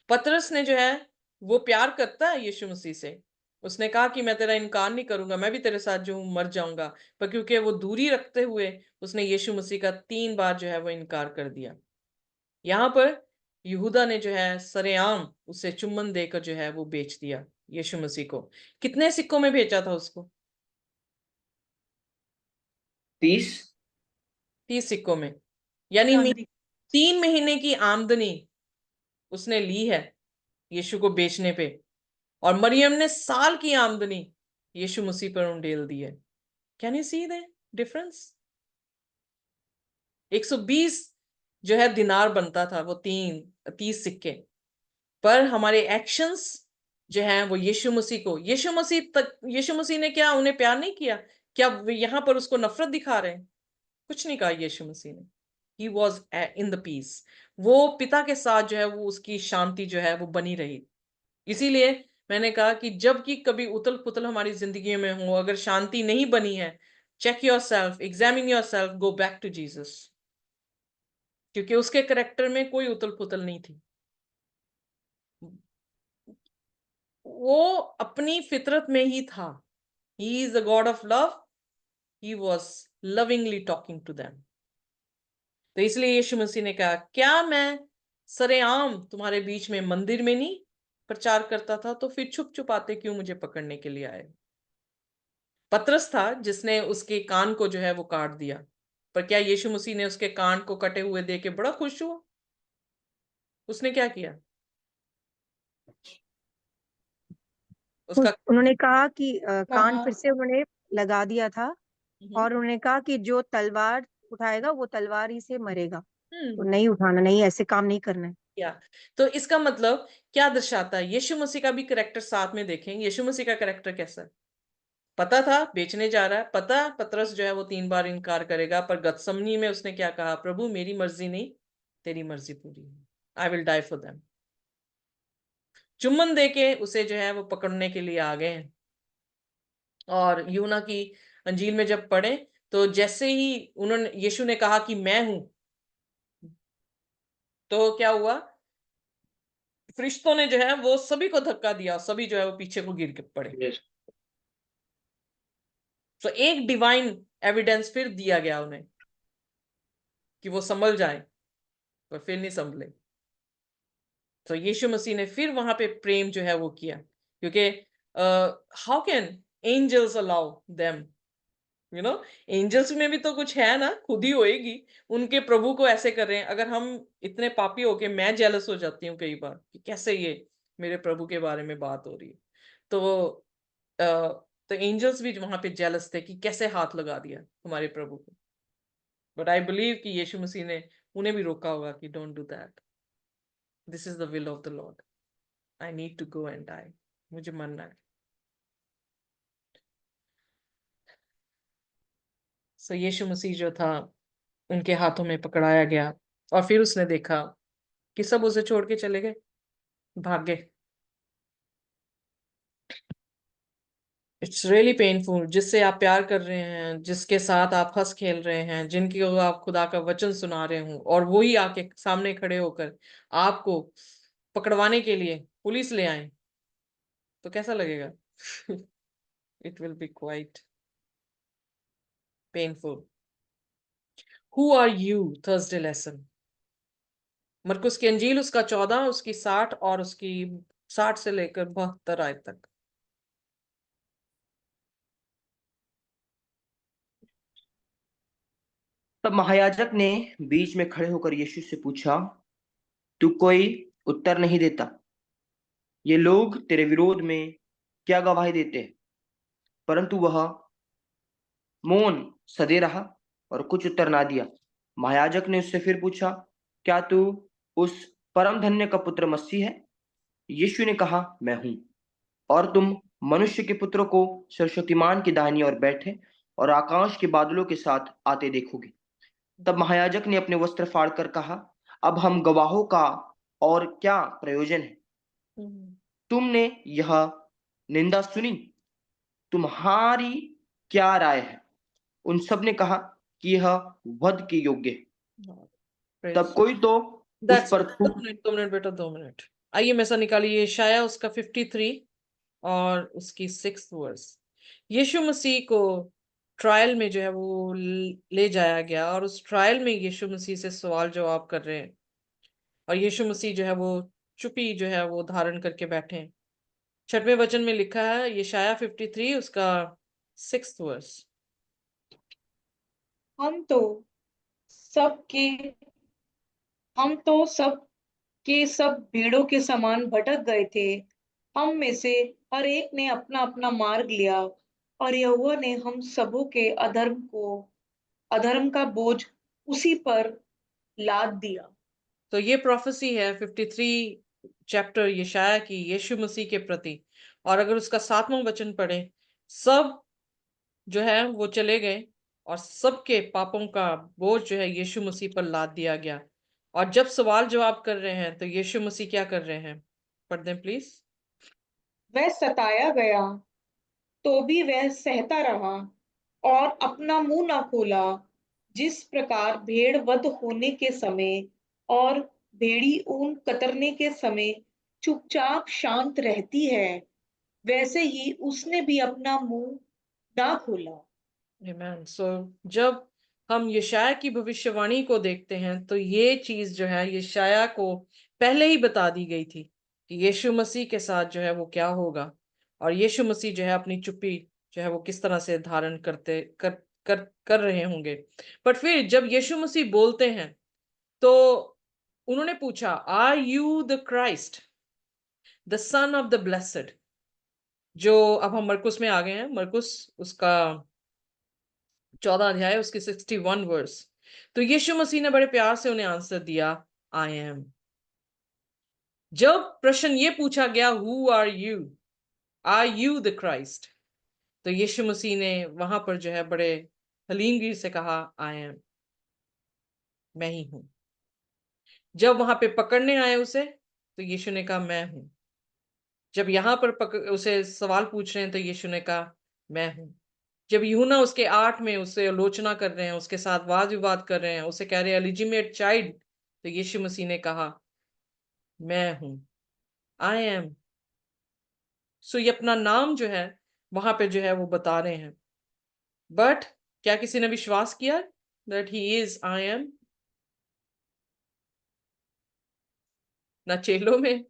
पतरस ने जो है वो प्यार करता है यीशु मसीह से, उसने कहा कि मैं तेरा इनकार नहीं करूंगा, मैं भी तेरे साथ जो हूं मर जाऊंगा, पर क्योंकि वो दूरी रखते हुए उसने यीशु मसीह का 3 बार जो है वो इनकार कर दिया। यहाँ पर यहूदा ने जो है सरेआम उसे चुम्बन देकर जो है वो बेच दिया यीशु मसीह को। कितने सिक्कों में बेचा था उसको? 30। 30 सिक्कों में। यानी 3 महीने की आमदनी उसने ली है यीशु को बेचने पे, और मरियम ने साल की आमदनी यीशु मसीह पर उंडेल दी है। Can you see the difference? 120 जो है दिनार बनता था वो 30 सिक्के, पर हमारे एक्शंस जो हैं वो यीशु मसीह को, यीशु मसीह ने क्या उन्हें प्यार नहीं किया? क्या यहां पर उसको नफरत दिखा रहे हैं? कुछ नहीं कहा यीशु मसीह ने। He was in the peace. वो पिता के साथ जो है वो उसकी शांति जो है वो बनी रही। इसीलिए मैंने कहा कि जब कि कभी उथल पुथल हमारी जिंदगी में हो, अगर शांति नहीं बनी है, check yourself, examine yourself, go back to Jesus. क्योंकि उसके करेक्टर में कोई उथल पुथल नहीं थी। वो अपनी फितरत में ही था। He is the God of love. He was lovingly talking to them. तो इसलिए यीशु मसीह ने कहा, क्या मैं सरेआम तुम्हारे बीच में मंदिर में नहीं प्रचार करता था, तो फिर छुप छुपाते क्यों मुझे पकड़ने के लिए आए? पतरस था जिसने उसके कान को जो है वो काट दिया, पर क्या यीशु मसीह ने उसके कान को कटे हुए देख के बड़ा खुश हुआ? उसने क्या किया? उसका उन्होंने कहा कि कान फिर से उन्होंने लगा दिया था, और उन्होंने कहा कि जो तलवार उठाएगा वो तलवार ही से मरेगा, तो नहीं उठाना, नहीं, ऐसे काम नहीं करना है। क्या? तो इसका मतलब क्या दर्शाता है? यीशु मसीह का भी करेक्टर साथ में देखें। यीशु मसीह का करेक्टर कैसा है? पता था बेचने जा रहा है, पता पतरस जो है वो 3 बार इनकार करेगा, पर गतसमनी में उसने क्या कहा? प्रभु मेरी मर्जी नहीं, तेरी मर्जी पूरी है। I will die for them. चुम्बन देके उसे जो है वो पकड़ने के लिए आ गए हैं। और यूना की अंजील में जब पढ़े तो जैसे ही यीशु ने कहा कि मैं हूं, तो क्या हुआ? फरिश्तों ने जो है वो सभी को धक्का दिया, सभी जो है वो पीछे को गिर के पड़े। Yes. तो एक डिवाइन एविडेंस फिर दिया गया उन्हें कि वो संभल जाए, पर फिर नहीं संभले। तो यीशु मसीह ने फिर वहां पे प्रेम जो है वो किया, क्योंकि how can angels allow them, you know, angels में भी तो कुछ है ना, खुद ही होएगी, उनके प्रभु को ऐसे कर रहे हैं। अगर हम इतने पापी होके, मैं जेलस हो जाती हूँ कई बार कि कैसे ये मेरे प्रभु के बारे में बात हो रही है, तो एंजल्स भी वहां पे जेलस थे कि कैसे हाथ लगा दिया हमारे प्रभु को। बट आई बिलीव कि यीशु मसीह ने उन्हें भी रोका होगा कि don't do that, this is the will of the Lord, I need to go and die, मुझे मरना है। सो यीशु मसीह जो था उनके हाथों में पकड़ाया गया, और फिर उसने देखा कि सब उसे छोड़ के चले गए, भाग गए। It's really painful. जिससे आप प्यार कर रहे हैं, जिसके साथ आप हंस खेल रहे हैं, जिनकी आप खुदा का वचन सुना रहे हो, और वो ही आके सामने खड़े होकर आपको पकड़वाने के लिए पुलिस ले आए, तो कैसा लगेगा? It will be quite painful. Who are you, Thursday lesson, Markus की अंजील उसका 14, उसकी 60 और उसकी 60 से लेकर 72 आयत तक। तब महायाजक ने बीच में खड़े होकर यीशु से पूछा, तू कोई उत्तर नहीं देता? ये लोग तेरे विरोध में क्या गवाही देते हैं? परंतु वह मौन सदे रहा और कुछ उत्तर ना दिया। महायाजक ने उससे फिर पूछा, क्या तू उस परम धन्य का पुत्र मसीह है? यीशु ने कहा, मैं हूं। और तुम मनुष्य के पुत्र को सर्वशक्तिमान की दाहिनी ओर बैठे और आकाश के बादलों के साथ आते देखोगे। तब महायाजक ने अपने वस्त्र फाड़कर कहा, अब हम गवाहों का और क्या प्रयोजन है? तुमने यह निंदा सुनी, तुम्हारी क्या राय है? उन सब ने कहा कि यह वध के योग्य है। तब कोई तो उस पर 2 मिनट बेटा, 2 मिनट। आइए मैं सा निकालिए यशायाह उसका 53 और उसकी 6th वर्स। यीशु मसीह को ट्रायल में जो है वो ले जाया गया, और उस ट्रायल में यीशु मसीह से सवाल जवाब कर रहे हैं, और यीशु मसीह जो है वो चुप्पी जो है वो धारण करके बैठे हैं। 6वें वचन में लिखा है, यशायाह 53 उसका 6th वर्स। हम तो सब के सब भेड़ों के समान भटक गए थे। हम में से हर एक ने अपना अपना मार्ग लिया, और यहोवा ने हम सबों के अधर्म का बोझ उसी पर लाद दिया। तो ये प्रोफेसी है 53 चैप्टर यशायाह की यीशु मसीह के प्रति। और अगर उसका 7वां वचन पढ़े, सब जो है वो चले गए और सबके पापों का बोझ जो है यीशु मसीह पर लाद दिया गया। और जब सवाल जवाब कर रहे हैं तो यीशु मसीह क्या कर रहे हैं? पढ़ दें प्लीज। वह सताया गया तो भी वह सहता रहा और अपना मुंह ना खोला। जिस प्रकार भेड़ वध होने के समय और भेड़ी ऊन कतरने के समय चुपचाप शांत रहती है, वैसे ही उसने भी अपना मुंह ना खोला। आमेन। सो जब हम यशायाह की भविष्यवाणी को देखते हैं तो ये चीज जो है यशायाह को पहले ही बता दी गई थी कि यीशु मसीह के साथ जो है वो क्या होगा, और यीशु मसीह जो है अपनी चुप्पी जो है वो किस तरह से धारण कर रहे होंगे। पर फिर जब यीशु मसीह बोलते हैं तो उन्होंने पूछा, are you the Christ, the son of the blessed? जो अब हम मरकुस में आ गए हैं, मरकुस उसका 14 अध्याय उसकी 61 वर्स। तो यीशु मसीह ने बड़े प्यार से उन्हें आंसर दिया, आई एम। जब प्रश्न ये पूछा गया, who are you the Christ, तो यीशु मसीह ने वहां पर जो है बड़े हलीमगिरी से कहा, आई एम, मैं ही हूं। जब वहां पे पकड़ने आए उसे तो यीशु ने कहा, मैं हूं। जब यहां पर उसे सवाल पूछ रहे हैं तो यीशु ने कहा, मैं हूं। जब यूहन्ना उसके 8 में उससे आलोचना कर रहे हैं, उसके साथ वाद विवाद कर रहे हैं, उसे कह रहे हैं एलिजिमेट चाइल्ड, तो यीशु मसीह ने कहा, मैं हूं। I am. सो ये अपना नाम जो है वहां पे जो है वो बता रहे हैं। बट क्या किसी ने विश्वास किया that he is I am? ना चेलों में,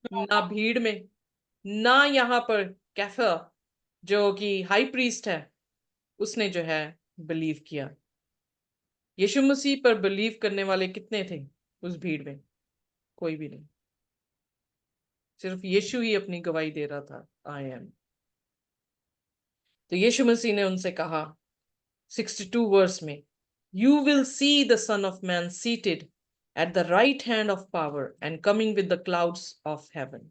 ना भीड़ में, ना यहाँ पर कैफा जो कि हाई प्रीस्ट है उसने जो है बिलीव किया। यीशु मसीह पर बिलीव करने वाले कितने थे उस भीड़ में? कोई भी नहीं। सिर्फ यीशु ही अपनी गवाही दे रहा था, आई एम। तो यीशु मसीह ने उनसे कहा 62 वर्स में, you will see the son of man seated at the right hand of power and coming with the clouds of heaven.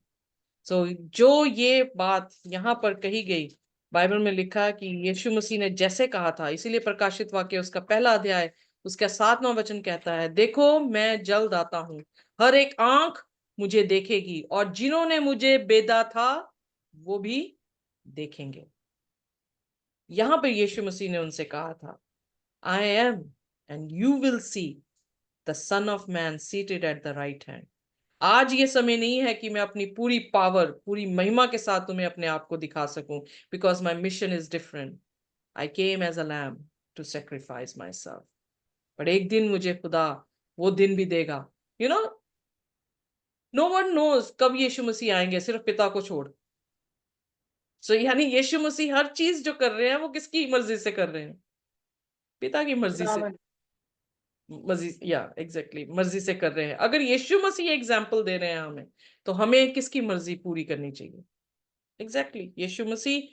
So जो ये बात यहाँ पर कही गई, बाइबल में लिखा कि यीशु मसीह ने जैसे कहा था, इसीलिए प्रकाशित वाक्य उसका पहला अध्याय उसका 7वां वचन कहता है, देखो मैं जल्द आता हूं, हर एक आंख मुझे देखेगी और जिन्होंने मुझे बेदा था वो भी देखेंगे। यहां पर यीशु मसीह ने उनसे कहा था, I am and you will see the son of man seated at the right hand. आज ये समय नहीं है कि मैं अपनी पूरी पावर, पूरी महिमा के साथ तुम्हें अपने आप को दिखा सकूं, because my mission is different. I came as a lamb to sacrifice myself. पर एक दिन मुझे खुदा वो दिन भी देगा, you know, no one knows कब यीशु मसीह आएंगे, सिर्फ पिता को छोड़। सो यानी यीशु मसीह हर चीज जो कर रहे हैं वो किसकी मर्जी से कर रहे हैं? पिता की मर्जी से, मर्जी, या एग्जैक्टली मर्जी से कर रहे हैं। अगर यीशु मसीह एग्जाम्पल दे रहे हैं हमें, तो हमें किसकी मर्जी पूरी करनी चाहिए? एग्जैक्टली यीशु मसीह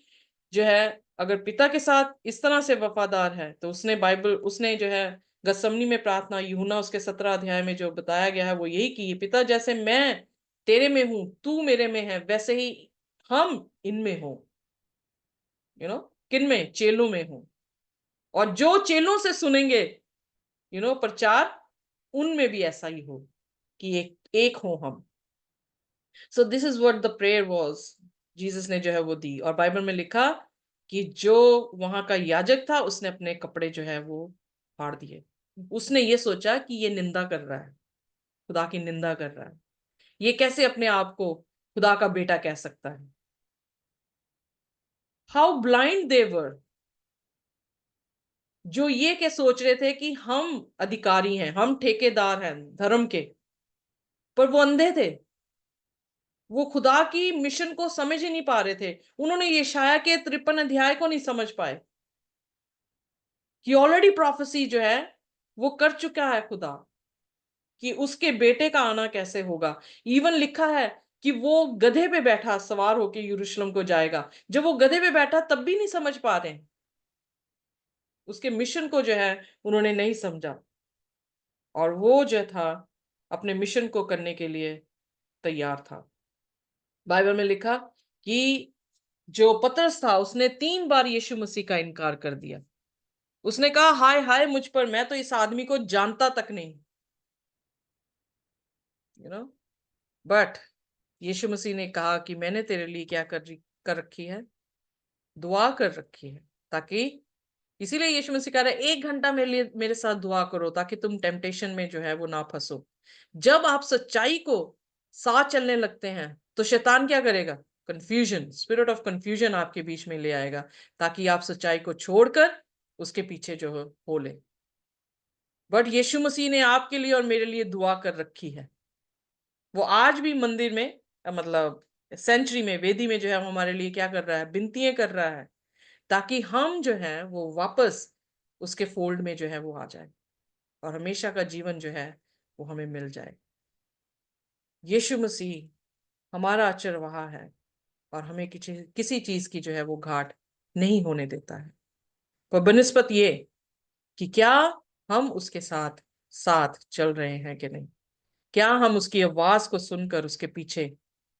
जो है अगर पिता के साथ इस तरह से वफादार है, तो उसने बाइबल, उसने जो है गसमनी में प्रार्थना, यूहन्ना उसके 17 अध्याय में जो बताया गया है वो यही की, पिता जैसे मैं तेरे में हूं, तू मेरे में है, वैसे ही हम इनमें हो। यू नो, किन में? चेलों में हो। और जो चेलों से सुनेंगे प्रचार, उनमें भी ऐसा ही हो कि एक हो हम। So this is what the prayer was, Jesus ने जो है वो दी। और बाइबल में लिखा कि जो वहां का याजक था उसने अपने कपड़े जो है वो फाड़ दिए। उसने ये सोचा कि ये निंदा कर रहा है, खुदा की निंदा कर रहा है, ये कैसे अपने आप को खुदा का बेटा कह सकता है। हाउ ब्लाइंड दे वर, जो ये क्या सोच रहे थे कि हम अधिकारी हैं, हम ठेकेदार हैं धर्म के, पर वो अंधे थे। वो खुदा की मिशन को समझ ही नहीं पा रहे थे। उन्होंने यशाया के 53 अध्याय को नहीं समझ पाए कि ऑलरेडी प्रोफेसी जो है वो कर चुका है खुदा, कि उसके बेटे का आना कैसे होगा। इवन लिखा है कि वो गधे पे बैठा सवार होके यरूशलेम को जाएगा। जब वो गधे पे बैठा तब भी नहीं समझ पा रहे, उसके मिशन को जो है उन्होंने नहीं समझा, और वो जो था अपने मिशन को करने के लिए तैयार था। बाइबल में लिखा कि जो पतरस था उसने 3 बार यीशु मसीह का इनकार कर दिया। उसने कहा, हाय हाय मुझ पर, मैं तो इस आदमी को जानता तक नहीं। बट यीशु मसीह ने कहा कि मैंने तेरे लिए क्या कर रखी है? दुआ कर रखी है, ताकि, इसीलिए यीशु मसीह कह रहा है 1 घंटा मेरे लिए मेरे साथ दुआ करो, ताकि तुम टेम्पटेशन में जो है वो ना फंसो। जब आप सच्चाई को साथ चलने लगते हैं तो शैतान क्या करेगा? कंफ्यूजन, स्पिरिट ऑफ कंफ्यूजन आपके बीच में ले आएगा, ताकि आप सच्चाई को छोड़कर उसके पीछे जो हो ले। बट यीशु मसीह ने आपके लिए और मेरे लिए दुआ कर रखी है। वो आज भी मंदिर में, मतलब सेंचुरी में, वेदी में जो है हमारे लिए क्या कर रहा है? विनतियां कर रहा है, ताकि हम जो है वो वापस उसके फोल्ड में जो है वो आ जाए और हमेशा का जीवन जो है वो हमें मिल जाए। यीशु मसीह हमारा अचरवाहा है और हमें किसी चीज की जो है वो घाट नहीं होने देता है। पर बनिस्बत ये कि क्या हम उसके साथ साथ चल रहे हैं कि नहीं, क्या हम उसकी आवाज को सुनकर उसके पीछे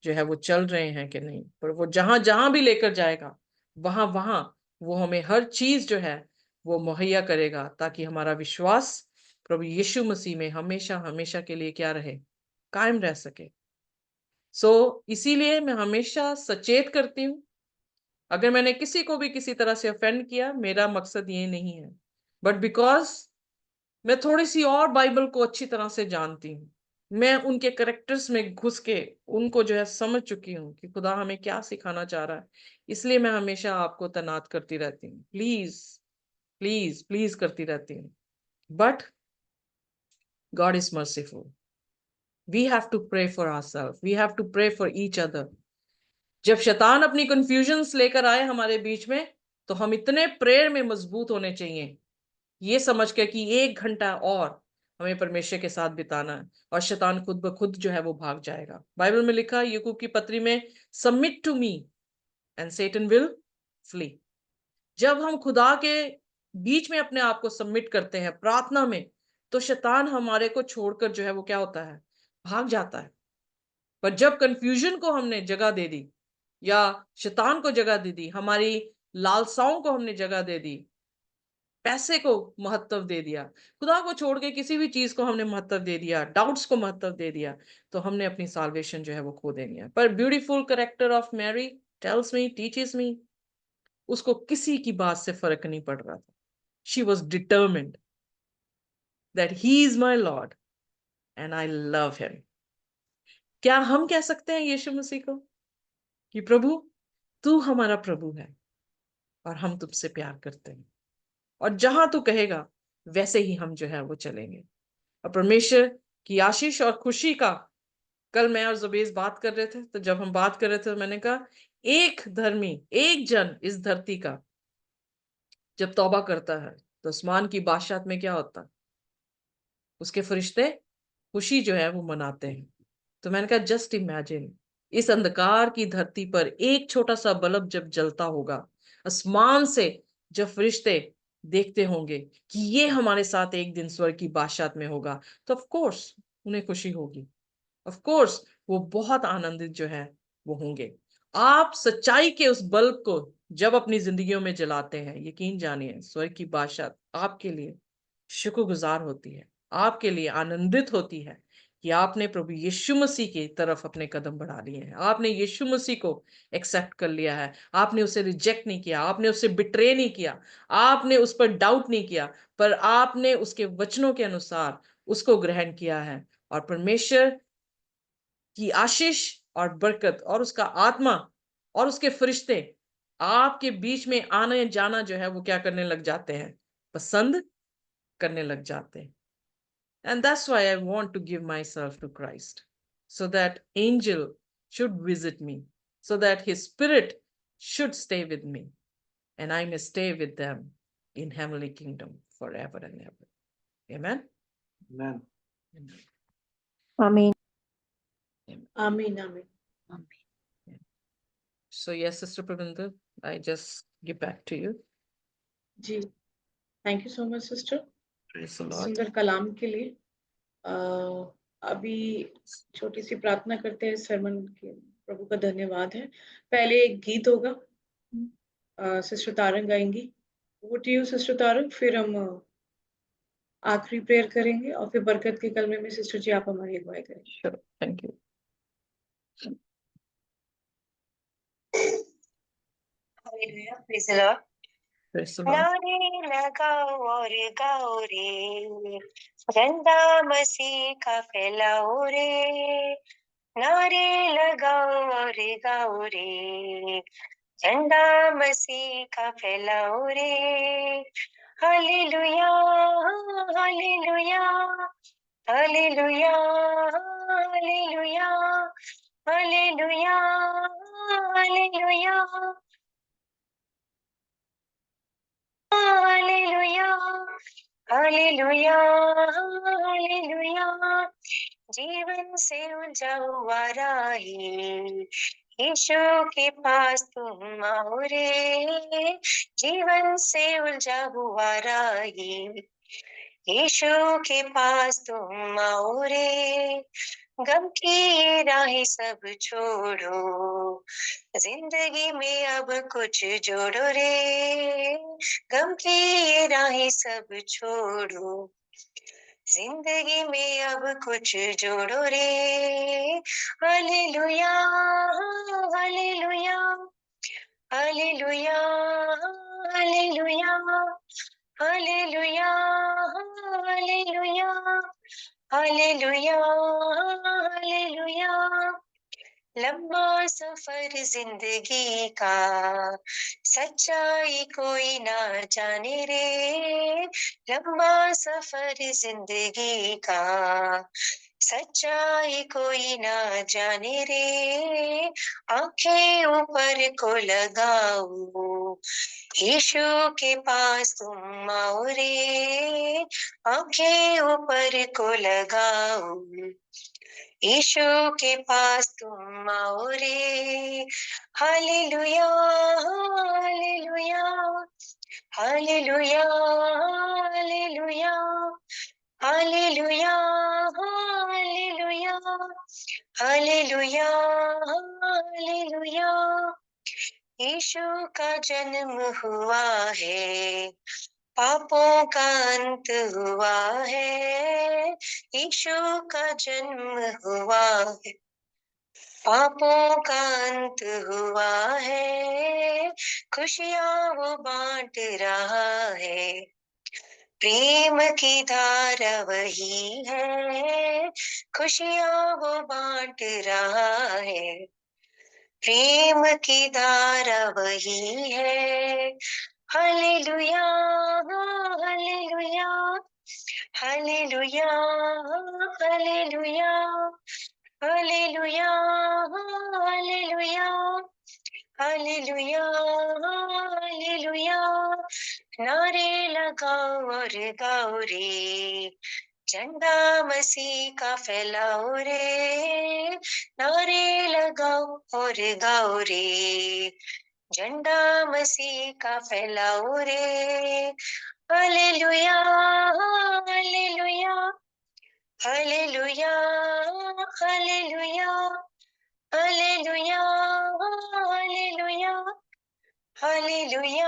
जो है वो चल रहे हैं कि नहीं। पर वो जहां जहां भी लेकर जाएगा वहां वहां वो हमें हर चीज जो है वो मुहैया करेगा, ताकि हमारा विश्वास प्रभु यीशु मसीह में हमेशा हमेशा के लिए क्या रहे? कायम रह सके। इसीलिए मैं हमेशा सचेत करती हूँ, अगर मैंने किसी को भी किसी तरह से ऑफेंड किया, मेरा मकसद ये नहीं है, बट बिकॉज मैं थोड़ी सी और बाइबल को अच्छी तरह से जानती हूँ, मैं उनके करेक्टर्स में घुस के उनको जो है समझ चुकी हूँ कि खुदा हमें क्या सिखाना चाह रहा है। इसलिए मैं हमेशा आपको तैनात करती रहती हूँ, प्लीज प्लीज प्लीज करती रहती हूँ। But God is merciful, we have to pray for ourselves, we have to pray for each other. जब शैतान अपनी कंफ्यूजन्स लेकर आए हमारे बीच में, तो हम इतने प्रेयर में मजबूत होने चाहिए, ये समझ के कि 1 घंटा और हमें परमेश्वर के साथ बिताना है, और शैतान खुद ब खुद जो है वो भाग जाएगा। बाइबल में लिखा है याकूब की पत्री में, submit to me and Satan will flee. जब हम खुदा के बीच में अपने आप को सबमिट करते हैं प्रार्थना में, तो शैतान हमारे को छोड़कर जो है वो क्या होता है, भाग जाता है। पर जब कंफ्यूजन को हमने जगह दे दी, या शैतान को जगह दे दी, हमारी लालसाओं को हमने जगह दे दी, पैसे को महत्व दे दिया, खुदा को छोड़ के किसी भी चीज को हमने महत्व दे दिया, डाउट्स को महत्व दे दिया, तो हमने अपनी साल्वेशन जो है वो खो देनी है। पर beautiful character of Mary tells me, teaches me, उसको किसी की बात से फर्क नहीं पड़ रहा था। She was determined that he is my lord and I love him. क्या हम कह सकते हैं यीशु मसीह को कि प्रभु तू हमारा प्रभु है और हम तुझसे प्यार करते हैं, और जहां तू कहेगा वैसे ही हम जो है वो चलेंगे। और परमेश्वर की आशीष और खुशी का, कल मैं और जुबेश बात कर रहे थे, तो जब हम बात कर रहे थे तो मैंने कहा, एक धर्मी, एक जन इस धरती का जब तौबा करता है, तो आसमान की बादशाहत में क्या होता है, उसके फरिश्ते खुशी जो है वो मनाते हैं। तो मैंने कहा, जस्ट इमेजिन, इस अंधकार की धरती पर एक छोटा सा बल्ब जब जलता होगा, आसमान से जब फरिश्ते देखते होंगे कि ये हमारे साथ एक दिन स्वर्ग की बादशाहत में होगा, तो ऑफ कोर्स उन्हें खुशी होगी, ऑफ कोर्स वो बहुत आनंदित जो है वो होंगे। आप सच्चाई के उस बल्ब को जब अपनी जिंदगियों में जलाते हैं, यकीन जानिए स्वर्ग की बादशाहत आपके लिए शुक्रगुजार होती है, आपके लिए आनंदित होती है कि आपने प्रभु यीशु मसीह की तरफ अपने कदम बढ़ा लिए हैं, आपने यीशु मसीह को एक्सेप्ट कर लिया है, आपने उसे रिजेक्ट नहीं किया, आपने उसे बिट्रे नहीं किया, आपने उस पर डाउट नहीं किया, पर आपने उसके वचनों के अनुसार उसको ग्रहण किया है। और परमेश्वर की आशीष और बरकत और उसका आत्मा और उसके फरिश्ते आपके बीच में आने जाना जो है वो क्या करने लग जाते हैं, पसंद करने लग जाते हैं। And that's why I want to give myself to Christ, so that angel should visit me, so that his spirit should stay with me, and I may stay with them in heavenly kingdom forever and ever. Amen. Amen. Amen. आमीन। आमीन आमीन। So yes, Sister Pravinda, I just give back to you. जी, thank you so much sister, Praise the Lord. सुंदर कलाम के लिए। अभी छोटी सी प्रार्थना करते हैं सरमन के, प्रभु का धन्यवाद है। पहले एक गीत होगा, सिस्टर तारंग गाएंगी, वो टू यू सिस्टर तारंग, फिर हम आखिरी प्रेयर करेंगे और फिर बरकत के कलमे में सिस्टर जी आप हमारी अगुवाई करेंगे। Sure. Thank you. Hallelujah. Praise the Lord. Praise the Lord. नारे लगाओ और गाओ रे, झंडा मसीह का फैलाओ रे। नारे लगाओ और गाओ रे, झंडा मसीह का फैलाओ रे। Hallelujah hallelujah hallelujah hallelujah hallelujah hallelujah hallelujah hallelujah hallelujah. जीवन से उलझा हुआ राही, यीशु के पास तुम आओ रे। जीवन से उलझा हुआ राही, यीशु के पास तुम आओ रे। गम की ये राहें सब छोड़ो, जिंदगी में अब कुछ जोड़ो रे। गम की ये राहें सब छोड़ो, जिंदगी में अब कुछ जोड़ो रे। Hallelujah hallelujah hallelujah hallelujah hallelujah hallelujah hallelujah hallelujah. लंबा सफर जिंदगी का, सच्चाई कोई ना जाने रे। लंबा सफर जिंदगी का, सच्चाई कोई ना जाने रे। आंखें ऊपर को लगाओ, यीशु के पास तुम आओ रे। आंखें ऊपर को लगाओ, यीशु के पास तुम आओ रे। Hallelujah hallelujah hallelujah hallelujah hallelujah hallelujah hallelujah hallelujah. Yeshu का जन्म हुआ है, पापों का अंत हुआ है। यीशु का जन्म हुआ है, पापों का अंत हुआ है। खुशियाँ वो बांट रहा है, प्रेम की धारा वही है। खुशियाँ वो बांट रहा है, प्रेम की धारा वही है। Hallelujah hallelujah hallelujah hallelujah hallelujah hallelujah hallelujah hallelujah. नारे लगाओ और गाओ रे, झंडा मसीह का फैलाओ रे। नारे लगाओ और गाओ रे, झंडा मसीह का फैलाओ रे। Hallelujah hallelujah hallelujah hallelujah hallelujah hallelujah hallelujah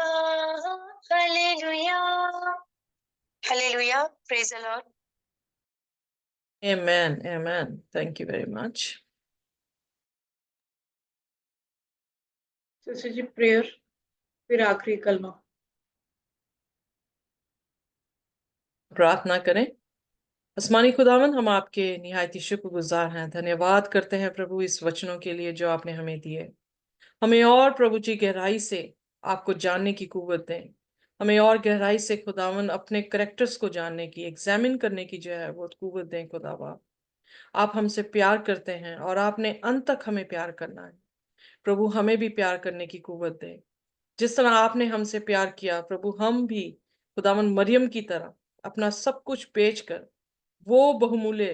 hallelujah hallelujah. Praise the Lord. Amen. Amen. Thank you very much. Sister ji prayer, फिर आखिरी कलमा। प्रार्थना करें। आसमानी खुदावन, हम आपके निहायती शुक्रगुजार हैं, धन्यवाद करते हैं प्रभु इस वचनों के लिए जो आपने हमें दिए। हमें और प्रभु जी गहराई से आपको जानने की कुव्वत दें। हमें और गहराई से खुदावन अपने करेक्टर्स को जानने की, एग्जामिन करने की जो है वो कुव्वत दें। खुदावा, आप हमसे प्यार करते हैं और आपने अंत तक हमें प्यार करना है। प्रभु, हमें भी प्यार करने की कुव्वत दें। जिस तरह आपने हमसे प्यार किया प्रभु, हम भी खुदावन मरियम की तरह अपना सब कुछ बेचकर वो बहुमूल्य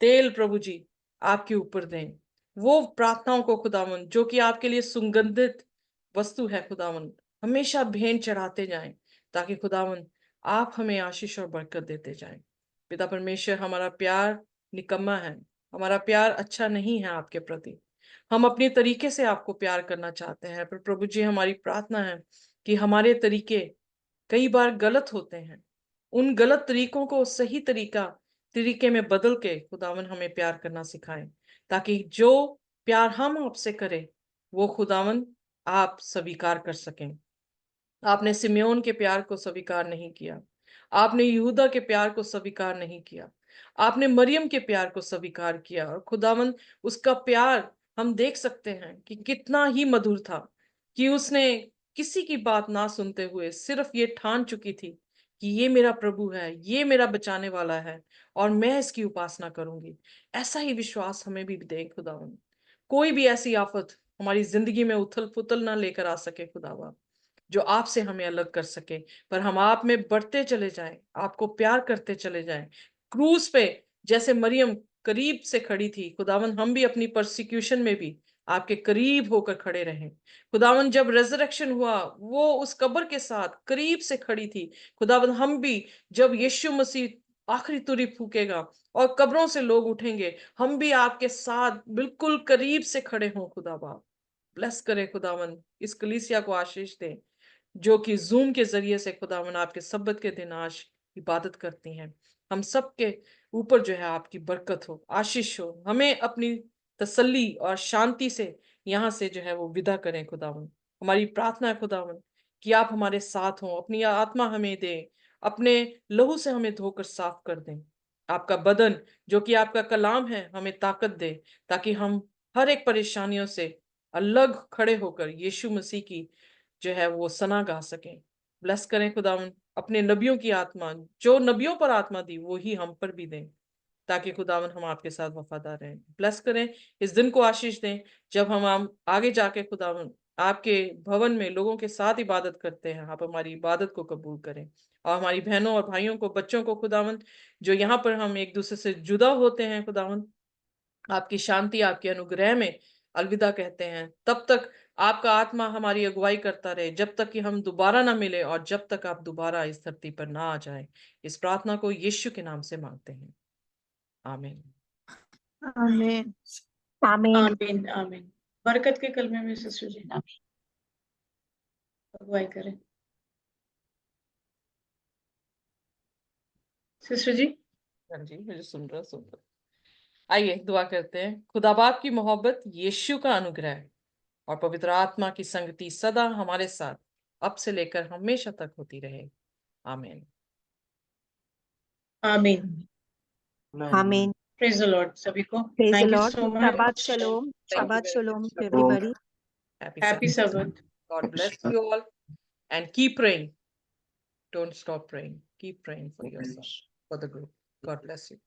तेल प्रभु जी आपके ऊपर दें। वो प्रार्थनाओं को खुदावन जो कि आपके लिए सुगंधित वस्तु है खुदावन, हमेशा भेंट चढ़ाते जाएं, ताकि खुदावन आप हमें आशीष और बरकत देते जाएं। पिता परमेश्वर, हमारा प्यार निकम्मा है, हमारा प्यार अच्छा नहीं है आपके प्रति। हम अपने तरीके से आपको प्यार करना चाहते हैं, पर प्रभु जी हमारी प्रार्थना है कि हमारे तरीके कई बार गलत होते हैं। उन गलत तरीकों को सही तरीके में बदल के खुदावन हमें प्यार करना सिखाएं, ताकि जो प्यार हम आपसे करें वो खुदावन आप स्वीकार कर सकें। आपने सिम्योन के प्यार को स्वीकार नहीं किया, आपने यहूदा के प्यार को स्वीकार नहीं किया, आपने मरियम के प्यार को स्वीकार किया। और खुदावन उसका प्यार हम देख सकते हैं कि कितना ही मधुर था, कि उसने किसी की बात ना सुनते हुए सिर्फ ये ठान चुकी थी कि ये मेरा प्रभु है, ये मेरा बचाने वाला है और मैं इसकी उपासना करूंगी। ऐसा ही विश्वास हमें भी दे खुदावन। कोई भी ऐसी आफत हमारी जिंदगी में उथल पुथल ना लेकर आ सके खुदावा, जो आपसे हमें अलग कर सके, पर हम आप में बढ़ते चले जाएं, आपको प्यार करते चले जाएं। क्रूस पे जैसे मरियम करीब से खड़ी थी खुदावन, हम भी अपनी परसिक्यूशन में भी आपके करीब होकर खड़े रहें। खुदावन, जब रेजरेक्शन हुआ वो उस कब्र के साथ करीब से खड़ी थी। खुदावन, हम भी जब यीशु मसीह आखिरी तुरी फूकेगा और कब्रों से लोग उठेंगे, हम भी आपके साथ बिल्कुल करीब से खड़े हों। खुदावा, ब्लेस करे खुदावन, इस कलीसिया को आशीष दें जो कि जूम के जरिए से खुदावन आपके सब्बत के दिन आज इबादत करती हैं। हम सब के ऊपर जो है आपकी बरकत हो, आशीष हो। हमें अपनी तसल्ली और शांति से यहाँ से जो है वो विदा करें खुदावन। हमारी प्रार्थना है खुदावन कि आप हमारे साथ हों, अपनी आत्मा हमें दें, अपने लहू से हमें धोकर साफ कर दें। आपका बदन जो कि आपका कलाम है हमें ताकत दे, ताकि हम हर एक परेशानियों से अलग खड़े होकर यीशु मसीह की जो है वो सना गा सकें। ब्लेस करें खुदावन अपने नबियों की आत्मा, जो नबियों पर आत्मा दी वो ही हम पर भी दें, ताकि खुदावन हम आपके साथ वफादार रहें। ब्लेस करें, इस दिन को आशीष दें जब हम आगे जाके खुदावन आपके भवन में लोगों के साथ इबादत करते हैं। आप हमारी इबादत को कबूल करें, और हमारी बहनों और भाइयों को, बच्चों को खुदावन, जो यहाँ पर हम एक दूसरे से जुदा होते हैं खुदावन, आपकी शांति, आपके अनुग्रह में अलविदा कहते हैं, तब तक आपका आत्मा हमारी अगुवाई करता रहे, जब तक कि हम दोबारा ना मिले और जब तक आप दोबारा इस धरती पर ना आ जाए। इस प्रार्थना को यीशु के नाम से मांगते हैं, आमीन। आमीन आमीन आमीन आमीन। बरकत के कलमे में सिस्टर जी अगुवाई करें। सिस्टर जी। हाँ जी, मुझे सुन रहा। आइए दुआ करते हैं। खुदा बाप की मोहब्बत, यीशु का अनुग्रह और पवित्र आत्मा की संगति सदा हमारे साथ अब से लेकर हमेशा तक होती रहे, आमीन। आमीन आमीन। प्रेज द लॉर्ड सभी को। Praise the thank you Lord. So much. Shabbat shalom. Shabbat shalom to everybody. Happy Sabbath. God bless you all and keep praying. Don't stop praying. Keep praying for yourself, for the group. God bless you.